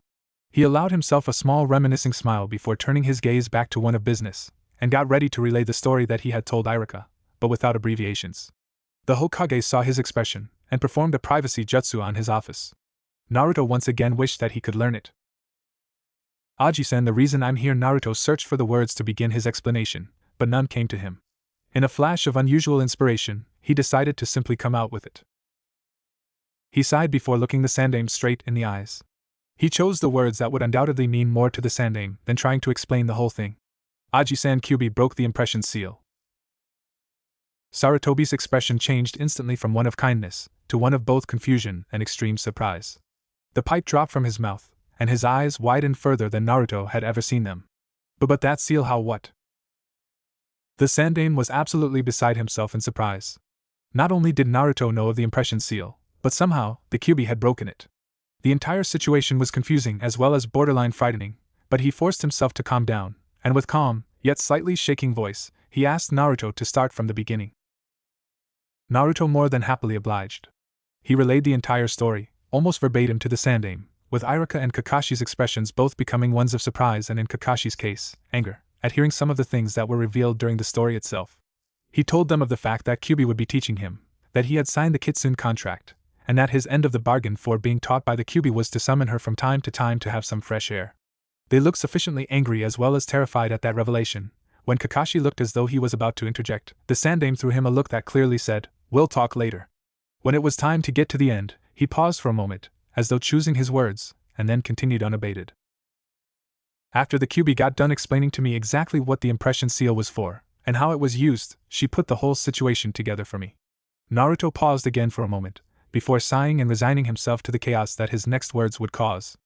He allowed himself a small reminiscing smile before turning his gaze back to one of business, and got ready to relay the story that he had told Irika, but without abbreviations. The Hokage saw his expression, and performed a privacy jutsu on his office. Naruto once again wished that he could learn it. Aji-san, the reason I'm here. Naruto searched for the words to begin his explanation, but none came to him. In a flash of unusual inspiration, he decided to simply come out with it. He sighed before looking the Sandaime straight in the eyes. He chose the words that would undoubtedly mean more to the Sandaime than trying to explain the whole thing. Aji-san Kyubi broke the impression seal. Sarutobi's expression changed instantly from one of kindness to one of both confusion and extreme surprise. The pipe dropped from his mouth, and his eyes widened further than Naruto had ever seen them. But that seal, how what? The Sandaime was absolutely beside himself in surprise. Not only did Naruto know of the impression seal, but somehow, the Kyuubi had broken it. The entire situation was confusing as well as borderline frightening, but he forced himself to calm down, and with calm, yet slightly shaking voice, he asked Naruto to start from the beginning. Naruto more than happily obliged. He relayed the entire story, almost verbatim to the Sandaime, with Iruka and Kakashi's expressions both becoming ones of surprise and in Kakashi's case, anger, at hearing some of the things that were revealed during the story itself. He told them of the fact that Kyuubi would be teaching him, that he had signed the Kitsune contract, and that his end of the bargain for being taught by the Kyuubi was to summon her from time to have some fresh air. They looked sufficiently angry as well as terrified at that revelation. When Kakashi looked as though he was about to interject, the Sandaime threw him a look that clearly said, "We'll talk later." When it was time to get to the end, he paused for a moment, as though choosing his words, and then continued unabated. After the Kyuubi got done explaining to me exactly what the impression seal was for, and how it was used, she put the whole situation together for me. Naruto paused again for a moment, before sighing and resigning himself to the chaos that his next words would cause.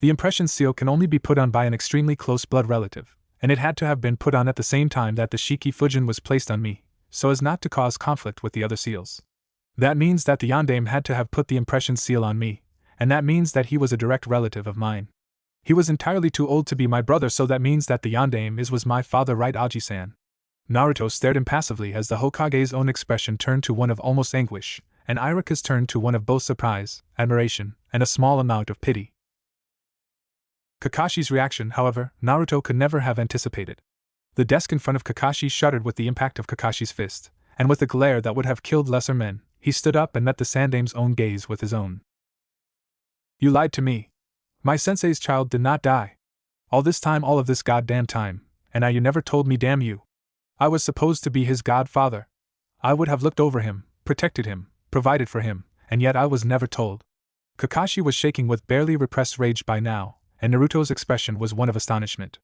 The impression seal can only be put on by an extremely close blood relative, and it had to have been put on at the same time that the Shiki Fujin was placed on me, so as not to cause conflict with the other seals. That means that the Yondaime had to have put the impression seal on me, and that means that he was a direct relative of mine. He was entirely too old to be my brother, so that means that the Yondaime was my father, right, Aji-san? Naruto stared impassively as the Hokage's own expression turned to one of almost anguish, and Iruka's turned to one of both surprise, admiration, and a small amount of pity. Kakashi's reaction, however, Naruto could never have anticipated. The desk in front of Kakashi shuddered with the impact of Kakashi's fist, and with a glare that would have killed lesser men, he stood up and met the Sandaime's own gaze with his own. "You lied to me. My sensei's child did not die. All this time, all of this goddamn time, and now you never told me, damn you. I was supposed to be his godfather. I would have looked over him, protected him, provided for him, and yet I was never told." Kakashi was shaking with barely repressed rage by now, and Naruto's expression was one of astonishment.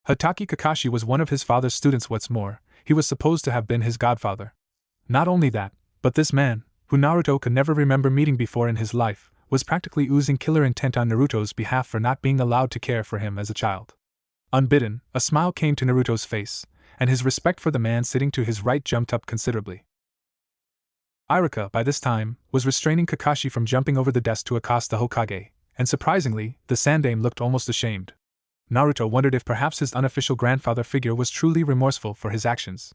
Hatake Kakashi was one of his father's students. What's more, he was supposed to have been his godfather. Not only that, but this man, who Naruto could never remember meeting before in his life, was practically oozing killer intent on Naruto's behalf for not being allowed to care for him as a child. Unbidden, a smile came to Naruto's face, and his respect for the man sitting to his right jumped up considerably. Iruka, by this time, was restraining Kakashi from jumping over the desk to accost the Hokage, and surprisingly, the Sandaime looked almost ashamed. Naruto wondered if perhaps his unofficial grandfather figure was truly remorseful for his actions.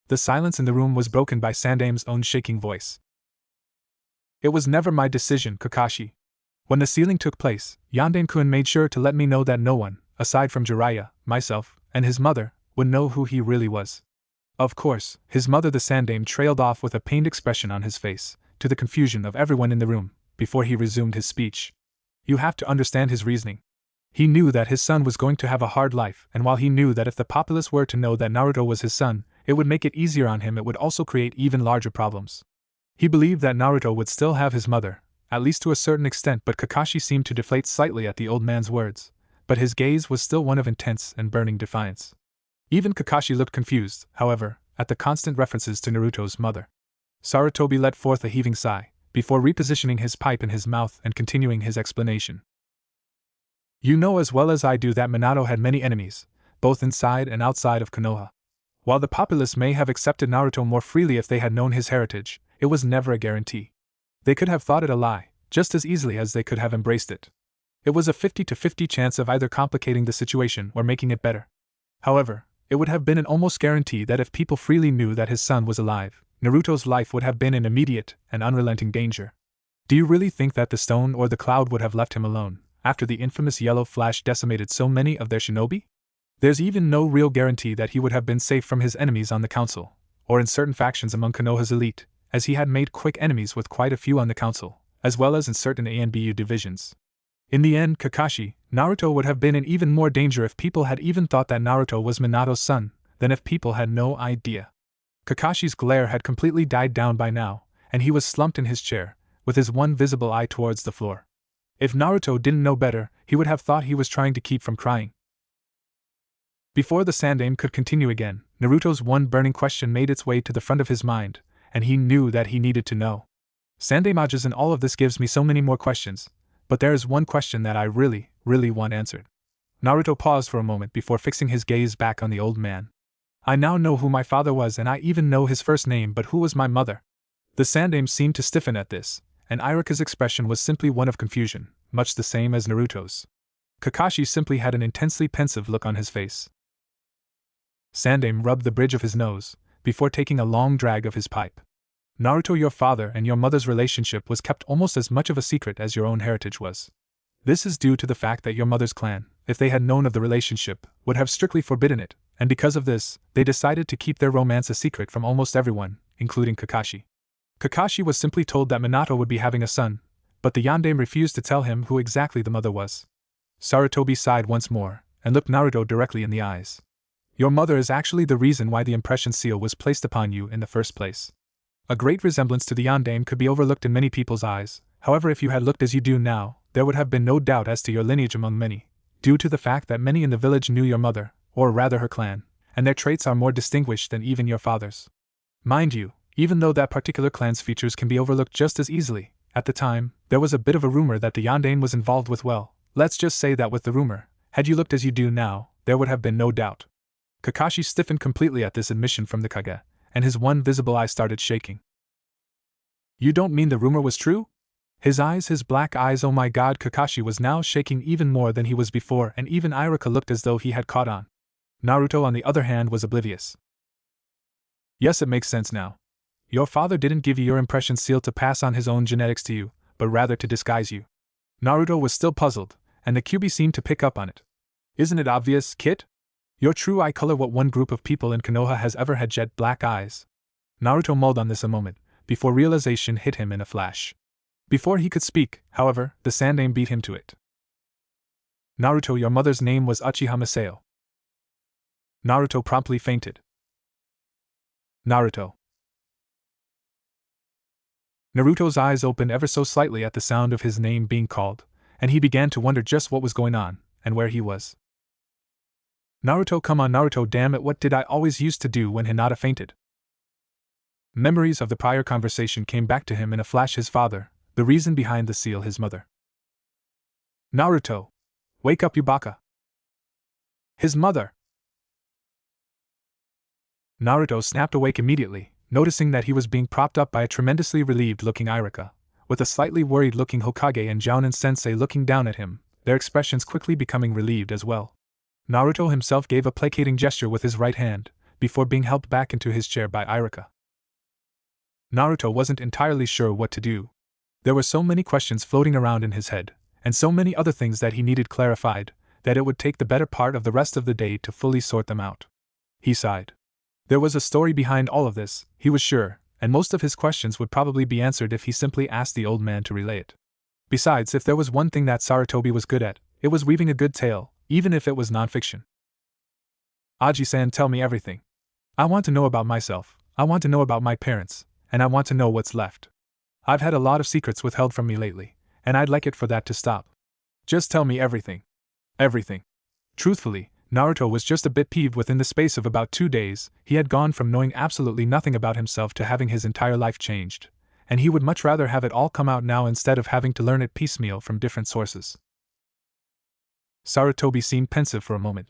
The silence in the room was broken by Sandaime's own shaking voice. "It was never my decision, Kakashi. When the sealing took place, Yondaime-kun made sure to let me know that no one, aside from Jiraiya, myself, and his mother, would know who he really was." Of course, his mother. The Sandaime trailed off with a pained expression on his face, to the confusion of everyone in the room, before he resumed his speech. You have to understand his reasoning. He knew that his son was going to have a hard life, and while he knew that if the populace were to know that Naruto was his son, it would make it easier on him, it would also create even larger problems. He believed that Naruto would still have his mother, at least to a certain extent, but Kakashi seemed to deflate slightly at the old man's words, but his gaze was still one of intense and burning defiance. Even Kakashi looked confused, however, at the constant references to Naruto's mother. Sarutobi let forth a heaving sigh, before repositioning his pipe in his mouth and continuing his explanation. "You know as well as I do that Minato had many enemies, both inside and outside of Konoha. While the populace may have accepted Naruto more freely if they had known his heritage, it was never a guarantee. They could have thought it a lie, just as easily as they could have embraced it. It was a 50-50 chance of either complicating the situation or making it better. However, it would have been an almost guarantee that if people freely knew that his son was alive, Naruto's life would have been in immediate and unrelenting danger. Do you really think that the stone or the cloud would have left him alone, after the infamous yellow flash decimated so many of their shinobi? There's even no real guarantee that he would have been safe from his enemies on the council, or in certain factions among Konoha's elite, as he had made quick enemies with quite a few on the council, as well as in certain ANBU divisions. In the end, Kakashi, Naruto would have been in even more danger if people had even thought that Naruto was Minato's son, than if people had no idea." Kakashi's glare had completely died down by now, and he was slumped in his chair, with his one visible eye towards the floor. If Naruto didn't know better, he would have thought he was trying to keep from crying. Before the Sandaime could continue again, Naruto's one burning question made its way to the front of his mind, and he knew that he needed to know. Sandaime and all of this gives me so many more questions, but there is one question that I really want answered. Naruto paused for a moment before fixing his gaze back on the old man. I now know who my father was and I even know his first name, but who was my mother? The Sandaime seemed to stiffen at this, and Irika's expression was simply one of confusion, much the same as Naruto's. Kakashi simply had an intensely pensive look on his face. Sandaime rubbed the bridge of his nose, before taking a long drag of his pipe. Naruto, your father and your mother's relationship was kept almost as much of a secret as your own heritage was. This is due to the fact that your mother's clan, if they had known of the relationship, would have strictly forbidden it, and because of this, they decided to keep their romance a secret from almost everyone, including Kakashi. Kakashi was simply told that Minato would be having a son, but the Yondaime refused to tell him who exactly the mother was. Sarutobi sighed once more, and looked Naruto directly in the eyes. Your mother is actually the reason why the impression seal was placed upon you in the first place. A great resemblance to the Yondaime could be overlooked in many people's eyes, however if you had looked as you do now, there would have been no doubt as to your lineage among many, due to the fact that many in the village knew your mother, or rather her clan, and their traits are more distinguished than even your father's. Mind you, even though that particular clan's features can be overlooked just as easily, at the time, there was a bit of a rumor that the Yondaime was involved with. Well, let's just say that with the rumor, had you looked as you do now, there would have been no doubt. Kakashi stiffened completely at this admission from the Kage, and his one visible eye started shaking. You don't mean the rumor was true? His black eyes, oh my god, Kakashi was now shaking even more than he was before, and even Irika looked as though he had caught on. Naruto, on the other hand, was oblivious. Yes, it makes sense now. Your father didn't give you your impression seal to pass on his own genetics to you, but rather to disguise you. Naruto was still puzzled, and the Kyuubi seemed to pick up on it. Isn't it obvious, kid? Your true eye color, what one group of people in Konoha has ever had jet black eyes? Naruto mulled on this a moment, before realization hit him in a flash. Before he could speak, however, the Sandaime beat him to it. Naruto, your mother's name was Uchiha Masao. Naruto promptly fainted. Naruto. Naruto's eyes opened ever so slightly at the sound of his name being called, and he began to wonder just what was going on, and where he was. Naruto, come on Naruto, damn it, what did I always used to do when Hinata fainted? Memories of the prior conversation came back to him in a flash. His father, the reason behind the seal, his mother. Naruto! Wake up, you baka! His mother! Naruto snapped awake immediately, noticing that he was being propped up by a tremendously relieved-looking Irika, with a slightly worried-looking Hokage and Jounin-sensei looking down at him, their expressions quickly becoming relieved as well. Naruto himself gave a placating gesture with his right hand, before being helped back into his chair by Irika. Naruto wasn't entirely sure what to do. There were so many questions floating around in his head, and so many other things that he needed clarified, that it would take the better part of the rest of the day to fully sort them out. He sighed. There was a story behind all of this, he was sure, and most of his questions would probably be answered if he simply asked the old man to relay it. Besides, if there was one thing that Sarutobi was good at, it was weaving a good tale, even if it was non-fiction. Aji-san, tell me everything. I want to know about myself, I want to know about my parents, and I want to know what's left. I've had a lot of secrets withheld from me lately, and I'd like it for that to stop. Just tell me everything. Everything. Truthfully, Naruto was just a bit peeved. Within the space of about 2 days, he had gone from knowing absolutely nothing about himself to having his entire life changed, and he would much rather have it all come out now instead of having to learn it piecemeal from different sources. Sarutobi seemed pensive for a moment.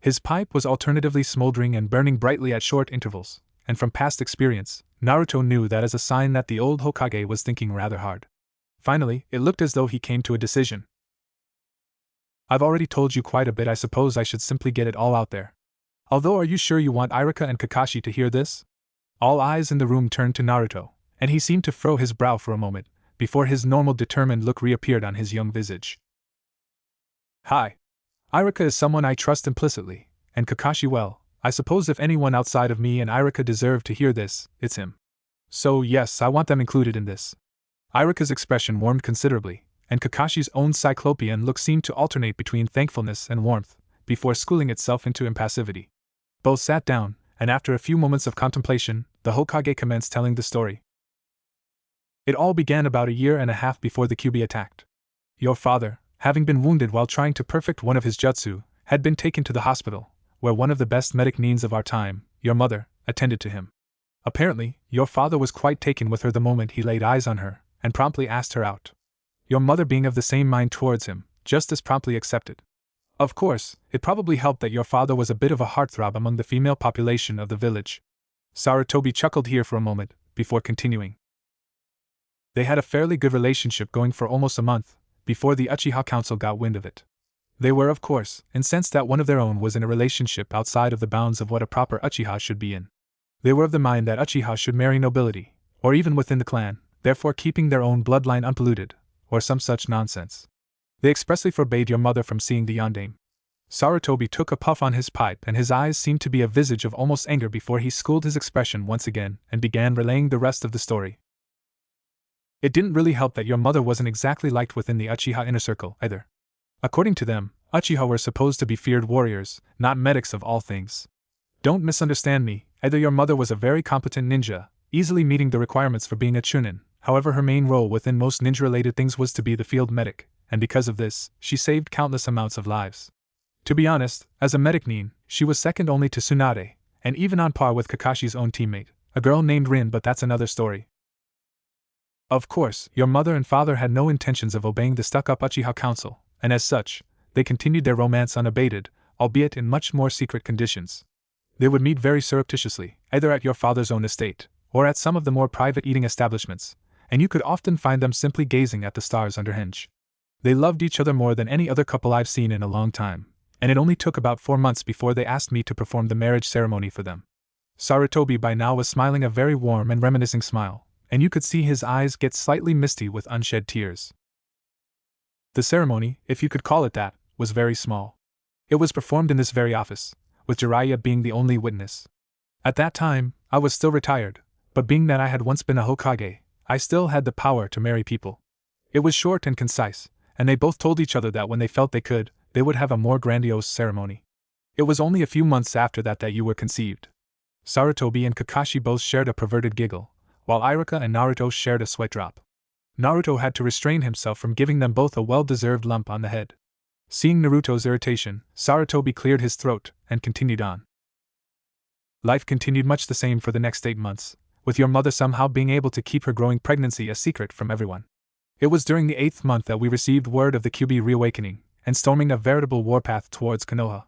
His pipe was alternatively smoldering and burning brightly at short intervals, and from past experience, Naruto knew that as a sign that the old Hokage was thinking rather hard. Finally, it looked as though he came to a decision. I've already told you quite a bit, I suppose I should simply get it all out there. Although, are you sure you want Irika and Kakashi to hear this? All eyes in the room turned to Naruto, and he seemed to furrow his brow for a moment, before his normal determined look reappeared on his young visage. Hi. Irika is someone I trust implicitly, and Kakashi, well, I suppose if anyone outside of me and Irika deserve to hear this, it's him. So yes, I want them included in this. Irika's expression warmed considerably, and Kakashi's own cyclopean look seemed to alternate between thankfulness and warmth, before schooling itself into impassivity. Both sat down, and after a few moments of contemplation, the Hokage commenced telling the story. It all began about 1.5 years before the Kyuubi attacked. Your father, having been wounded while trying to perfect one of his jutsu, had been taken to the hospital, where one of the best medic neens of our time, your mother, attended to him. Apparently, your father was quite taken with her the moment he laid eyes on her, and promptly asked her out. Your mother, being of the same mind towards him, just as promptly accepted. Of course, it probably helped that your father was a bit of a heartthrob among the female population of the village. Sarutobi chuckled here for a moment, before continuing. They had a fairly good relationship going for almost a month, before the Uchiha Council got wind of it. They were, of course, incensed that one of their own was in a relationship outside of the bounds of what a proper Uchiha should be in. They were of the mind that Uchiha should marry nobility, or even within the clan, therefore keeping their own bloodline unpolluted, or some such nonsense. They expressly forbade your mother from seeing the yondaime. Sarutobi took a puff on his pipe and his eyes seemed to be a visage of almost anger before he schooled his expression once again and began relaying the rest of the story. It didn't really help that your mother wasn't exactly liked within the Uchiha inner circle, either. According to them, Uchiha were supposed to be feared warriors, not medics of all things. Don't misunderstand me, either your mother was a very competent ninja, easily meeting the requirements for being a chunin, however her main role within most ninja-related things was to be the field medic, and because of this, she saved countless amounts of lives. To be honest, as a medic nin, she was second only to Tsunade, and even on par with Kakashi's own teammate, a girl named Rin, but that's another story. Of course, your mother and father had no intentions of obeying the stuck-up Uchiha Council, and as such, they continued their romance unabated, albeit in much more secret conditions. They would meet very surreptitiously, either at your father's own estate, or at some of the more private eating establishments, and you could often find them simply gazing at the stars under henge. They loved each other more than any other couple I've seen in a long time, and it only took about 4 months before they asked me to perform the marriage ceremony for them. Sarutobi by now was smiling a very warm and reminiscing smile, and you could see his eyes get slightly misty with unshed tears. The ceremony, if you could call it that, was very small. It was performed in this very office, with Jiraiya being the only witness. At that time, I was still retired, but being that I had once been a Hokage, I still had the power to marry people. It was short and concise, and they both told each other that when they felt they could, they would have a more grandiose ceremony. It was only a few months after that you were conceived. Sarutobi and Kakashi both shared a perverted giggle, while Iruka and Naruto shared a sweat drop. Naruto had to restrain himself from giving them both a well-deserved lump on the head. Seeing Naruto's irritation, Sarutobi cleared his throat and continued on. Life continued much the same for the next 8 months, with your mother somehow being able to keep her growing pregnancy a secret from everyone. It was during the 8th month that we received word of the Kyuubi reawakening and storming a veritable warpath towards Konoha.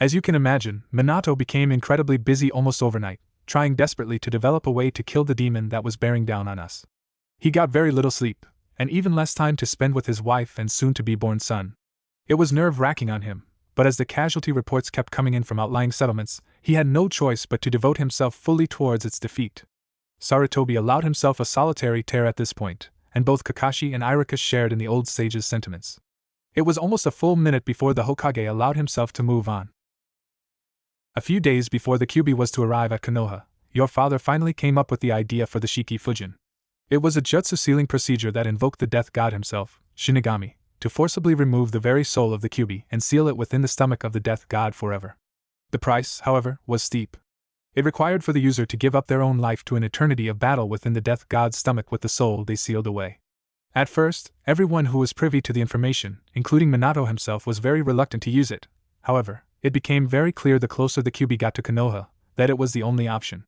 As you can imagine, Minato became incredibly busy almost overnight, trying desperately to develop a way to kill the demon that was bearing down on us. He got very little sleep, and even less time to spend with his wife and soon-to-be-born son. It was nerve-wracking on him, but as the casualty reports kept coming in from outlying settlements, he had no choice but to devote himself fully towards its defeat. Sarutobi allowed himself a solitary tear at this point, and both Kakashi and Iruka shared in the old sage's sentiments. It was almost a full minute before the Hokage allowed himself to move on. A few days before the Kyuubi was to arrive at Konoha, your father finally came up with the idea for the Shiki Fujin. It was a jutsu sealing procedure that invoked the death god himself, Shinigami, to forcibly remove the very soul of the Kyuubi and seal it within the stomach of the death god forever. The price, however, was steep. It required for the user to give up their own life to an eternity of battle within the death god's stomach with the soul they sealed away. At first, everyone who was privy to the information, including Minato himself, was very reluctant to use it. However, it became very clear the closer the Kyuubi got to Konoha, that it was the only option.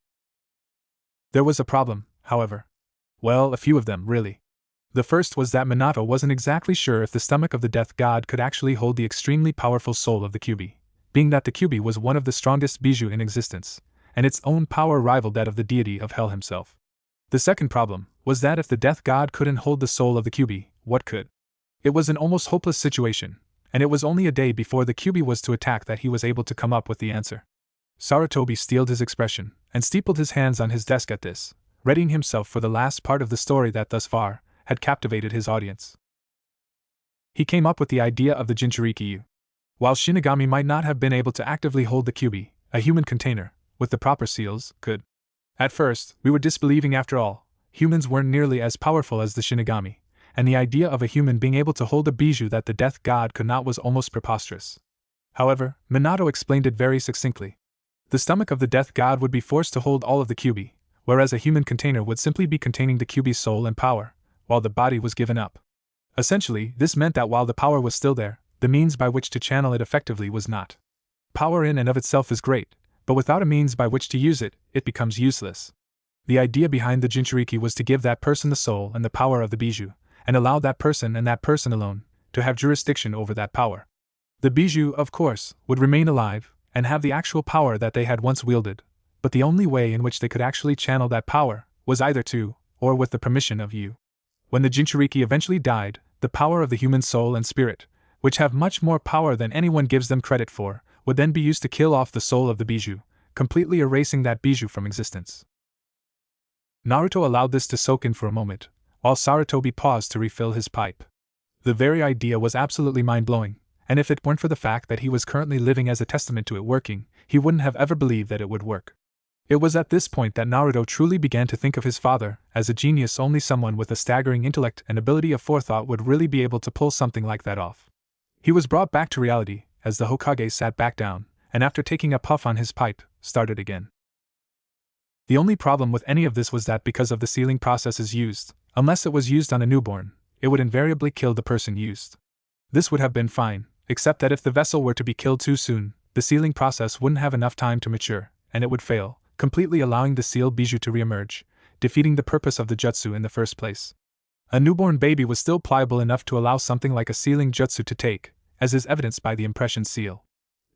There was a problem, however. Well, a few of them, really. The first was that Minato wasn't exactly sure if the stomach of the death god could actually hold the extremely powerful soul of the Kyuubi, being that the Kyuubi was one of the strongest bijou in existence, and its own power rivaled that of the deity of hell himself. The second problem was that if the death god couldn't hold the soul of the Kyuubi, what could? It was an almost hopeless situation, and it was only a day before the Kyuubi was to attack that he was able to come up with the answer. Sarutobi steeled his expression and steepled his hands on his desk at this, readying himself for the last part of the story that thus far had captivated his audience. He came up with the idea of the Jinchuriki. While Shinigami might not have been able to actively hold the Kyuubi, a human container, with the proper seals, could. At first, we were disbelieving after all, humans weren't nearly as powerful as the Shinigami, and the idea of a human being able to hold a bijou that the death god could not was almost preposterous. However, Minato explained it very succinctly. The stomach of the death god would be forced to hold all of the Kyuubi, whereas a human container would simply be containing the Kyuubi's soul and power, while the body was given up. Essentially, this meant that while the power was still there, the means by which to channel it effectively was not. Power in and of itself is great, but without a means by which to use it, it becomes useless. The idea behind the Jinchuriki was to give that person the soul and the power of the bijou, and allow that person and that person alone to have jurisdiction over that power. The bijou, of course, would remain alive, and have the actual power that they had once wielded, but the only way in which they could actually channel that power was either to, or with the permission of you. When the Jinchuriki eventually died, the power of the human soul and spirit, which have much more power than anyone gives them credit for, would then be used to kill off the soul of the bijou, completely erasing that bijou from existence. Naruto allowed this to soak in for a moment, while Sarutobi paused to refill his pipe. The very idea was absolutely mind-blowing, and if it weren't for the fact that he was currently living as a testament to it working, he wouldn't have ever believed that it would work. It was at this point that Naruto truly began to think of his father as a genius. Only someone with a staggering intellect and ability of forethought would really be able to pull something like that off. He was brought back to reality as the Hokage sat back down, and after taking a puff on his pipe, started again. The only problem with any of this was that because of the sealing processes used, unless it was used on a newborn, it would invariably kill the person used. This would have been fine, except that if the vessel were to be killed too soon, the sealing process wouldn't have enough time to mature, and it would fail, completely allowing the sealed bijou to reemerge, defeating the purpose of the jutsu in the first place. A newborn baby was still pliable enough to allow something like a sealing jutsu to take, as is evidenced by the impression seal.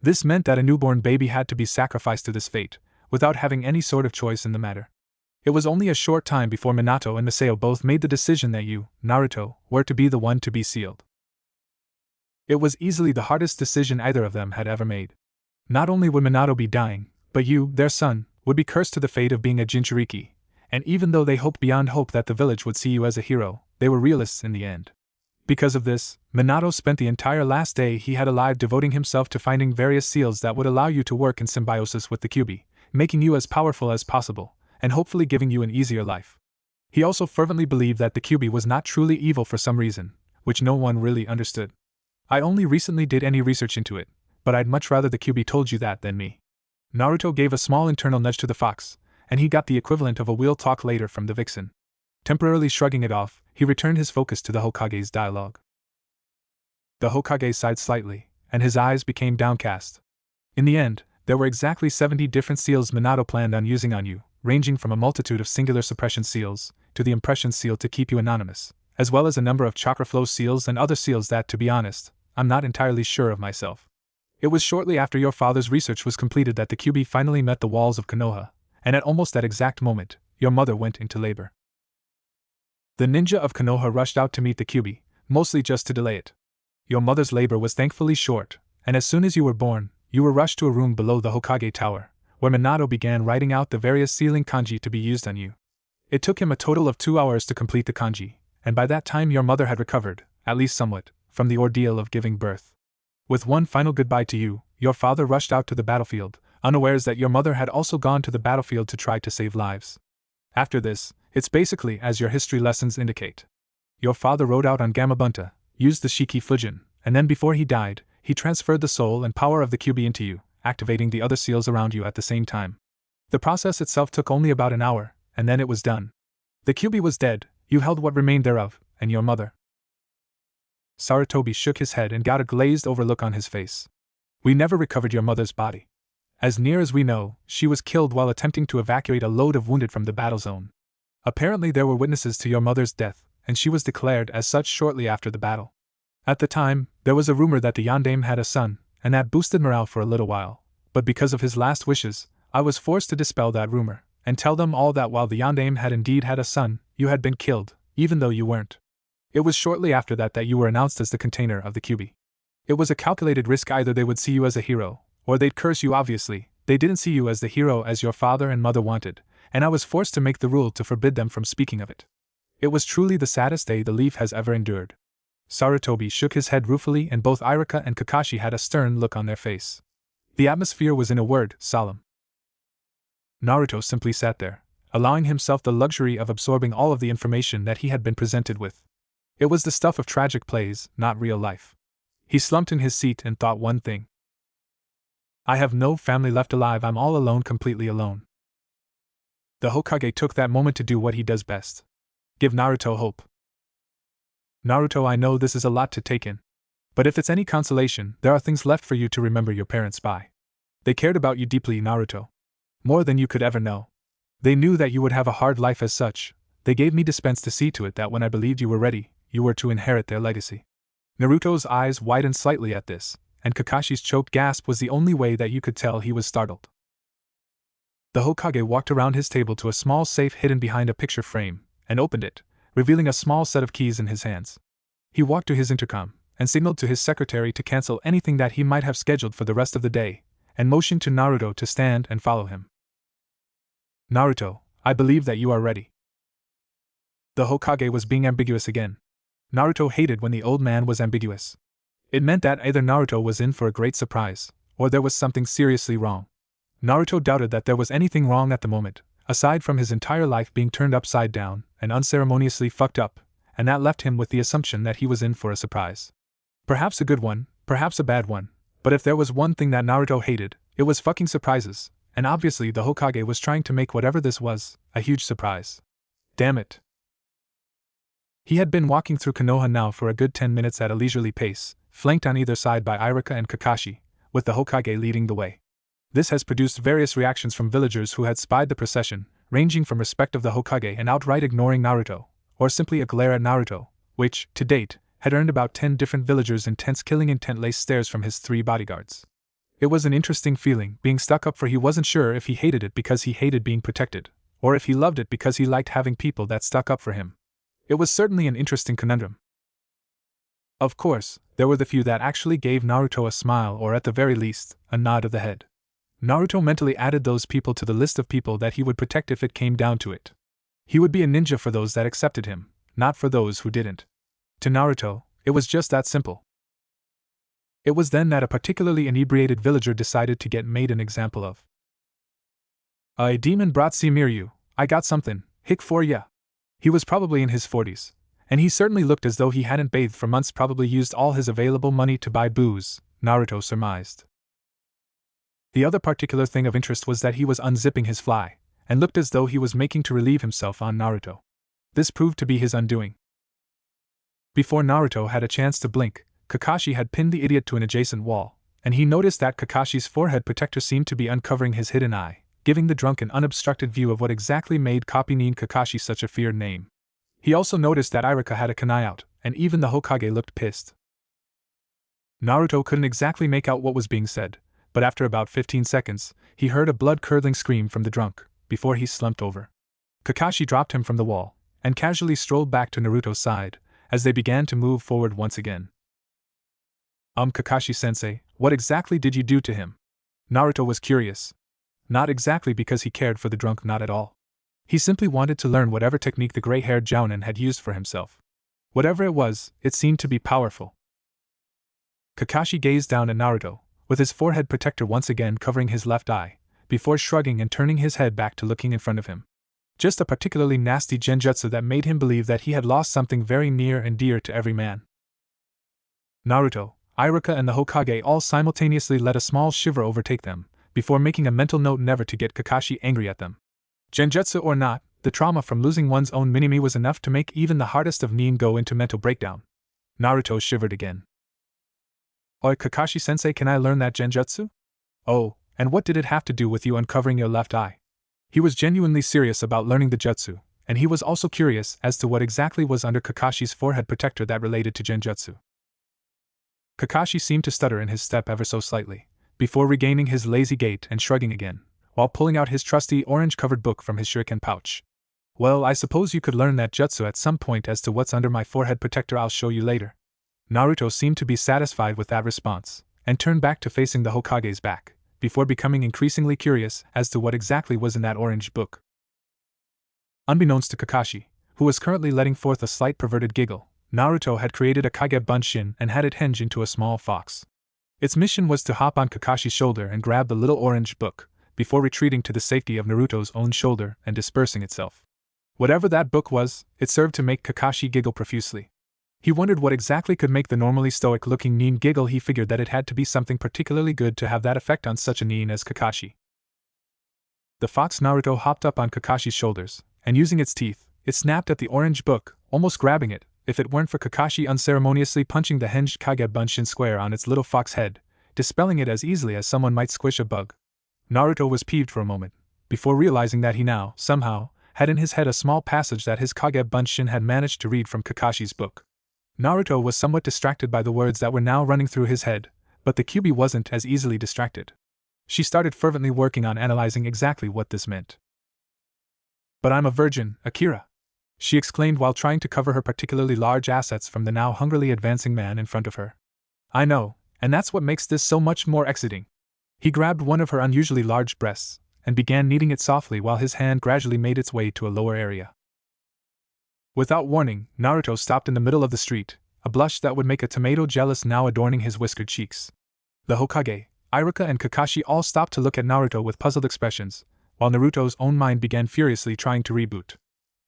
This meant that a newborn baby had to be sacrificed to this fate, without having any sort of choice in the matter. It was only a short time before Minato and Masao both made the decision that you, Naruto, were to be the one to be sealed. It was easily the hardest decision either of them had ever made. Not only would Minato be dying, but you, their son, would be cursed to the fate of being a Jinchuriki, and even though they hoped beyond hope that the village would see you as a hero, they were realists in the end. Because of this, Minato spent the entire last day he had alive devoting himself to finding various seals that would allow you to work in symbiosis with the Kyuubi, making you as powerful as possible, and hopefully giving you an easier life. He also fervently believed that the Kyuubi was not truly evil for some reason, which no one really understood. I only recently did any research into it, but I'd much rather the Kyuubi told you that than me. Naruto gave a small internal nudge to the fox, and he got the equivalent of a "we'll talk later" from the vixen. Temporarily shrugging it off, he returned his focus to the Hokage's dialogue. The Hokage sighed slightly, and his eyes became downcast. In the end, there were exactly 70 different seals Minato planned on using on you, ranging from a multitude of singular suppression seals, to the impression seal to keep you anonymous, as well as a number of chakra flow seals and other seals that, to be honest, I'm not entirely sure of myself. It was shortly after your father's research was completed that the Kyuubi finally met the walls of Konoha, and at almost that exact moment, your mother went into labor. The ninja of Konoha rushed out to meet the Kyuubi, mostly just to delay it. Your mother's labor was thankfully short, and as soon as you were born, you were rushed to a room below the Hokage Tower, where Minato began writing out the various sealing kanji to be used on you. It took him a total of 2 hours to complete the kanji, and by that time your mother had recovered, at least somewhat, from the ordeal of giving birth. With one final goodbye to you, your father rushed out to the battlefield, unawares that your mother had also gone to the battlefield to try to save lives. After this, it's basically as your history lessons indicate. Your father rode out on Gamabunta, used the Shiki Fujin, and then before he died, he transferred the soul and power of the Kyuubi into you, activating the other seals around you at the same time. The process itself took only about an hour, and then it was done. The Kyuubi was dead, you held what remained thereof, and your mother. Sarutobi shook his head and got a glazed-over look on his face. We never recovered your mother's body. As near as we know, she was killed while attempting to evacuate a load of wounded from the battle zone. Apparently there were witnesses to your mother's death, and she was declared as such shortly after the battle. At the time, there was a rumor that the Yondaime had a son, and that boosted morale for a little while, but because of his last wishes, I was forced to dispel that rumor, and tell them all that while the Yondaime had indeed had a son, you had been killed, even though you weren't. It was shortly after that you were announced as the container of the Kyuubi. It was a calculated risk. Either they would see you as a hero, or they'd curse you. Obviously, they didn't see you as the hero as your father and mother wanted, and I was forced to make the rule to forbid them from speaking of it. It was truly the saddest day the Leaf has ever endured. Sarutobi shook his head ruefully, and both Irika and Kakashi had a stern look on their face. The atmosphere was, in a word, solemn. Naruto simply sat there, allowing himself the luxury of absorbing all of the information that he had been presented with. It was the stuff of tragic plays, not real life. He slumped in his seat and thought one thing. I have no family left alive. I'm all alone, completely alone. The Hokage took that moment to do what he does best. Give Naruto hope. Naruto, I know this is a lot to take in. But if it's any consolation, there are things left for you to remember your parents by. They cared about you deeply, Naruto. More than you could ever know. They knew that you would have a hard life as such. They gave me dispense to see to it that when I believed you were ready, you were to inherit their legacy. Naruto's eyes widened slightly at this, and Kakashi's choked gasp was the only way that you could tell he was startled. The Hokage walked around his table to a small safe hidden behind a picture frame, and opened it, revealing a small set of keys in his hands. He walked to his intercom, and signaled to his secretary to cancel anything that he might have scheduled for the rest of the day, and motioned to Naruto to stand and follow him. Naruto, I believe that you are ready. The Hokage was being ambiguous again. Naruto hated when the old man was ambiguous. It meant that either Naruto was in for a great surprise, or there was something seriously wrong. Naruto doubted that there was anything wrong at the moment, aside from his entire life being turned upside down and unceremoniously fucked up, and that left him with the assumption that he was in for a surprise. Perhaps a good one, perhaps a bad one, but if there was one thing that Naruto hated, it was fucking surprises, and obviously the Hokage was trying to make whatever this was a huge surprise. Damn it. He had been walking through Konoha now for a good 10 minutes at a leisurely pace, flanked on either side by Iruka and Kakashi, with the Hokage leading the way. This has produced various reactions from villagers who had spied the procession, ranging from respect of the Hokage and outright ignoring Naruto, or simply a glare at Naruto, which, to date, had earned about 10 different villagers intense killing intent-laced stares from his 3 bodyguards. It was an interesting feeling, being stuck up, for he wasn't sure if he hated it because he hated being protected, or if he loved it because he liked having people that stuck up for him. It was certainly an interesting conundrum. Of course, there were the few that actually gave Naruto a smile or at the very least, a nod of the head. Naruto mentally added those people to the list of people that he would protect if it came down to it. He would be a ninja for those that accepted him, not for those who didn't. To Naruto, it was just that simple. It was then that a particularly inebriated villager decided to get made an example of. "A demon brought Miryu, I got something, hick for ya." He was probably in his 40s, and he certainly looked as though he hadn't bathed for months, probably used all his available money to buy booze, Naruto surmised. The other particular thing of interest was that he was unzipping his fly, and looked as though he was making to relieve himself on Naruto. This proved to be his undoing. Before Naruto had a chance to blink, Kakashi had pinned the idiot to an adjacent wall, and he noticed that Kakashi's forehead protector seemed to be uncovering his hidden eye, giving the drunk an unobstructed view of what exactly made Kopinin Kakashi such a feared name. He also noticed that Iruka had a kunai out, and even the Hokage looked pissed. Naruto couldn't exactly make out what was being said, but after about 15 seconds, he heard a blood-curdling scream from the drunk, before he slumped over. Kakashi dropped him from the wall, and casually strolled back to Naruto's side, as they began to move forward once again. Kakashi-sensei, what exactly did you do to him?" Naruto was curious. Not exactly because he cared for the drunk, not at all. He simply wanted to learn whatever technique the gray-haired jounin had used for himself. Whatever it was, it seemed to be powerful. Kakashi gazed down at Naruto, with his forehead protector once again covering his left eye, before shrugging and turning his head back to looking in front of him. Just a particularly nasty genjutsu that made him believe that he had lost something very near and dear to every man. Naruto, Iruka and the Hokage all simultaneously let a small shiver overtake them, before making a mental note never to get Kakashi angry at them. Genjutsu or not, the trauma from losing one's own minimi was enough to make even the hardest of nin go into mental breakdown. Naruto shivered again. "Oi, Kakashi-sensei, can I learn that genjutsu?" "Oh, and what did it have to do with you uncovering your left eye?" He was genuinely serious about learning the jutsu, and he was also curious as to what exactly was under Kakashi's forehead protector that related to genjutsu. Kakashi seemed to stutter in his step ever so slightly, before regaining his lazy gait and shrugging again, while pulling out his trusty orange-covered book from his shuriken pouch. "Well, I suppose you could learn that jutsu at some point. As to what's under my forehead protector, I'll show you later." Naruto seemed to be satisfied with that response, and turned back to facing the Hokage's back, before becoming increasingly curious as to what exactly was in that orange book. Unbeknownst to Kakashi, who was currently letting forth a slight perverted giggle, Naruto had created a Kage Bunshin and had it hinge into a small fox. Its mission was to hop on Kakashi's shoulder and grab the little orange book, before retreating to the safety of Naruto's own shoulder and dispersing itself. Whatever that book was, it served to make Kakashi giggle profusely. He wondered what exactly could make the normally stoic-looking nin giggle. He figured that it had to be something particularly good to have that effect on such a nin as Kakashi. The fox Naruto hopped up on Kakashi's shoulders, and using its teeth, it snapped at the orange book, almost grabbing it, if it weren't for Kakashi unceremoniously punching the hinged Kage Bunshin square on its little fox head, dispelling it as easily as someone might squish a bug. Naruto was peeved for a moment, before realizing that he now, somehow, had in his head a small passage that his Kage Bunshin had managed to read from Kakashi's book. Naruto was somewhat distracted by the words that were now running through his head, but the Kyuubi wasn't as easily distracted. She started fervently working on analyzing exactly what this meant. "But I'm a virgin, Akira," she exclaimed while trying to cover her particularly large assets from the now hungrily advancing man in front of her. "I know, and that's what makes this so much more exciting." He grabbed one of her unusually large breasts and began kneading it softly while his hand gradually made its way to a lower area. Without warning, Naruto stopped in the middle of the street, a blush that would make a tomato jealous now adorning his whiskered cheeks. The Hokage, Iruka and Kakashi all stopped to look at Naruto with puzzled expressions, while Naruto's own mind began furiously trying to reboot.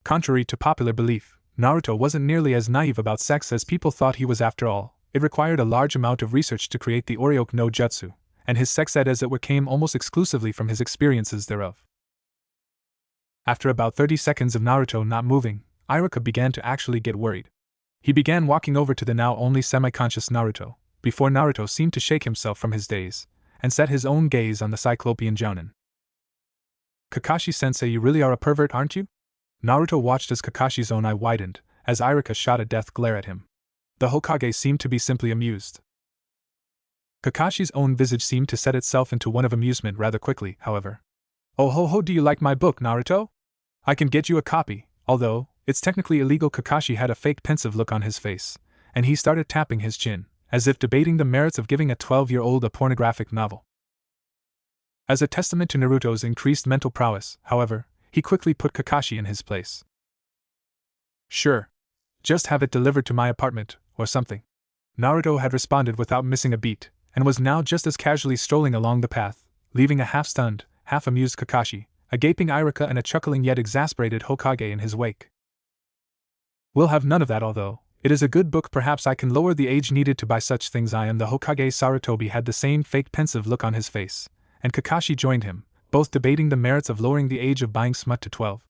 Contrary to popular belief, Naruto wasn't nearly as naive about sex as people thought he was. After all, it required a large amount of research to create the Oryoku no Jutsu, and his sex ed as it were came almost exclusively from his experiences thereof. After about 30 seconds of Naruto not moving, Iruka began to actually get worried. He began walking over to the now only semi-conscious Naruto, before Naruto seemed to shake himself from his daze, and set his own gaze on the Cyclopean Jounin. "Kakashi-sensei, you really are a pervert, aren't you?" Naruto watched as Kakashi's own eye widened, as Iruka shot a death glare at him. The Hokage seemed to be simply amused. Kakashi's own visage seemed to set itself into one of amusement rather quickly, however. "Oh ho ho, do you like my book, Naruto? I can get you a copy, although it's technically illegal." Kakashi had a fake pensive look on his face, and he started tapping his chin, as if debating the merits of giving a 12-year-old a pornographic novel. As a testament to Naruto's increased mental prowess, however, he quickly put Kakashi in his place. "Sure. Just have it delivered to my apartment, or something." Naruto had responded without missing a beat, and was now just as casually strolling along the path, leaving a half-stunned, half-amused Kakashi, a gaping Iruka and a chuckling yet exasperated Hokage in his wake. "We'll have none of that, although it is a good book. Perhaps I can lower the age needed to buy such things. I am the Hokage." Sarutobi had the same fake pensive look on his face, and Kakashi joined him, both debating the merits of lowering the age of buying smut to 12.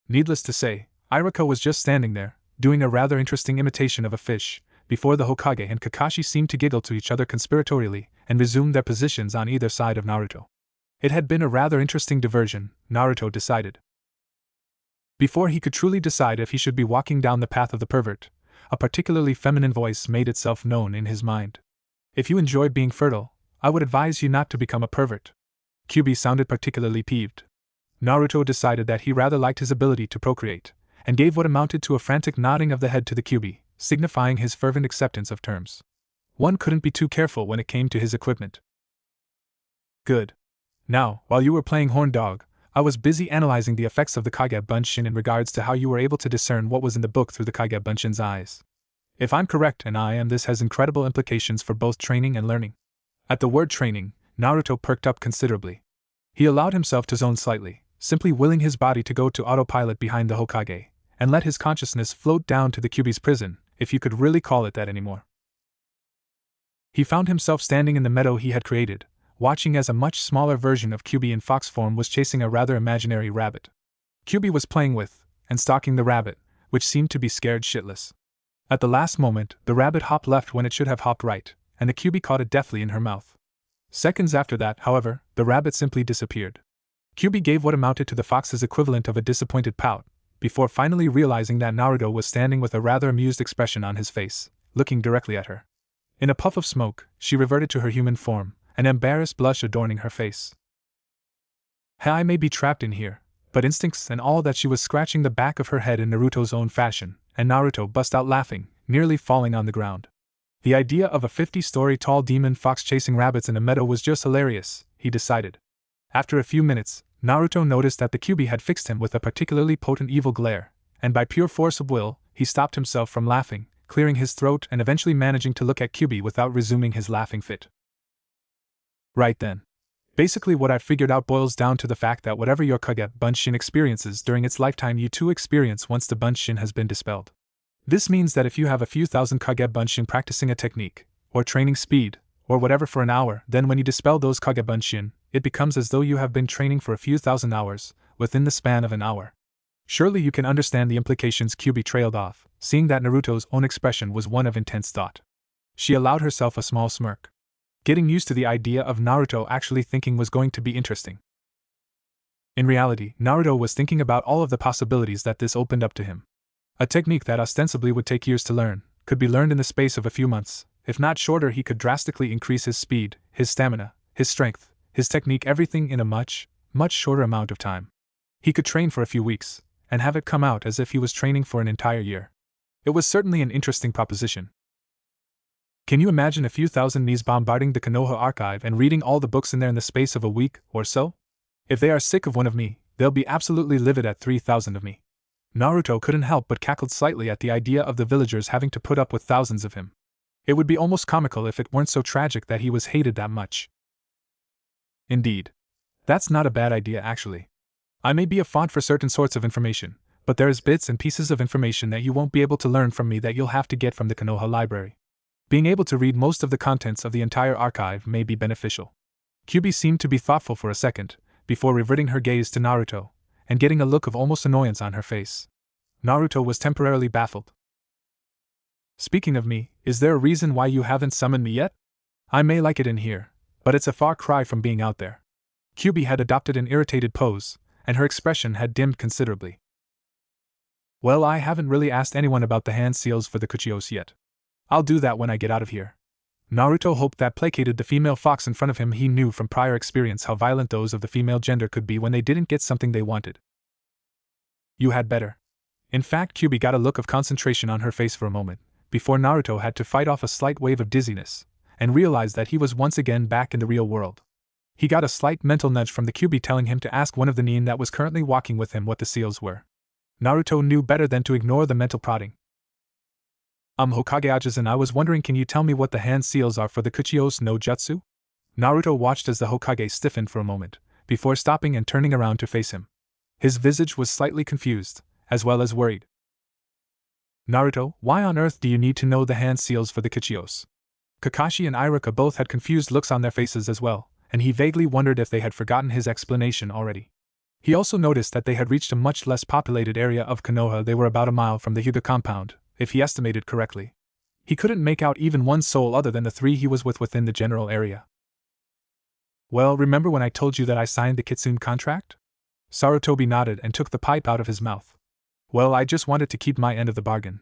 Needless to say, Iruka was just standing there, doing a rather interesting imitation of a fish, before the Hokage and Kakashi seemed to giggle to each other conspiratorially and resumed their positions on either side of Naruto. It had been a rather interesting diversion, Naruto decided. Before he could truly decide if he should be walking down the path of the pervert, a particularly feminine voice made itself known in his mind. "If you enjoy being fertile, I would advise you not to become a pervert." Kyuubi sounded particularly peeved. Naruto decided that he rather liked his ability to procreate, and gave what amounted to a frantic nodding of the head to the Kyuubi, signifying his fervent acceptance of terms. One couldn't be too careful when it came to his equipment. "Good. Now, while you were playing horn dog, I was busy analyzing the effects of the Kage Bunshin in regards to how you were able to discern what was in the book through the Kage Bunshin's eyes. If I'm correct, and I am, this has incredible implications for both training and learning." At the word training, Naruto perked up considerably. He allowed himself to zone slightly, simply willing his body to go to autopilot behind the Hokage, and let his consciousness float down to the Kyuubi's prison, if you could really call it that anymore. He found himself standing in the meadow he had created, watching as a much smaller version of Kyuubi in fox form was chasing a rather imaginary rabbit. Kyuubi was playing with, and stalking the rabbit, which seemed to be scared shitless. At the last moment, the rabbit hopped left when it should have hopped right, and the Kyuubi caught it deftly in her mouth. Seconds after that, however, the rabbit simply disappeared. Kyuubi gave what amounted to the fox's equivalent of a disappointed pout, before finally realizing that Naruto was standing with a rather amused expression on his face, looking directly at her. In a puff of smoke, she reverted to her human form, an embarrassed blush adorning her face. I may be trapped in here, but instincts and all that. She was scratching the back of her head in Naruto's own fashion, and Naruto bust out laughing, nearly falling on the ground. The idea of a 50-story tall demon fox chasing rabbits in a meadow was just hilarious, he decided. After a few minutes, Naruto noticed that the Kyuubi had fixed him with a particularly potent evil glare, and by pure force of will, he stopped himself from laughing, clearing his throat and eventually managing to look at Kyuubi without resuming his laughing fit. "Right then. Basically what I've figured out boils down to the fact that whatever your Kage Bunshin experiences during its lifetime you too experience once the Bunshin has been dispelled. This means that if you have a few thousand Kage Bunshin practicing a technique, or training speed, or whatever for an hour, then when you dispel those Kage Bunshin, it becomes as though you have been training for a few thousand hours, within the span of an hour. Surely you can understand the implications." Kyuubi trailed off, seeing that Naruto's own expression was one of intense thought. She allowed herself a small smirk. Getting used to the idea of Naruto actually thinking was going to be interesting. In reality, Naruto was thinking about all of the possibilities that this opened up to him. A technique that ostensibly would take years to learn, could be learned in the space of a few months, If not shorter, he could drastically increase his speed, his stamina, his strength, his technique, everything in a much shorter amount of time. He could train for a few weeks, and have it come out as if he was training for an entire year. It was certainly an interesting proposition. Can you imagine a few thousand knees bombarding the Konoha archive and reading all the books in there in the space of a week or so? If they are sick of one of me, they'll be absolutely livid at 3,000 of me. Naruto couldn't help but cackled slightly at the idea of the villagers having to put up with thousands of him. It would be almost comical if it weren't so tragic that he was hated that much. Indeed. That's not a bad idea, actually. I may be a font for certain sorts of information, but there's bits and pieces of information that you won't be able to learn from me that you'll have to get from the Konoha library. Being able to read most of the contents of the entire archive may be beneficial. Kyubi seemed to be thoughtful for a second, before reverting her gaze to Naruto, and getting a look of almost annoyance on her face. Naruto was temporarily baffled. Speaking of me, is there a reason why you haven't summoned me yet? I may like it in here, but it's a far cry from being out there. Kyubi had adopted an irritated pose, and her expression had dimmed considerably. Well, I haven't really asked anyone about the hand seals for the Kuchiyos yet. I'll do that when I get out of here. Naruto hoped that placated the female fox in front of him. He knew from prior experience how violent those of the female gender could be when they didn't get something they wanted. You had better. In fact, Kyubi got a look of concentration on her face for a moment, before Naruto had to fight off a slight wave of dizziness, and realized that he was once again back in the real world. He got a slight mental nudge from the Kyubi telling him to ask one of the nin that was currently walking with him what the seals were. Naruto knew better than to ignore the mental prodding. Hokage Ajisen, I was wondering, can you tell me what the hand seals are for the Kuchiyos no Jutsu? Naruto watched as the Hokage stiffened for a moment, before stopping and turning around to face him. His visage was slightly confused, as well as worried. Naruto, why on earth do you need to know the hand seals for the Kuchiyos? Kakashi and Iruka both had confused looks on their faces as well, and he vaguely wondered if they had forgotten his explanation already. He also noticed that they had reached a much less populated area of Konoha. They were about a mile from the Hyuga compound, if he estimated correctly. He couldn't make out even one soul other than the three he was with within the general area. Well, remember when I told you that I signed the Kitsune contract? Sarutobi nodded and took the pipe out of his mouth. Well, I just wanted to keep my end of the bargain.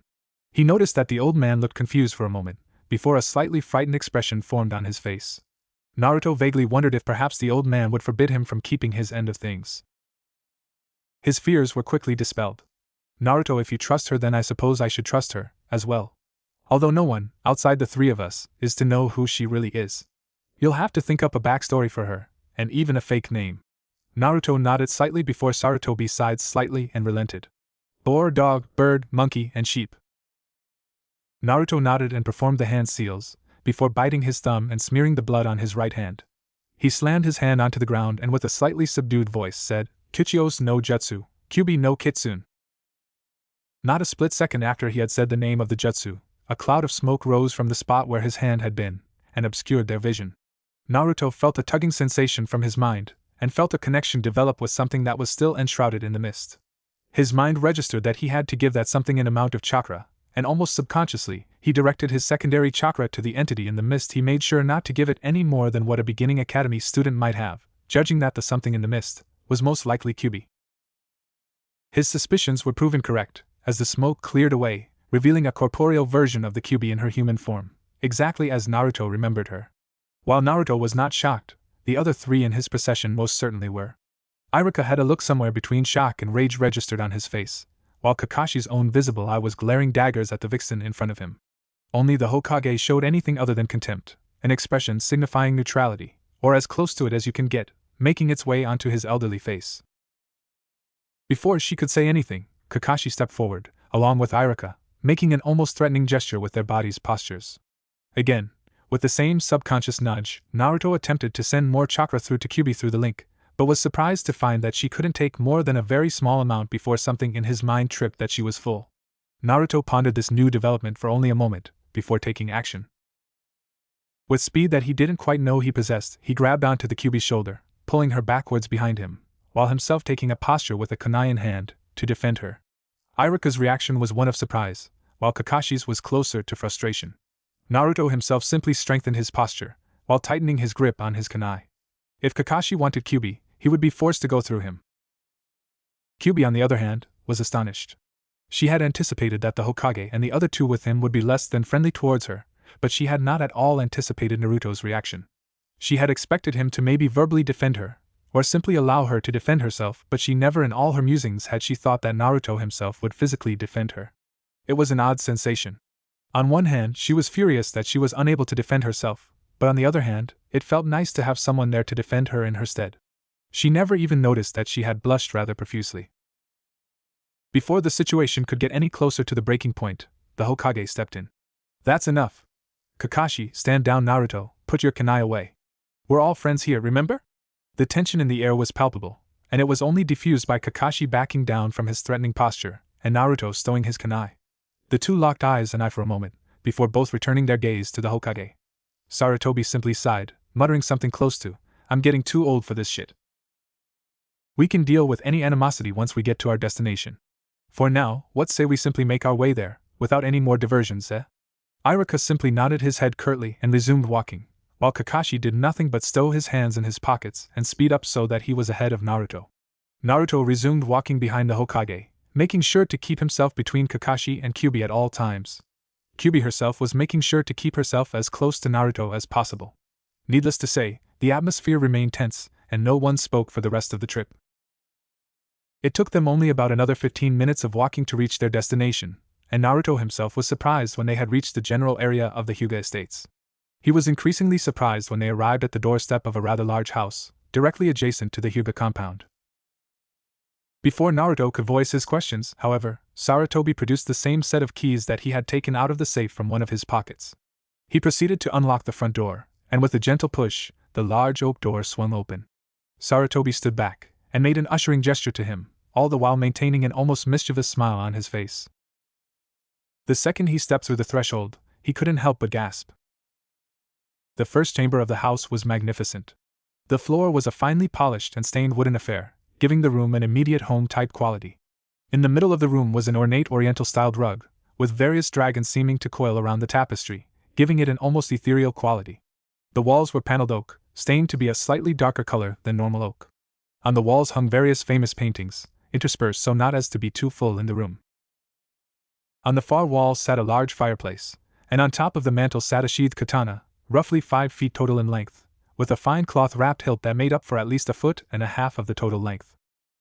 He noticed that the old man looked confused for a moment, before a slightly frightened expression formed on his face. Naruto vaguely wondered if perhaps the old man would forbid him from keeping his end of things. His fears were quickly dispelled. Naruto, if you trust her, then I suppose I should trust her, as well. Although no one, outside the three of us, is to know who she really is. You'll have to think up a backstory for her, and even a fake name. Naruto nodded slightly before Sarutobi sighed slightly and relented. Boar, dog, bird, monkey, and sheep. Naruto nodded and performed the hand seals, before biting his thumb and smearing the blood on his right hand. He slammed his hand onto the ground and with a slightly subdued voice said, Kuchiyos no Jutsu, Kyubi no Kitsune. Not a split second after he had said the name of the jutsu, a cloud of smoke rose from the spot where his hand had been, and obscured their vision. Naruto felt a tugging sensation from his mind, and felt a connection develop with something that was still enshrouded in the mist. His mind registered that he had to give that something an amount of chakra, and almost subconsciously, he directed his secondary chakra to the entity in the mist. He made sure not to give it any more than what a beginning academy student might have, judging that the something in the mist was most likely Kyubi. His suspicions were proven correct, as the smoke cleared away, revealing a corporeal version of the Kyubi in her human form, exactly as Naruto remembered her. While Naruto was not shocked, the other three in his procession most certainly were. Iruka had a look somewhere between shock and rage registered on his face, while Kakashi's own visible eye was glaring daggers at the vixen in front of him. Only the Hokage showed anything other than contempt, an expression signifying neutrality, or as close to it as you can get, making its way onto his elderly face. Before she could say anything, Kakashi stepped forward, along with Iruka, making an almost threatening gesture with their bodies' postures. Again, with the same subconscious nudge, Naruto attempted to send more chakra through to Kyubi through the link, but was surprised to find that she couldn't take more than a very small amount before something in his mind tripped that she was full. Naruto pondered this new development for only a moment, before taking action. With speed that he didn't quite know he possessed, he grabbed onto the Kyubi's shoulder, pulling her backwards behind him, while himself taking a posture with a kunai in hand, to defend her. Iruka's reaction was one of surprise, while Kakashi's was closer to frustration. Naruto himself simply strengthened his posture, while tightening his grip on his kunai. If Kakashi wanted Kyubi, he would be forced to go through him. Kyubi, on the other hand, was astonished. She had anticipated that the Hokage and the other two with him would be less than friendly towards her, but she had not at all anticipated Naruto's reaction. She had expected him to maybe verbally defend her, or simply allow her to defend herself, but she never in all her musings had she thought that Naruto himself would physically defend her. It was an odd sensation. On one hand, she was furious that she was unable to defend herself, but on the other hand, it felt nice to have someone there to defend her in her stead. She never even noticed that she had blushed rather profusely. Before the situation could get any closer to the breaking point, the Hokage stepped in. "That's enough. Kakashi, stand down. Naruto, put your kunai away. We're all friends here, remember?" The tension in the air was palpable, and it was only diffused by Kakashi backing down from his threatening posture, and Naruto stowing his kunai. The two locked eyes and eye for a moment, before both returning their gaze to the Hokage. Sarutobi simply sighed, muttering something close to, "I'm getting too old for this shit. We can deal with any animosity once we get to our destination. For now, what say we simply make our way there, without any more diversions, eh?" Iruka simply nodded his head curtly and resumed walking, while Kakashi did nothing but stow his hands in his pockets and speed up so that he was ahead of Naruto. Naruto resumed walking behind the Hokage, making sure to keep himself between Kakashi and Kyuubi at all times. Kyuubi herself was making sure to keep herself as close to Naruto as possible. Needless to say, the atmosphere remained tense, and no one spoke for the rest of the trip. It took them only about another 15 minutes of walking to reach their destination, and Naruto himself was surprised when they had reached the general area of the Hyuga estates. He was increasingly surprised when they arrived at the doorstep of a rather large house, directly adjacent to the Hyuga compound. Before Naruto could voice his questions, however, Sarutobi produced the same set of keys that he had taken out of the safe from one of his pockets. He proceeded to unlock the front door, and with a gentle push, the large oak door swung open. Sarutobi stood back, and made an ushering gesture to him, all the while maintaining an almost mischievous smile on his face. The second he stepped through the threshold, he couldn't help but gasp. The first chamber of the house was magnificent. The floor was a finely polished and stained wooden affair, giving the room an immediate home-type quality. In the middle of the room was an ornate oriental-styled rug, with various dragons seeming to coil around the tapestry, giving it an almost ethereal quality. The walls were paneled oak, stained to be a slightly darker color than normal oak. On the walls hung various famous paintings, interspersed so not as to be too full in the room. On the far wall sat a large fireplace, and on top of the mantel sat a sheathed katana, roughly 5 feet total in length, with a fine cloth-wrapped hilt that made up for at least 1.5 feet of the total length.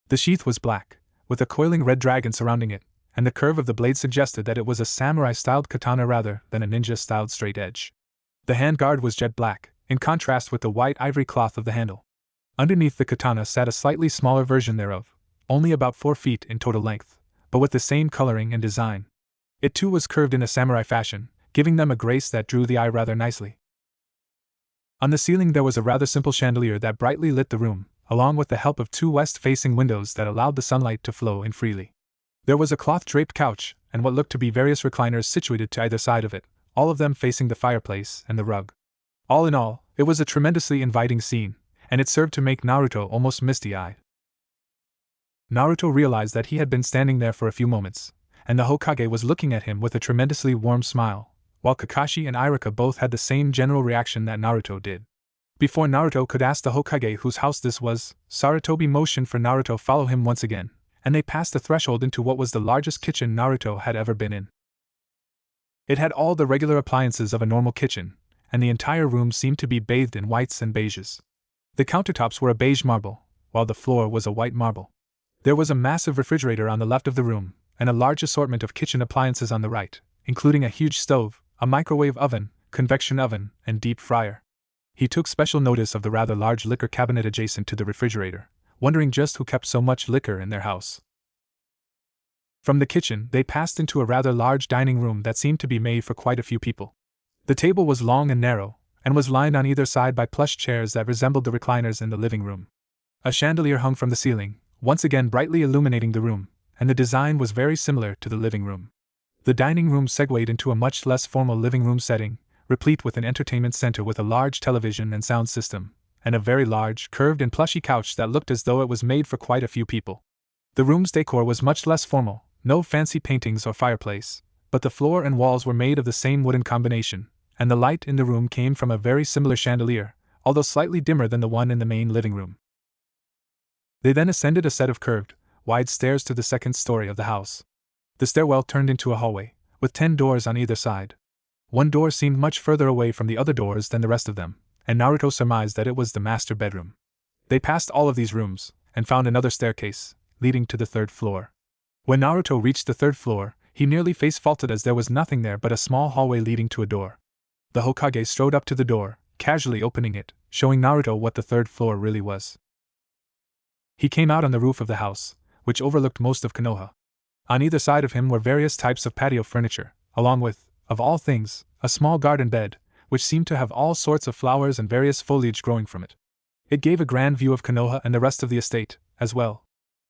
The sheath was black, with a coiling red dragon surrounding it, and the curve of the blade suggested that it was a samurai-styled katana rather than a ninja-styled straight edge. The handguard was jet black, in contrast with the white ivory cloth of the handle. Underneath the katana sat a slightly smaller version thereof, only about 4 feet in total length, but with the same coloring and design. It too was curved in a samurai fashion, giving them a grace that drew the eye rather nicely. On the ceiling there was a rather simple chandelier that brightly lit the room, along with the help of 2 west-facing windows that allowed the sunlight to flow in freely. There was a cloth-draped couch, and what looked to be various recliners situated to either side of it, all of them facing the fireplace and the rug. All in all, it was a tremendously inviting scene, and it served to make Naruto almost misty-eyed. Naruto realized that he had been standing there for a few moments, and the Hokage was looking at him with a tremendously warm smile, while Kakashi and Iruka both had the same general reaction that Naruto did. Before Naruto could ask the Hokage whose house this was, Sarutobi motioned for Naruto to follow him once again, and they passed the threshold into what was the largest kitchen Naruto had ever been in. It had all the regular appliances of a normal kitchen, and the entire room seemed to be bathed in whites and beiges. The countertops were a beige marble, while the floor was a white marble. There was a massive refrigerator on the left of the room, and a large assortment of kitchen appliances on the right, including a huge stove, a microwave oven, convection oven, and deep fryer. He took special notice of the rather large liquor cabinet adjacent to the refrigerator, wondering just who kept so much liquor in their house. From the kitchen, they passed into a rather large dining room that seemed to be made for quite a few people. The table was long and narrow, and was lined on either side by plush chairs that resembled the recliners in the living room. A chandelier hung from the ceiling, once again brightly illuminating the room, and the design was very similar to the living room. The dining room segued into a much less formal living room setting, replete with an entertainment center with a large television and sound system, and a very large, curved and plushy couch that looked as though it was made for quite a few people. The room's decor was much less formal, no fancy paintings or fireplace, but the floor and walls were made of the same wooden combination, and the light in the room came from a very similar chandelier, although slightly dimmer than the one in the main living room. They then ascended a set of curved, wide stairs to the second story of the house. The stairwell turned into a hallway, with 10 doors on either side. One door seemed much further away from the other doors than the rest of them, and Naruto surmised that it was the master bedroom. They passed all of these rooms, and found another staircase, leading to the third floor. When Naruto reached the third floor, he nearly face-faulted as there was nothing there but a small hallway leading to a door. The Hokage strode up to the door, casually opening it, showing Naruto what the third floor really was. He came out on the roof of the house, which overlooked most of Konoha. On either side of him were various types of patio furniture, along with, of all things, a small garden bed, which seemed to have all sorts of flowers and various foliage growing from it. It gave a grand view of Konoha and the rest of the estate, as well.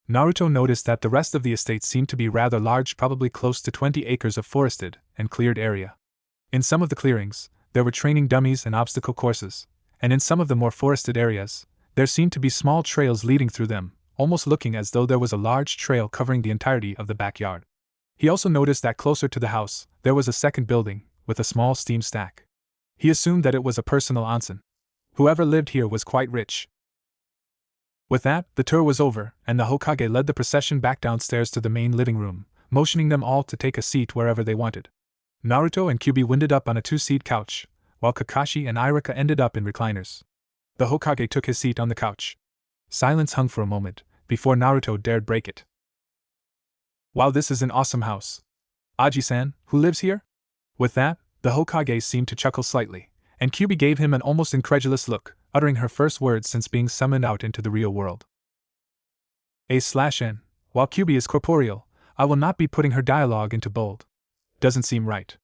Naruto noticed that the rest of the estate seemed to be rather large, probably close to 20 acres of forested and cleared area. In some of the clearings, there were training dummies and obstacle courses, and in some of the more forested areas, there seemed to be small trails leading through them, almost looking as though there was a large trail covering the entirety of the backyard. He also noticed that closer to the house, there was a second building, with a small steam stack. He assumed that it was a personal onsen. Whoever lived here was quite rich. With that, the tour was over, and the Hokage led the procession back downstairs to the main living room, motioning them all to take a seat wherever they wanted. Naruto and Kyuubi winded up on a two-seat couch, while Kakashi and Iruka ended up in recliners. The Hokage took his seat on the couch. Silence hung for a moment, before Naruto dared break it. "Wow, this is an awesome house. Aji-san, who lives here?" With that, the Hokage seemed to chuckle slightly, and Kyuubi gave him an almost incredulous look, uttering her first words since being summoned out into the real world. A/N. While Kyuubi is corporeal, I will not be putting her dialogue into bold. Doesn't seem right.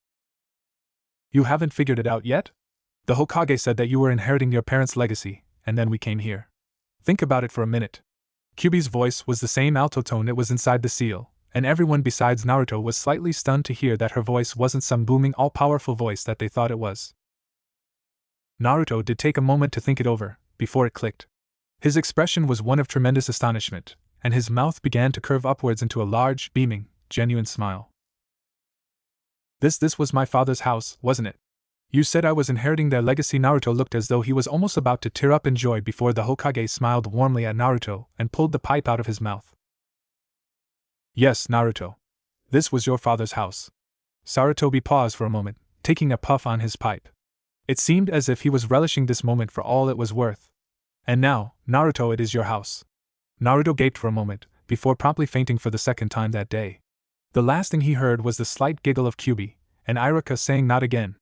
You haven't figured it out yet? The Hokage said that you were inheriting your parents' legacy, and then we came here. Think about it for a minute. Kyuubi's voice was the same alto tone it was inside the seal, and everyone besides Naruto was slightly stunned to hear that her voice wasn't some booming all-powerful voice that they thought it was. Naruto did take a moment to think it over, before it clicked. His expression was one of tremendous astonishment, and his mouth began to curve upwards into a large, beaming, genuine smile. This was my father's house, wasn't it? You said I was inheriting their legacy. Naruto looked as though he was almost about to tear up in joy before the Hokage smiled warmly at Naruto and pulled the pipe out of his mouth. Yes, Naruto. This was your father's house. Sarutobi paused for a moment, taking a puff on his pipe. It seemed as if he was relishing this moment for all it was worth. And now, Naruto, it is your house. Naruto gaped for a moment, before promptly fainting for the second time that day. The last thing he heard was the slight giggle of Kyuubi, and Iruka saying not again.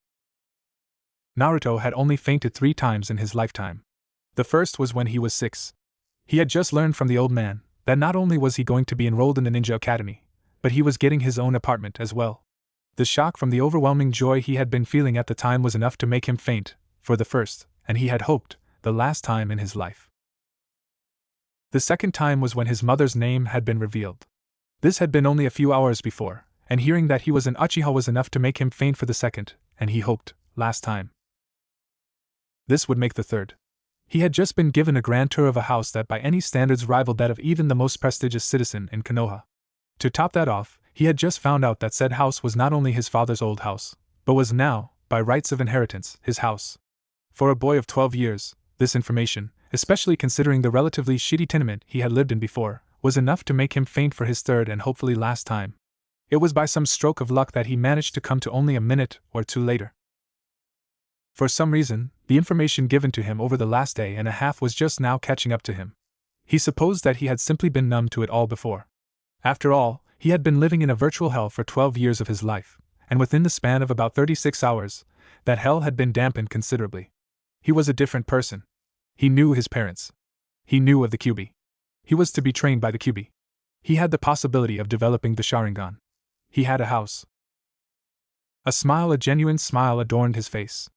Naruto had only fainted 3 times in his lifetime. The first was when he was 6. He had just learned from the old man that not only was he going to be enrolled in the ninja academy, but he was getting his own apartment as well. The shock from the overwhelming joy he had been feeling at the time was enough to make him faint, for the first, and he had hoped, the last time in his life. The second time was when his mother's name had been revealed. This had been only a few hours before, and hearing that he was an Uchiha was enough to make him faint for the second, and he hoped, last time. This would make the third. He had just been given a grand tour of a house that by any standards rivaled that of even the most prestigious citizen in Konoha. To top that off, he had just found out that said house was not only his father's old house, but was now, by rights of inheritance, his house. For a boy of 12 years, this information, especially considering the relatively shitty tenement he had lived in before, was enough to make him faint for his third and hopefully last time. It was by some stroke of luck that he managed to come to only a minute or two later. For some reason, the information given to him over the last day and a half was just now catching up to him. He supposed that he had simply been numb to it all before. After all, he had been living in a virtual hell for 12 years of his life, and within the span of about 36 hours, that hell had been dampened considerably. He was a different person. He knew his parents. He knew of the Kyuubi. He was to be trained by the Kyuubi. He had the possibility of developing the Sharingan. He had a house. A smile, a genuine smile, adorned his face.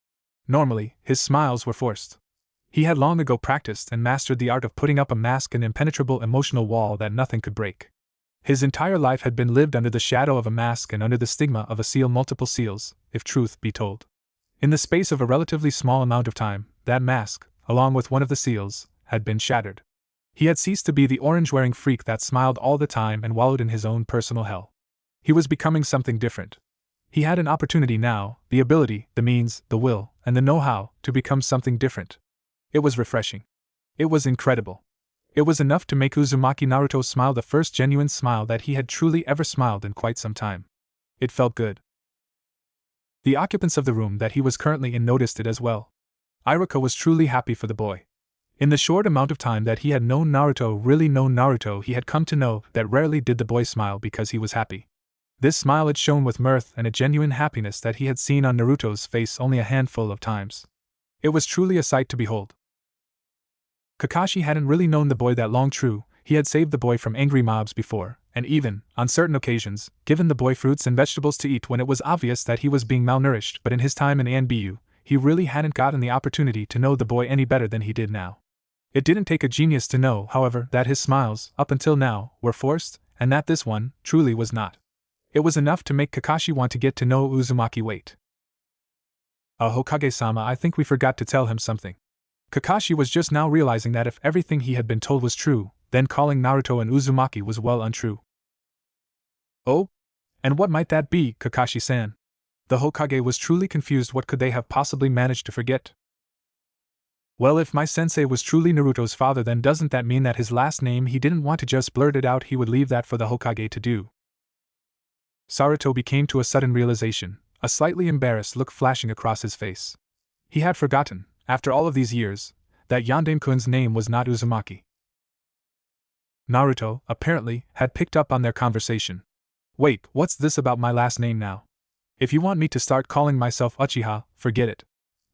Normally, his smiles were forced. He had long ago practiced and mastered the art of putting up a mask, an impenetrable emotional wall that nothing could break. His entire life had been lived under the shadow of a mask and under the stigma of a seal, multiple seals, if truth be told. In the space of a relatively small amount of time, that mask, along with one of the seals, had been shattered. He had ceased to be the orange-wearing freak that smiled all the time and wallowed in his own personal hell. He was becoming something different. He had an opportunity now, the ability, the means, the will, and the know-how to become something different. It was refreshing. It was incredible. It was enough to make Uzumaki Naruto smile, the first genuine smile that he had truly ever smiled in quite some time. It felt good. The occupants of the room that he was currently in noticed it as well. Iruka was truly happy for the boy. In the short amount of time that he had known Naruto, he had come to know that rarely did the boy smile because he was happy. This smile had shone with mirth and a genuine happiness that he had seen on Naruto's face only a handful of times. It was truly a sight to behold. Kakashi hadn't really known the boy that long. True, he had saved the boy from angry mobs before, and even, on certain occasions, given the boy fruits and vegetables to eat when it was obvious that he was being malnourished, but in his time in ANBU, he really hadn't gotten the opportunity to know the boy any better than he did now. It didn't take a genius to know, however, that his smiles, up until now, were forced, and that this one, truly was not. It was enough to make Kakashi want to get to know Uzumaki. Wait. Hokage-sama, I think we forgot to tell him something. Kakashi was just now realizing that if everything he had been told was true, then calling Naruto and Uzumaki was well untrue. Oh? And what might that be, Kakashi-san? The Hokage was truly confused. What could they have possibly managed to forget? Well, if my sensei was truly Naruto's father, then doesn't that mean that his last name he didn't want to just blurt it out, he would leave that for the Hokage to do? Sarutobi came to a sudden realization, a slightly embarrassed look flashing across his face. He had forgotten, after all of these years, that Yandame-kun's name was not Uzumaki. Naruto, apparently, had picked up on their conversation. Wait, what's this about my last name now? If you want me to start calling myself Uchiha, forget it.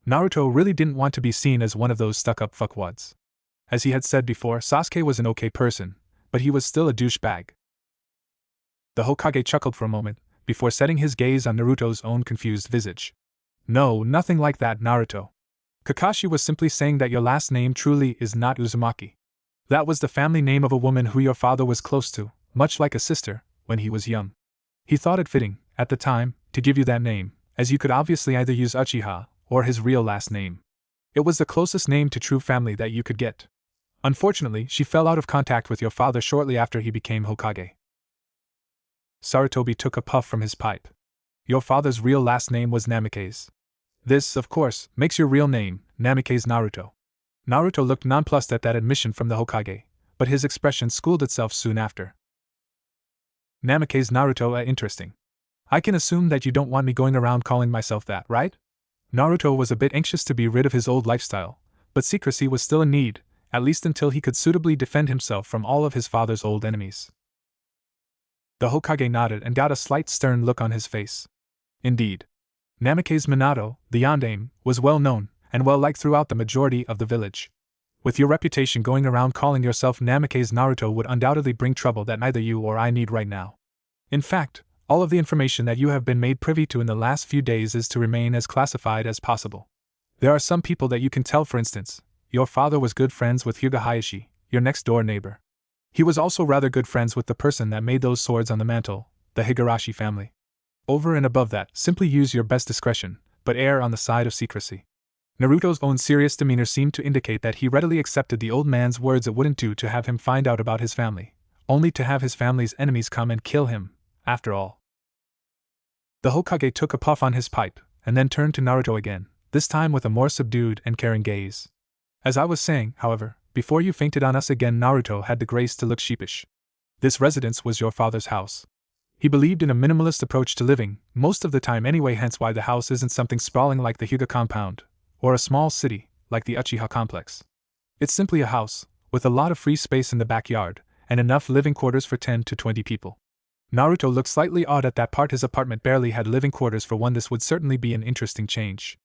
Naruto really didn't want to be seen as one of those stuck-up fuckwads. As he had said before, Sasuke was an okay person, but he was still a douchebag. The Hokage chuckled for a moment, before setting his gaze on Naruto's own confused visage. No, nothing like that, Naruto. Kakashi was simply saying that your last name truly is not Uzumaki. That was the family name of a woman who your father was close to, much like a sister, when he was young. He thought it fitting, at the time, to give you that name, as you could obviously either use Uchiha, or his real last name. It was the closest name to true family that you could get. Unfortunately, she fell out of contact with your father shortly after he became Hokage. Sarutobi took a puff from his pipe. Your father's real last name was Namikaze. This, of course, makes your real name, Namikaze Naruto. Naruto looked nonplussed at that admission from the Hokage, but his expression schooled itself soon after. Namikaze Naruto, interesting. I can assume that you don't want me going around calling myself that, right? Naruto was a bit anxious to be rid of his old lifestyle, but secrecy was still a need, at least until he could suitably defend himself from all of his father's old enemies. The Hokage nodded and got a slight stern look on his face. Indeed. Namikaze Minato, the Yandame, was well known, and well liked throughout the majority of the village. With your reputation, going around calling yourself Namikaze Naruto would undoubtedly bring trouble that neither you or I need right now. In fact, all of the information that you have been made privy to in the last few days is to remain as classified as possible. There are some people that you can tell. For instance, your father was good friends with Hyuga Hayashi, your next-door neighbor. He was also rather good friends with the person that made those swords on the mantle, the Higurashi family. Over and above that, simply use your best discretion, but err on the side of secrecy. Naruto's own serious demeanor seemed to indicate that he readily accepted the old man's words. It wouldn't do to have him find out about his family, only to have his family's enemies come and kill him, after all. The Hokage took a puff on his pipe, and then turned to Naruto again, this time with a more subdued and caring gaze. As I was saying, however, before you fainted on us again, Naruto had the grace to look sheepish. This residence was your father's house. He believed in a minimalist approach to living, most of the time anyway, hence why the house isn't something sprawling like the Hyuga compound, or a small city, like the Uchiha complex. It's simply a house, with a lot of free space in the backyard, and enough living quarters for 10 to 20 people. Naruto looked slightly awed at that part. His apartment barely had living quarters for one. This would certainly be an interesting change.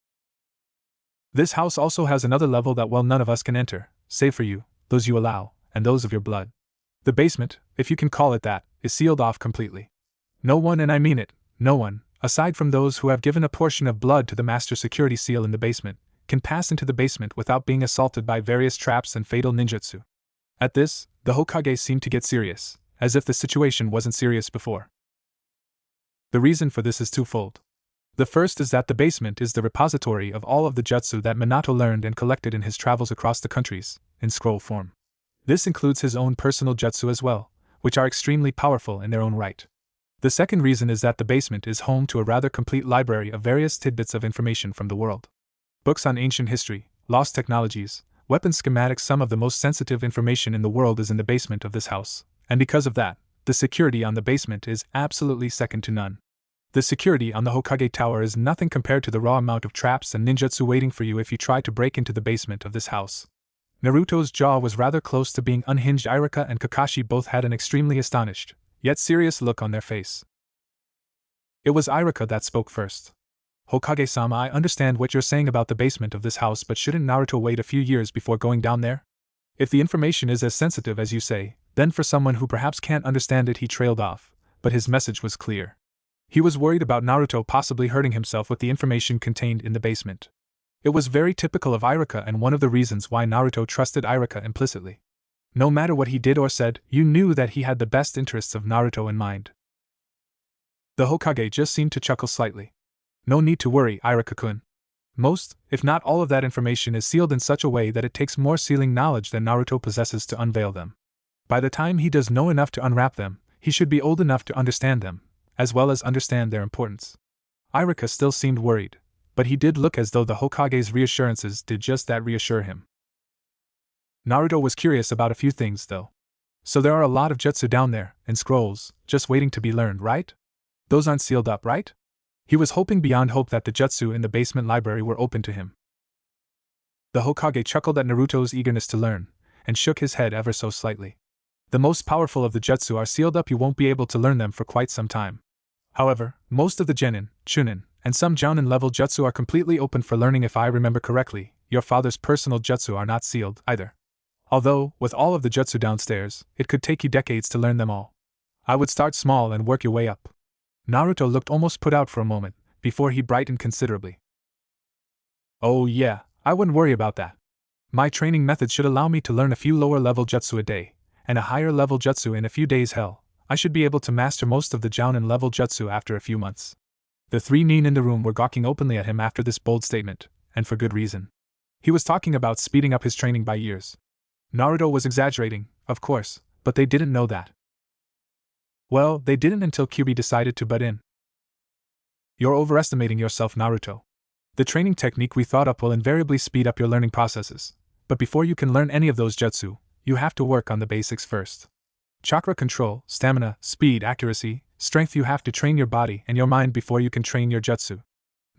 This house also has another level that, well, none of us can enter, save for you, those you allow, and those of your blood. The basement, if you can call it that, is sealed off completely. No one, and I mean it, no one, aside from those who have given a portion of blood to the master security seal in the basement, can pass into the basement without being assaulted by various traps and fatal ninjutsu. At this, the Hokage seemed to get serious, as if the situation wasn't serious before. The reason for this is twofold. The first is that the basement is the repository of all of the jutsu that Minato learned and collected in his travels across the countries, in scroll form. This includes his own personal jutsu as well, which are extremely powerful in their own right. The second reason is that the basement is home to a rather complete library of various tidbits of information from the world. Books on ancient history, lost technologies, weapon schematics. Some of the most sensitive information in the world is in the basement of this house, and because of that, the security on the basement is absolutely second to none. The security on the Hokage Tower is nothing compared to the raw amount of traps and ninjutsu waiting for you if you try to break into the basement of this house. Naruto's jaw was rather close to being unhinged. Irika and Kakashi both had an extremely astonished, yet serious look on their face. It was Irika that spoke first. Hokage-sama, I understand what you're saying about the basement of this house, but shouldn't Naruto wait a few years before going down there? If the information is as sensitive as you say, then for someone who perhaps can't understand it, he trailed off, but his message was clear. He was worried about Naruto possibly hurting himself with the information contained in the basement. It was very typical of Irika and one of the reasons why Naruto trusted Irika implicitly. No matter what he did or said, you knew that he had the best interests of Naruto in mind. The Hokage just seemed to chuckle slightly. No need to worry, Irika-kun. Most, if not all of that information is sealed in such a way that it takes more sealing knowledge than Naruto possesses to unveil them. By the time he does know enough to unwrap them, he should be old enough to understand them, as well as understand their importance. Irika still seemed worried, but he did look as though the Hokage's reassurances did just that, reassure him. Naruto was curious about a few things, though. So there are a lot of jutsu down there, and scrolls, just waiting to be learned, right? Those aren't sealed up, right? He was hoping beyond hope that the jutsu in the basement library were open to him. The Hokage chuckled at Naruto's eagerness to learn, and shook his head ever so slightly. The most powerful of the jutsu are sealed up. You won't be able to learn them for quite some time. However, most of the genin, chunin, and some jounin level jutsu are completely open for learning. If I remember correctly, your father's personal jutsu are not sealed, either. Although, with all of the jutsu downstairs, it could take you decades to learn them all. I would start small and work your way up. Naruto looked almost put out for a moment, before he brightened considerably. Oh yeah, I wouldn't worry about that. My training method should allow me to learn a few lower level jutsu a day, and a higher level jutsu in a few days. Hell, I should be able to master most of the jounin level jutsu after a few months. The three nin in the room were gawking openly at him after this bold statement, and for good reason. He was talking about speeding up his training by years. Naruto was exaggerating, of course, but they didn't know that. Well, they didn't until Kyuubi decided to butt in. You're overestimating yourself, Naruto. The training technique we thought up will invariably speed up your learning processes, but before you can learn any of those jutsu, you have to work on the basics first. Chakra control, stamina, speed, accuracy, strength. You have to train your body and your mind before you can train your jutsu.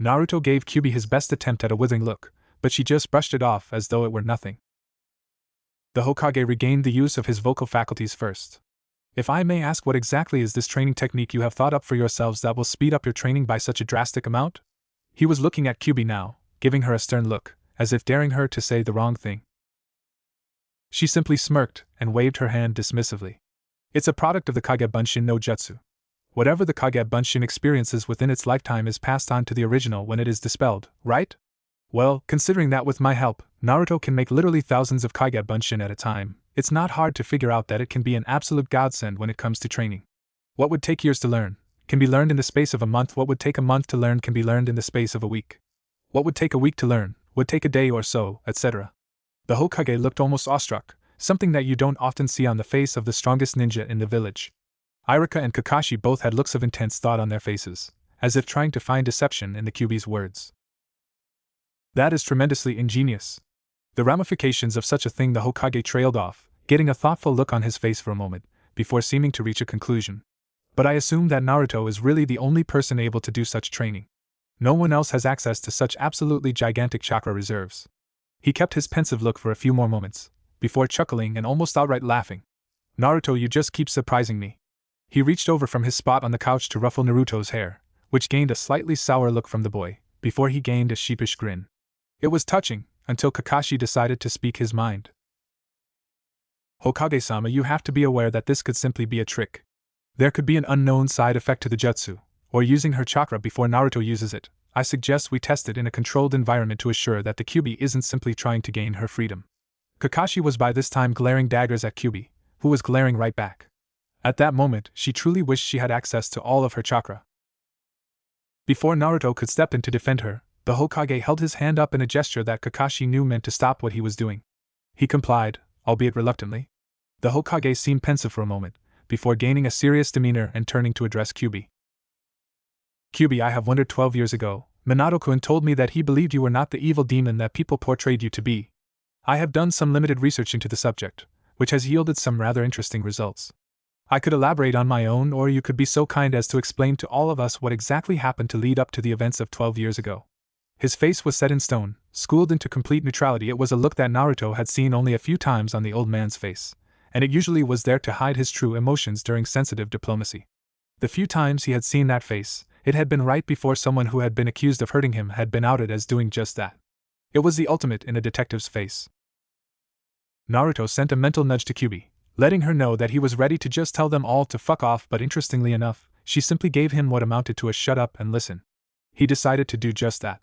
Naruto gave Kyuubi his best attempt at a withering look, but she just brushed it off as though it were nothing. The Hokage regained the use of his vocal faculties first. If I may ask, what exactly is this training technique you have thought up for yourselves that will speed up your training by such a drastic amount? He was looking at Kyuubi now, giving her a stern look, as if daring her to say the wrong thing. She simply smirked and waved her hand dismissively. It's a product of the Kage Bunshin no Jutsu. Whatever the Kage Bunshin experiences within its lifetime is passed on to the original when it is dispelled, right? Well, considering that with my help, Naruto can make literally thousands of Kage Bunshin at a time, it's not hard to figure out that it can be an absolute godsend when it comes to training. What would take years to learn can be learned in the space of a month. What would take a month to learn can be learned in the space of a week. What would take a week to learn would take a day or so, etc. The Hokage looked almost awestruck, something that you don't often see on the face of the strongest ninja in the village. Irika and Kakashi both had looks of intense thought on their faces, as if trying to find deception in the Kyuubi's words. That is tremendously ingenious. The ramifications of such a thing. The Hokage trailed off, getting a thoughtful look on his face for a moment, before seeming to reach a conclusion. But I assume that Naruto is really the only person able to do such training. No one else has access to such absolutely gigantic chakra reserves. He kept his pensive look for a few more moments, before chuckling and almost outright laughing. Naruto, you just keep surprising me. He reached over from his spot on the couch to ruffle Naruto's hair, which gained a slightly sour look from the boy, before he gained a sheepish grin. It was touching, until Kakashi decided to speak his mind. Hokage-sama, you have to be aware that this could simply be a trick. There could be an unknown side effect to the jutsu, or using her chakra before Naruto uses it. I suggest we test it in a controlled environment to assure that the Kyuubi isn't simply trying to gain her freedom. Kakashi was by this time glaring daggers at Kyuubi, who was glaring right back. At that moment, she truly wished she had access to all of her chakra. Before Naruto could step in to defend her, the Hokage held his hand up in a gesture that Kakashi knew meant to stop what he was doing. He complied, albeit reluctantly. The Hokage seemed pensive for a moment, before gaining a serious demeanor and turning to address Kyuubi. Kyuubi, I have wondered 12 years ago, Minato-kun told me that he believed you were not the evil demon that people portrayed you to be. I have done some limited research into the subject, which has yielded some rather interesting results. I could elaborate on my own, or you could be so kind as to explain to all of us what exactly happened to lead up to the events of 12 years ago. His face was set in stone, schooled into complete neutrality. It was a look that Naruto had seen only a few times on the old man's face, and it usually was there to hide his true emotions during sensitive diplomacy. The few times he had seen that face, it had been right before someone who had been accused of hurting him had been outed as doing just that. It was the ultimate in a detective's face. Naruto sent a mental nudge to Kyubi, letting her know that he was ready to just tell them all to fuck off, but interestingly enough, she simply gave him what amounted to a shut up and listen. He decided to do just that.